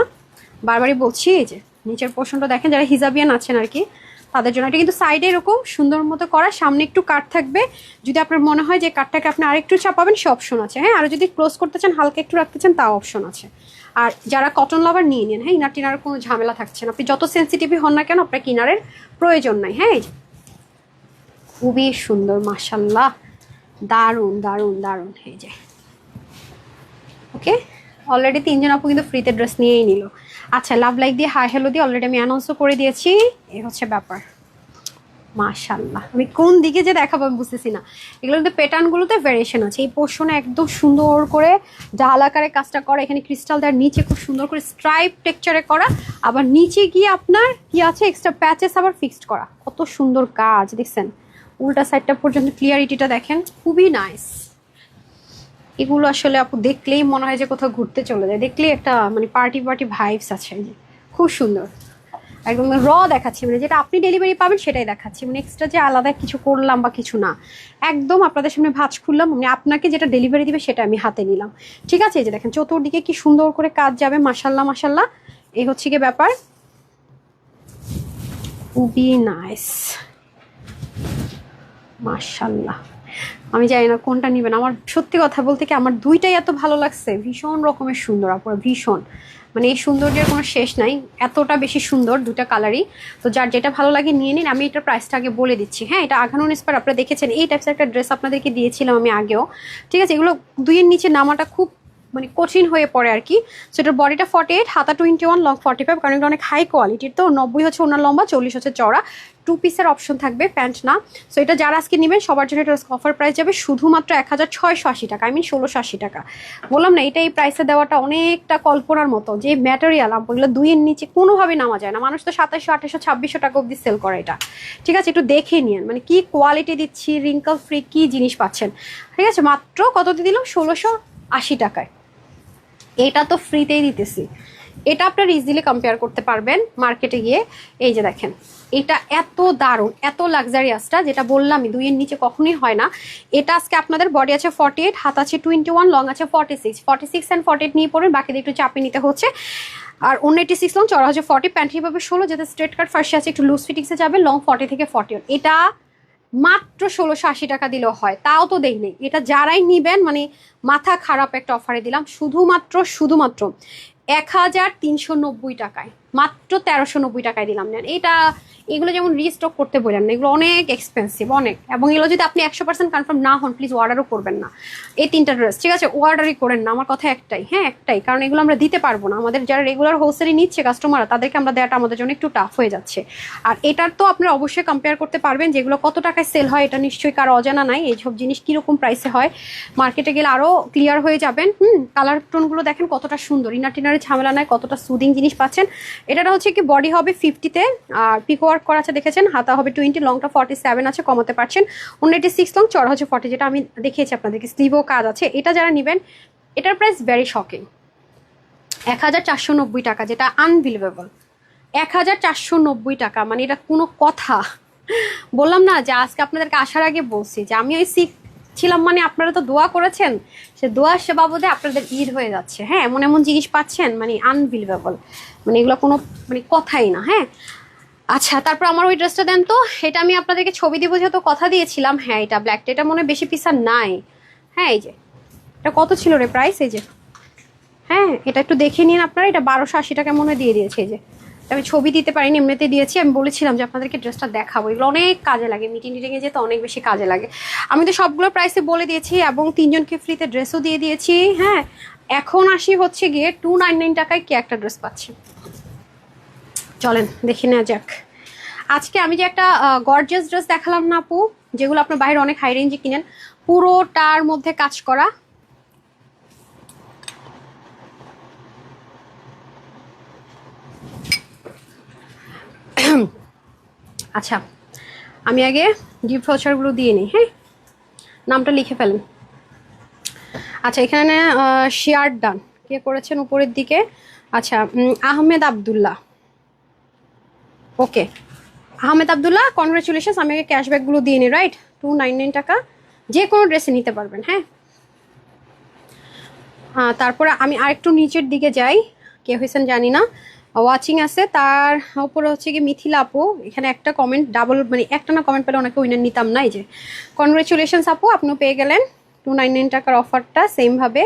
বারবারই বলছি, এই যে নিচের পোর্শনটা দেখেন, যারা হিজাবিয়ান আছেন আর কি তাদের জন্য। এটা কিন্তু সাইডে এরকম সুন্দর মতো করা, সামনে একটু কাট থাকবে, যদি আপনার মনে হয় যে কাটটাকে আপনি আরেকটু চাপাবেন সে অপশন আছে, হ্যাঁ আর যদি ক্লোজ করতে চান হালকা একটু রাখতে চান তাও অপশন আছে। আর যারা কটন লাভার নিয়ে নেন, হ্যাঁ ইনার টিনার কোনো ঝামেলা থাকছে না, আপনি যত সেন্সিটিভই হন না কেন আপনার কিনারের প্রয়োজন নাই। হ্যাঁ খুবই সুন্দর, মাশাল্লাহ, দারুণ দারুণ দারুণ। এই যে ওকে, অলরেডি 3 জন আপু কিন্তু ফ্রিতে ড্রেস নিয়েই নিল। আচ্ছা, লাভ লাইক দিয়ে হাই হ্যালো দিয়ে অলরেডি আমি অ্যানাউন্সও করে দিয়েছি, এই হচ্ছে ব্যাপার। মাশাল্লাহ, আমি কোন দিকে যে দেখাবো আমি বুঝতেছি না। এগুলোর কিন্তু প্যাটার্নগুলোতে ভ্যারিয়েশন আছে, এই পোর্শনে একদম সুন্দর করে ডাল আকারে কাজটা করা, এখানে ক্রিস্টাল দেওয়ার, নিচে খুব সুন্দর করে স্ট্রাইপ টেক্সচারে করা, আবার নিচে গিয়ে আপনার কি আছে এক্সট্রা প্যাচেস আবার ফিক্সড করা, কত সুন্দর কাজ দেখছেন। উল্টা সাইডটা পর্যন্ত ক্লিয়ারিটিটা দেখেন, খুবই নাইস। এগুলো আসলে আপু দেখলেই মনে হয় যে কোথাও ঘুরতে চলে যায়, দেখলেই একটা মানে পার্টি পার্টি ভাইবস আছে, খুব সুন্দর, একদম র দেখাচ্ছি, মানে যেটা আপনি ডেলিভারি পাবেন সেটাই দেখাচ্ছি, মানে এক্সট্রা যে আলাদা কিছু করলাম বা কিছু না, একদম আপনাদের সামনে ভাঁজ খুললাম, মানে আপনাকে যেটা ডেলিভারি দিবে সেটা আমি হাতে নিলাম। ঠিক আছে, এই যে দেখেন চতুর্দিকে কি সুন্দর করে কাজ যাবে, মাশাল্লাহ মাশাল্লাহ, এই হচ্ছে কি ব্যাপার, খুবই নাইস, মাশাল্লাহ। আমি জানি না কোনটা নেবেন, আমার সত্যি কথা বলতে কি আমার দুইটাই এত ভালো লাগছে, ভীষণ রকমের সুন্দর আপুরা, ভীষণ, মানে এই সৌন্দর্যের কোনো শেষ নাই, এতটা বেশি সুন্দর দুটা কালারই। তো যার যেটা ভালো লাগে নিয়ে নিন, আমি এটার প্রাইসটা আগে বলে দিচ্ছি। হ্যাঁ, এটা আঘানুন ইস্পার, আপনারা দেখেছেন এই টাইপসের একটা ড্রেস আপনাদেরকে দিয়েছিলাম আমি আগেও, ঠিক আছে? এগুলো দুইয়ের নিচে নামাটা খুব মানে কঠিন হয়ে পড়ে আর কি। সো এটার বডিটা 48, হাতা 21, লং 45, কারণ এটা অনেক হাই কোয়ালিটির, তো 90 হচ্ছে ওনার লম্বা, 40 হচ্ছে চড়া, 2 পিসের অপশন থাকবে, প্যান্ট না। সো এটা যারা আজকে নেবেন সবার জন্য এটা অফার প্রাইস যাবে শুধুমাত্র 1680 টাকা, আই মিন 1680 টাকা। বললাম না, এটা এই প্রাইসে দেওয়াটা অনেকটা কল্পনার মতো, যে ম্যাটেরিয়াল আমগুলো দুইয়ের নিচে কোনোভাবে নামা যায় না, মানুষ তো 2700 2800 2600 টাকা অব্দি সেল করে এটা। ঠিক আছে, একটু দেখে নিন মানে কি কোয়ালিটি দিচ্ছি, রিঙ্কল ফ্রি কি জিনিস পাচ্ছেন। ঠিক আছে, মাত্র কত দিয়ে দিলাম, 1680 টাকায়, এটা তো ফ্রিতেই দিতেছি। এটা আপনারা ইজিলি কম্পেয়ার করতে পারবেন মার্কেটে গিয়ে। এই যে দেখেন, এটা এত দারুণ, এত লাক্সারিয়াসটা, যেটা বললামই দুইয়ের নিচে কখনোই হয় না। এটা আজকে আপনাদের বডি আছে 48, হাত আছে 21, লং আছে 46 অ্যান্ড 48 নিয়ে পড়বেন, বাকিদের একটু চাপে নিতে হচ্ছে। আর 186 লং, চড়া হচ্ছে 40, প্যান্ট হিভাবে 16, যাতে স্ট্রেট কাট ফার্স্টে আছে একটু লুজ ফিটিংসে যাবে, লং 40 থেকে 41। এটা মাত্র 1680 টাকা দিলেও হয়, তাও তো দেই নেই। এটা যারাই নিবেন মানে মাথা খারাপ একটা অফারে দিলাম, শুধুমাত্র 1390 টাকায়, মাত্র 1390 টাকায় দিলাম। নেন এটা, এগুলো যেমন রিস্টক করতে বললেন না, এগুলো অনেক এক্সপেন্সিভ অনেক, এবং এগুলো যদি আপনি 100% কনফার্ম না হন প্লিজ অর্ডারও করবেন না এই 3টা ড্রেস। ঠিক আছে, অর্ডারই করেন না, আমার কথা একটাই, হ্যাঁ একটাই, কারণ এগুলো আমরা দিতে পারবো না, আমাদের যারা রেগুলার হোলসেলে নিচ্ছে কাস্টমাররা তাদেরকে আমরা দেওয়াটা আমাদের জন্য একটু টাফ হয়ে যাচ্ছে। আর এটার তো আপনারা অবশ্যই কম্পেয়ার করতে পারবেন যেগুলো কত টাকায় সেল হয়, এটা নিশ্চয়ই কারো অজানা নাই, এইসব জিনিস কীরকম প্রাইসে হয়, মার্কেটে গেলে আরও ক্লিয়ার হয়ে যাবেন। কালার টোনগুলো দেখেন কতটা সুন্দর, ইনার টিনারের ঝামেলা নাই, কতটা সুদিং জিনিস পাচ্ছেন। এটা হচ্ছে কি বডি হবে 50-তে, আর পিকো ওয়ার্ক করা আছে দেখেছেন, হাতা হবে 20, লংটা 47 আছে, কমাতে পারছেন। 186 লং, চড়া হচ্ছে 40, যেটা আমি দেখিয়েছি আপনাদেরকে, স্লিভও কাজ আছে। এটা যারা নেবেন এটার প্রাইস ভেরি শকিং, 1490 টাকা, যেটা আনবিলিভেবল। 1490 টাকা, মানে এটা কোনো কথা? বললাম না যে আজকে আপনাদেরকে আসার আগে বলছি যে আমি ওই ছিলাম, মানে আপনারা তো দোয়া করেছেন, সে দোয়ার সে বাবদে আপনাদের ঈদ হয়ে যাচ্ছে। হ্যাঁ, এমন এমন জিনিস পাচ্ছেন মানে আনবিলিভেবল, মানে এগুলো কোনো মানে কথাই না। হ্যাঁ আচ্ছা, তারপর আমার ওই ড্রেসটা দেন তো, এটা আমি আপনাদেরকে ছবি দিব যেহেতু কথা দিয়েছিলাম। হ্যাঁ, এটা ব্ল্যাকটা, এটা মনে বেশি পিস আর নাই। হ্যাঁ, এই যে এটা কত ছিল রে প্রাইস, এই যে হ্যাঁ, এটা একটু দেখে নিন আপনারা। এটা 1280 টাকা মনে দিয়ে দিয়েছে। এই যে আমি ছবি দিতে পারিনি, এমনিতে দিয়েছি। আমি বলেছিলাম যে আপনাদেরকে ড্রেসটা দেখাবো, এগুলো অনেক কাজে লাগে, মিটিং টিটিংয়ে যেতে অনেক বেশি কাজে লাগে। আমি তো সবগুলো প্রাইসে বলে দিয়েছি এবং 3জনকে ফ্রিতে ড্রেসও দিয়ে দিয়েছি। হ্যাঁ, এখন আসি হচ্ছে গিয়ে 299 টাকায় কি একটা ড্রেস পাচ্ছি, চলেন দেখে নেওয়া যাক। আজকে আমি যে একটা গর্জিয়াস ড্রেস দেখালাম না আপু, যেগুলো আপনার বাইরে অনেক হাই রেঞ্জে কিনেন, পুরোটার মধ্যে কাজ করা। আচ্ছা, আমি আগে গিফট ভাউচারগুলো দিয়ে নিই। হ্যাঁ, নামটা লিখে ফেলেন। আচ্ছা, এখানে শেয়ার ডান কে করেছেন উপরের দিকে? আচ্ছা, আহমেদ আবদুল্লাহ। ওকে, আহমেদ আবদুল্লাহ, কনগ্রাচুলেশনস। আমি আগে ক্যাশব্যাকগুলো দিয়ে নিই। রাইট, 299 টাকা যে কোনো ড্রেসে নিতে পারবেন। হ্যাঁ, তারপরে আমি আরেকটু নিচের দিকে যাই, কে হয়েছেন জানি না, ওয়াচিং আছে। তার উপরে হচ্ছে কি মিথিলা আপু, এখানে একটা কমেন্ট ডাবল, মানে একটা না কমেন্ট পেলে ওনাকে উইনার নিতাম না। এই যে কনগ্রেচুলেশনস আপু, আপনিও পেয়ে গেলেন 299 টাকার অফারটা সেমভাবে।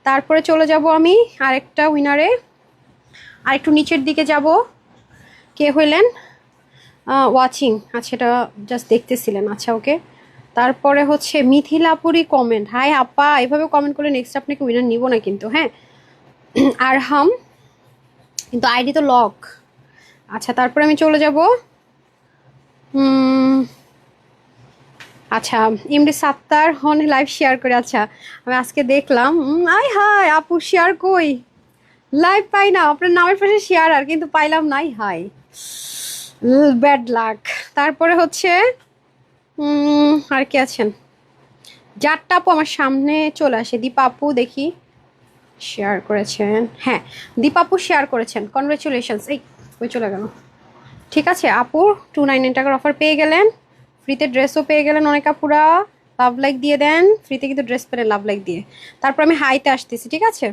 তারপরে চলে যাব আমি আরেকটা উইনারে, আরেকটু নিচের দিকে যাব। কে হইলেন? ওয়াচিং। আচ্ছা, এটা জাস্ট দেখতেছিলেন। আচ্ছা, ওকে। তারপরে হচ্ছে মিথিলাপুরি কমেন্ট, হাই আপা, এভাবে কমেন্ট করলে নেক্সট আপনাকে উইনার নিব না কিন্তু। হ্যাঁ, আর হাম, কিন্তু আইডি তো লক। আচ্ছা, তারপরে আমি চলে যাব। আচ্ছা, ইমরি সাত্তার হন লাইভ শেয়ার করে। আচ্ছা, আমি আজকে দেখলাম, আই হাই আপু শেয়ার কই, লাইভ পাই না, আপনার নামের পাশে শেয়ার আর কিন্তু পাইলাম নাই। Hi, bad luck. তারপরে হচ্ছে আর কি আছেন? যারটা আপু আমার সামনে চলে আসে, দীপা আপু, দেখি শেয়ার করেছেন। হ্যাঁ, দীপা আপু শেয়ার করেছেন, কনগ্রেচুলেশনস। এই ওই চলে গেল। ঠিক আছে আপু, 299 টাকার অফার পেয়ে গেলেন, ফ্রিতে ড্রেসও পেয়ে গেলেন। অনেক আপুরা লাভ লাইক দিয়ে দেন, ফ্রিতে কিন্তু ড্রেস পেলেন লাভ লাইক দিয়ে। তারপর আমি হাইতে আসতেছি, ঠিক আছে?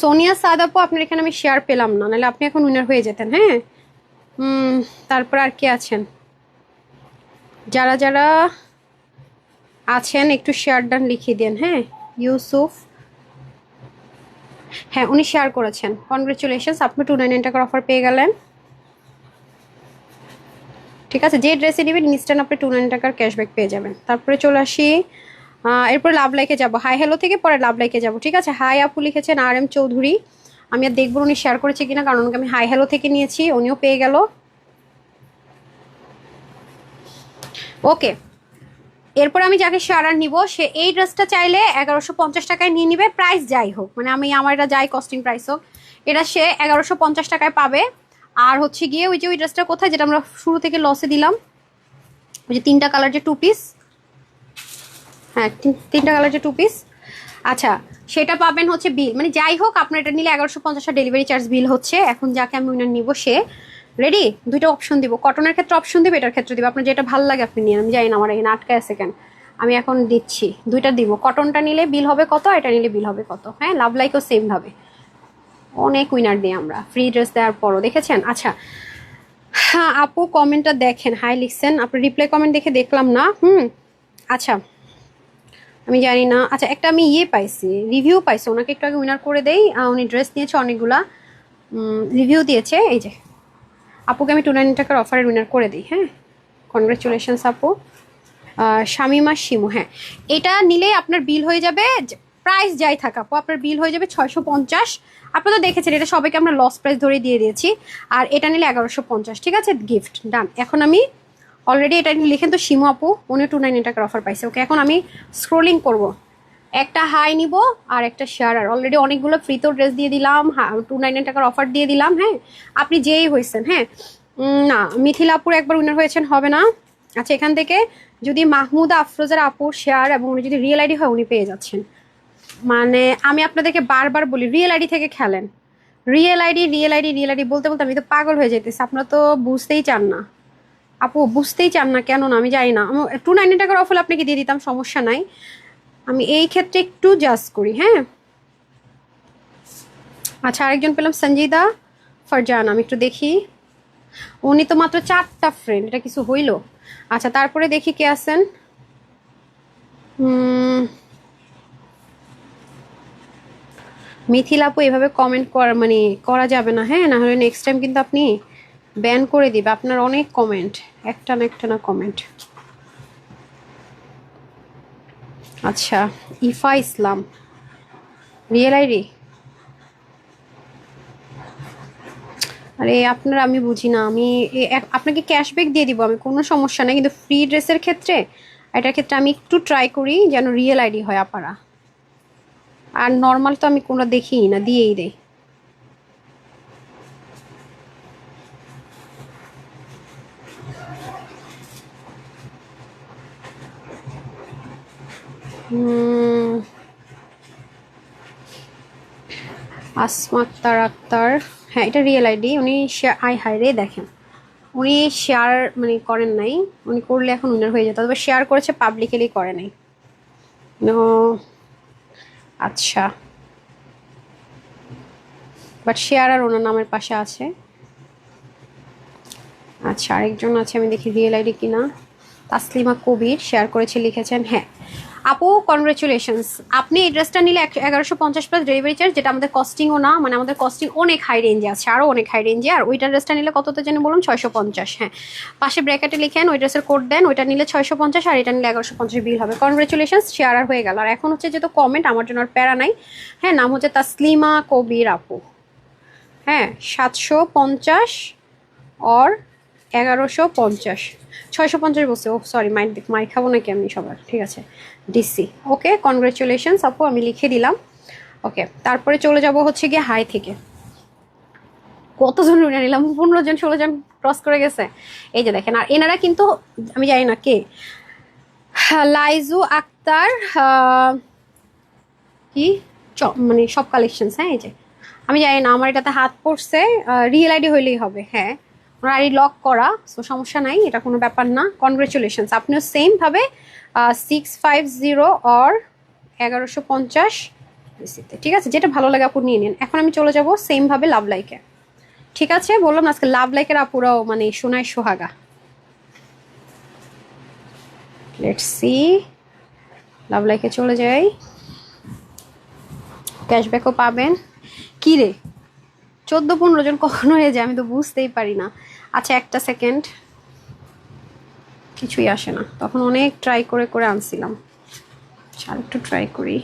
সোনিয়া সাদ আপু, আপনার এখানে আমি শেয়ার পেলাম না, নাহলে আপনি এখন উইনার হয়ে যেতেন। হ্যাঁ, তারপর আর কে আছেন? যারা যারা আছেন একটু শেয়ার ডান লিখিয়ে দেন। হ্যাঁ, ইউসুফ, হ্যাঁ উনি শেয়ার করেছেন, কনগ্রেচুলেশনস, আপনি 299 টাকার অফার পেয়ে গেলেন। ঠিক আছে, যে ড্রেসে নেবেন ইনস্ট্যান্ট আপনি 299 টাকার ক্যাশব্যাক পেয়ে যাবেন। তারপরে চলে আসি, এরপরে লাভ লাইকে যাবো, হাই হ্যালো থেকে পরে লাভ লাইকে যাবো। ঠিক আছে, হাই আপু লিখেছেন আর এম চৌধুরী। আমি আর দেখবো উনি শেয়ার করেছে কিনা, কারণ ওনাকে আমি হাই হ্যালো থেকে নিয়েছি, উনিও পেয়ে গেল। ওকে, এরপর আমি যাকে শেয়ার নিব সে এই ড্রেসটা চাইলে 1150 টাকায় নিয়ে নিবে, প্রাইস যাই হোক, মানে আমি আমার এটা যাই কস্টিং প্রাইস হোক, এটা সে 1150 টাকায় পাবে। আর হচ্ছে গিয়ে ওই যে ওই ড্রেসটা কোথায়, যেটা আমরা শুরু থেকে লসে দিলাম, ওই যে 3টা কালার যে 2 পিস, হ্যাঁ 3টা কালার যে 2 পিস, আচ্ছা সেটা পাবেন হচ্ছে বিল, মানে যাই হোক আপনার এটা নিলে 1150 ডেলিভারি চার্জ বিল হচ্ছে। এখন যাকে আমি উইনার নিব সে রেডি, দুইটা অপশন দিব, কটনের ক্ষেত্রে অপশন দিব, এটার ক্ষেত্রে দিব, আপনার যেটা ভালো লাগে আপনি নিয়ে। আমি জানি না আমার এখানে আটকায় আছে কেন, আমি এখন দিচ্ছি দুইটা দিব। কটনটা নিলে বিল হবে কত, এটা নিলে বিল হবে কত। হ্যাঁ, লাভ লাইকও সেম ভাবে অনেক উইনার দিই আমরা ফ্রি ড্রেস দেওয়ার পরও, দেখেছেন? আচ্ছা, হ্যাঁ আপু কমেন্টটা দেখেন, হাই লিখছেন, আপনার রিপ্লাই কমেন্ট দেখে দেখলাম না। আচ্ছা, আমি জানি না। আচ্ছা, একটা আমি ইয়ে পাইছি, রিভিউ পাইছি, ওনাকে একটু আগে উইনার করে দেই। উনি ড্রেস নিয়েছে অনেকগুলা, রিভিউ দিয়েছে। এই যে আপুকে আমি 299 টাকার অফারের উইনার করে দিই। হ্যাঁ, কনগ্রেচুলেশনস আপু। শামিমা শিমু, হ্যাঁ এটা নিলে আপনার বিল হয়ে যাবে, প্রাইস যাই থাক আপু, আপনার বিল হয়ে যাবে 650। আপনারা তো দেখেছেন এটা সবাইকে আমরা লস প্রাইস ধরে দিয়ে দিয়েছি, আর এটা নিলে 1150। ঠিক আছে, গিফট ডান। এখন আমি অলরেডি এটা লিখেন তো শিমু আপু, উনি 299 টাকার অফার পাইছে। ওকে, এখন আমি স্ক্রোলিং করব, একটা হাই নিব আর একটা শেয়ার, আর অলরেডি অনেকগুলো ফ্রিতেও ড্রেস দিয়ে দিলাম, 299 টাকার অফার দিয়ে দিলাম। হ্যাঁ, আপনি যেই হয়েছেন। হ্যাঁ, না মিথিলাপুর একবার উইনার হয়েছেন, হবে না। আচ্ছা, এখান থেকে যদি মাহমুদা আফরোজার আপুর শেয়ার এবং উনি যদি রিয়েল আইডি হয় উনি পেয়ে যাচ্ছেন। মানে আমি আপনাদেরকে বারবার বলি রিয়েল আইডি থেকে খেলেন, real ID real ID real ID বলতে বলতে আমি তো পাগল হয়ে যেতেছি। আপনারা তো বুঝতেই চান না আপু, বুঝতেই চান না কেন, না আমি জানি না। 299 টাকার অফার আপনাকে দিয়ে দিতাম, সমস্যা নাই, আমি এই ক্ষেত্রে একটু জাজ করি। হ্যাঁ, আচ্ছা আরেকজন পেলাম সঞ্জিদা ফারজান, আমি একটু দেখি, উনি তো মাত্র 4টা ফ্রেন্ড, এটা কিছু হইল। আচ্ছা, তারপরে দেখি কে আছেন। মিথিলা আপু এভাবে কমেন্ট করা মানে করা যাবে না, হ্যাঁ, না হলে নেক্সট টাইম কিন্তু আপনি ব্যান করে দিবে। আপনার অনেক কমেন্ট, একটা না একটা না কমেন্ট। আচ্ছা, ইফা ইসলাম, রিয়েল আইডি। আরে আপনার আমি বুঝি না, আমি আপনাকে ক্যাশব্যাক দিয়ে দিব, আমি কোনো সমস্যা নেই, কিন্তু ফ্রি ড্রেসের ক্ষেত্রে এটার ক্ষেত্রে আমি একটু ট্রাই করি যেন রিয়েল আইডি হয় আপারা। আর নর্মাল তো আমি কোনো দেখিই না, দিয়েই দেই। আসমা আক্তার আক্তার, হ্যাঁ এটা রিয়েল আইডি। উনি শেয়ার আই হাই রে দেখেন, উনি শেয়ার মানে করেন নাই, উনি করলে এখন উইনার হয়ে যেত, তবে শেয়ার করেছে পাবলিকলি করে নাই। নো, আচ্ছা, বাট শেয়ার আর ওনার নামের পাশে আছে। আচ্ছা, আরেকজন আছে, আমি দেখি রিয়েল আইডি কিনা। তাসলিমা কবির শেয়ার করেছে, লিখেছেন হ্যাঁ। আপু কনগ্রেচুলেশনস, আপনি এই ড্রেসটা নিলে 1150 প্লাস ডেলিভারি চার্জ, যেটা আমাদের কস্টিংও না, মানে আমাদের কস্টিং অনেক হাই রেঞ্জে আছে, আরও অনেক হাই রেঞ্জে। আর ওইটা ড্রেসটা নিলে কততে জানি বলুন, 650। হ্যাঁ, পাশে ব্র্যাকেটে লিখেন ওই ড্রেসের কোড দেন, ওইটা নিলে 650 আর এটা নিলে 1150 বিল হবে। কনগ্রেচুলেশনস, শেয়ার আর হয়ে গেল। আর এখন হচ্ছে যেহেতু কমেন্ট, আমার জন্য আর প্যারা নাই। হ্যাঁ, নাম হচ্ছে তাসলিমা কবির আপু। হ্যাঁ, 750 আর 1150, 650 বলছে। ও সরি, মাইর খাবো নাকি আমি সবার, ঠিক আছে ডিসি। ওকে, কনগ্রেচুলেশনস আপু, আমি লিখে দিলাম। ওকে, তারপরে চলে যাব হচ্ছে গিয়ে হাই থেকে। কতজন উঠে নিলাম, 15 জন 16 জন ক্রস করে গেছে। এই যে দেখেন, আর এনারা কিন্তু আমি জানি না কে, লাইজু আক্তার কি মানে সব কালেকশনস। হ্যাঁ, এই যে আমি জানি না, আমার এটাতে হাত পড়ছে, রিয়েল আইডি হইলেই হবে। হ্যাঁ, ওনার আইডি লক করা, সো সমস্যা নাই, এটা কোনো ব্যাপার না। কনগ্রেচুলেশনস, আপনিও সেম ভাবে 650 আর 1150 রিসিতে, ঠিক আছে, যেটা ভালো লাগে আপু নিয়ে নিন। এখন আমি চলে যাব সেম ভাবে লাভ লাইকে, ঠিক আছে, বললাম আজকে লাভ লাইকের আপুরাও মানে সোনায় সোহাগা। লেটস সি, লাভ লাইকে চলে যাই, ক্যাশব্যাকও পাবেন। কি রে, 14-15 জন কখন হয়ে যায় আমি তো বুঝতেই পারি না। আচ্ছা, একটা সেকেন্ড, কিছুই আসে না, তখন অনেক ট্রাই করে করে আনছিলাম। আর একটু ট্রাই করি,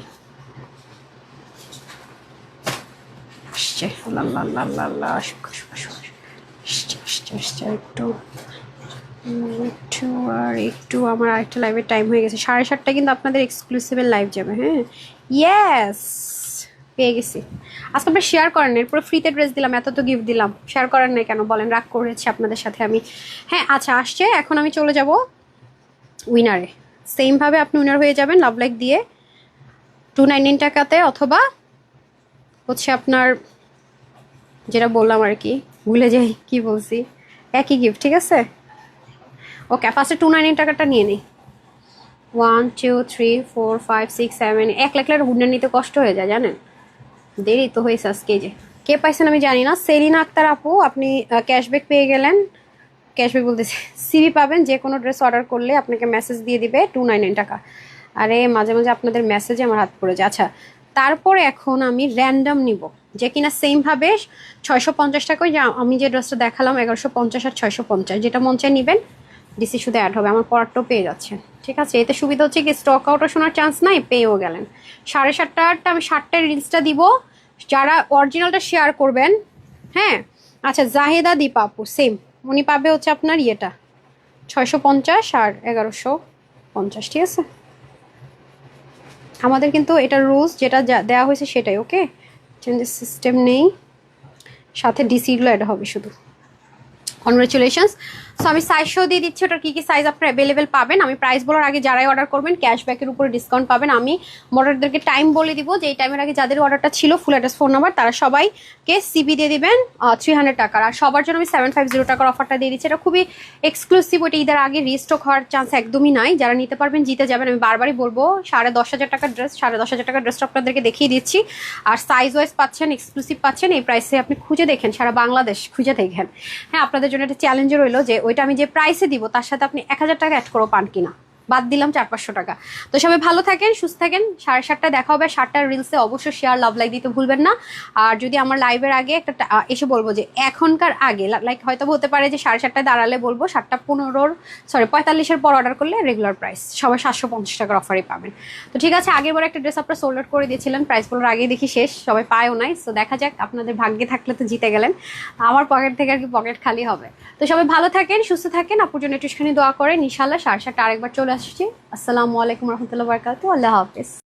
আসছে আসছে একটু একটু আর একটু। আমার আরেকটা লাইভের টাইম হয়ে গেছে, 7:30টায় কিন্তু আপনাদের এক্সক্লুসিভের লাইভ যাবে। হ্যাঁ, ইয়েস, পেয়ে গেছি। আজকে আপনার শেয়ার করেন, এরপরে ফ্রিতে ড্রেস দিলাম, এত তো গিফট দিলাম, শেয়ার করেন নাই কেন বলেন, রাগ করেছি আপনাদের সাথে আমি। হ্যাঁ, আচ্ছা আসছে, এখন আমি চলে যাব উইনারে। সেমভাবে আপনি উইনার হয়ে যাবেন লাভ লাইক দিয়ে 299 টাকাতে, অথবা হচ্ছে আপনার যেটা বললাম আর কি, ভুলে যাই কি বলছি, একই গিফট, ঠিক আছে। ওকে, ফার্স্টে 299 টাকাটা নিয়ে নিই। 1 2 3 4 5 6 7, 1 লাখ হুন্ডা নিতে কষ্ট হয়ে যায় জানেন, দেরি তো হয়েছে আজকে। যে কে পাইছেন আমি জানি না, সেলিনা আক্তার আপু, আপনি ক্যাশব্যাক পেয়ে গেলেন। ক্যাশব্যাক বলতেছি, সিবি পাবেন, যে কোনো ড্রেস অর্ডার করলে আপনাকে মেসেজ দিয়ে দিবে 299 টাকা। আরে মাঝে মাঝে আপনাদের মেসেজে আমার হাত পড়ে যায়। আচ্ছা, তারপরে এখন আমি র্যান্ডম নিব, যে কিনা সেমভাবে 650 টাকায়, যে আমি যে ড্রেসটা দেখালাম 1150 আর 650, যেটা মন চায় নেবেন, ডিসি শুধু অ্যাড হবে, আমার পরারটাও পেয়ে যাচ্ছেন, ঠিক আছে। এতে সুবিধা হচ্ছে কি, স্টক আউটও শোনার চান্স নাই, পেয়েও গেলেন। 7:30টারটা আমি 7টায় রিলসটা দিব, যারা অরিজিনালটা শেয়ার করবেন। হ্যাঁ, আচ্ছা, জাহেদা দীপা আপু সেম, উনি পাবে হচ্ছে আপনার ইয়েটা 650 আর 1150, ঠিক আছে। আমাদের কিন্তু এটা রুলস, যেটা দেওয়া হয়েছে সেটাই। ওকে, চেঞ্জের সিস্টেম নেই, সাথে ডিসিগুলো অ্যাড হবে শুধু। কনগ্রেচুলেশনস। সো আমি সাইজ শো দিয়ে দিচ্ছি, ওটার কী কী সাইজ আপনার অ্যাভেলেবেল পাবেন। আমি প্রাইস বলার আগে যারাই অর্ডার করবেন ক্যাশব্যাকের উপরে ডিসকাউন্ট পাবেন। আমি মডারদেরকে টাইম বলে দিব, যে এই টাইমের আগে যাদের অর্ডারটা ছিল, ফুল অ্যাড্রেস ফোন নাম্বার, তারা সবাইকে সিবি দিয়ে দিবেন 300 টাকার। আর সবার জন্য আমি 750 টাকার অফারটা দিয়ে দিচ্ছি, এটা খুবই এক্সক্লুসিভ। ওইটা ঈদের আগে রিস্টক হওয়ার চান্স একদমই নাই, যারা নিতে পারবেন জিতে যাবেন। আমি বারবারই বলবো, 10,500 টাকার ড্রেস, 10,500 টাকার ড্রেসটা আপনাদেরকে দেখিয়ে দিচ্ছি। আর সাইজ ওয়াইজ পাচ্ছেন, এক্সক্লুসিভ পাচ্ছেন, এই প্রাইসে আপনি খুঁজে দেখেন, সারা বাংলাদেশ খুঁজে দেখেন। হ্যাঁ, আপনাদের জন্য একটা চ্যালেঞ্জ রইলো, যে ওইটা আমি যে প্রাইসে দিব তার সাথে আপনি 1000 টাকা অ্যাড করে পান কিনা। বাদ দিলাম 400-500 টাকা। তো সবাই ভালো থাকেন, সুস্থ থাকেন। 7:30টায় দেখা হবে। 7টার রিলসে অবশ্যই শেয়ার, লাভ, লাইক দিতে ভুলবেন না। আর যদি আমার লাইভের আগে একটা এসে বলবো যে এখনকার আগে লাইক হয়তো হতে পারে যে 7:30টায় দাঁড়ালে বলবো 7:45 পর অর্ডার করলে রেগুলার প্রাইস সবাই 750 টাকার অফারই পাবেন। তো ঠিক আছে, আগের বার একটা ড্রেস আপনারা সোল্ড আউট করে দিয়েছিলেন, প্রাইস বলার আগেই দেখি শেষ, সবাই পায়ও নাই। সো দেখা যাক, আপনাদের ভাগ্যে থাকলে তো জিতে গেলেন, আমার পকেট থেকে আর কি পকেট খালি হবে। তো সবাই ভালো থাকেন, সুস্থ থাকেন, আপুর জন্য একটুখানি দোয়া করেন। ইনশাল্লাহ 7:30 আরেকবার চলে আসছি। আসসালামু আলাইকুম রহমতুল্লাহ বারকাতুহু। আল্লাহ হাফেজ।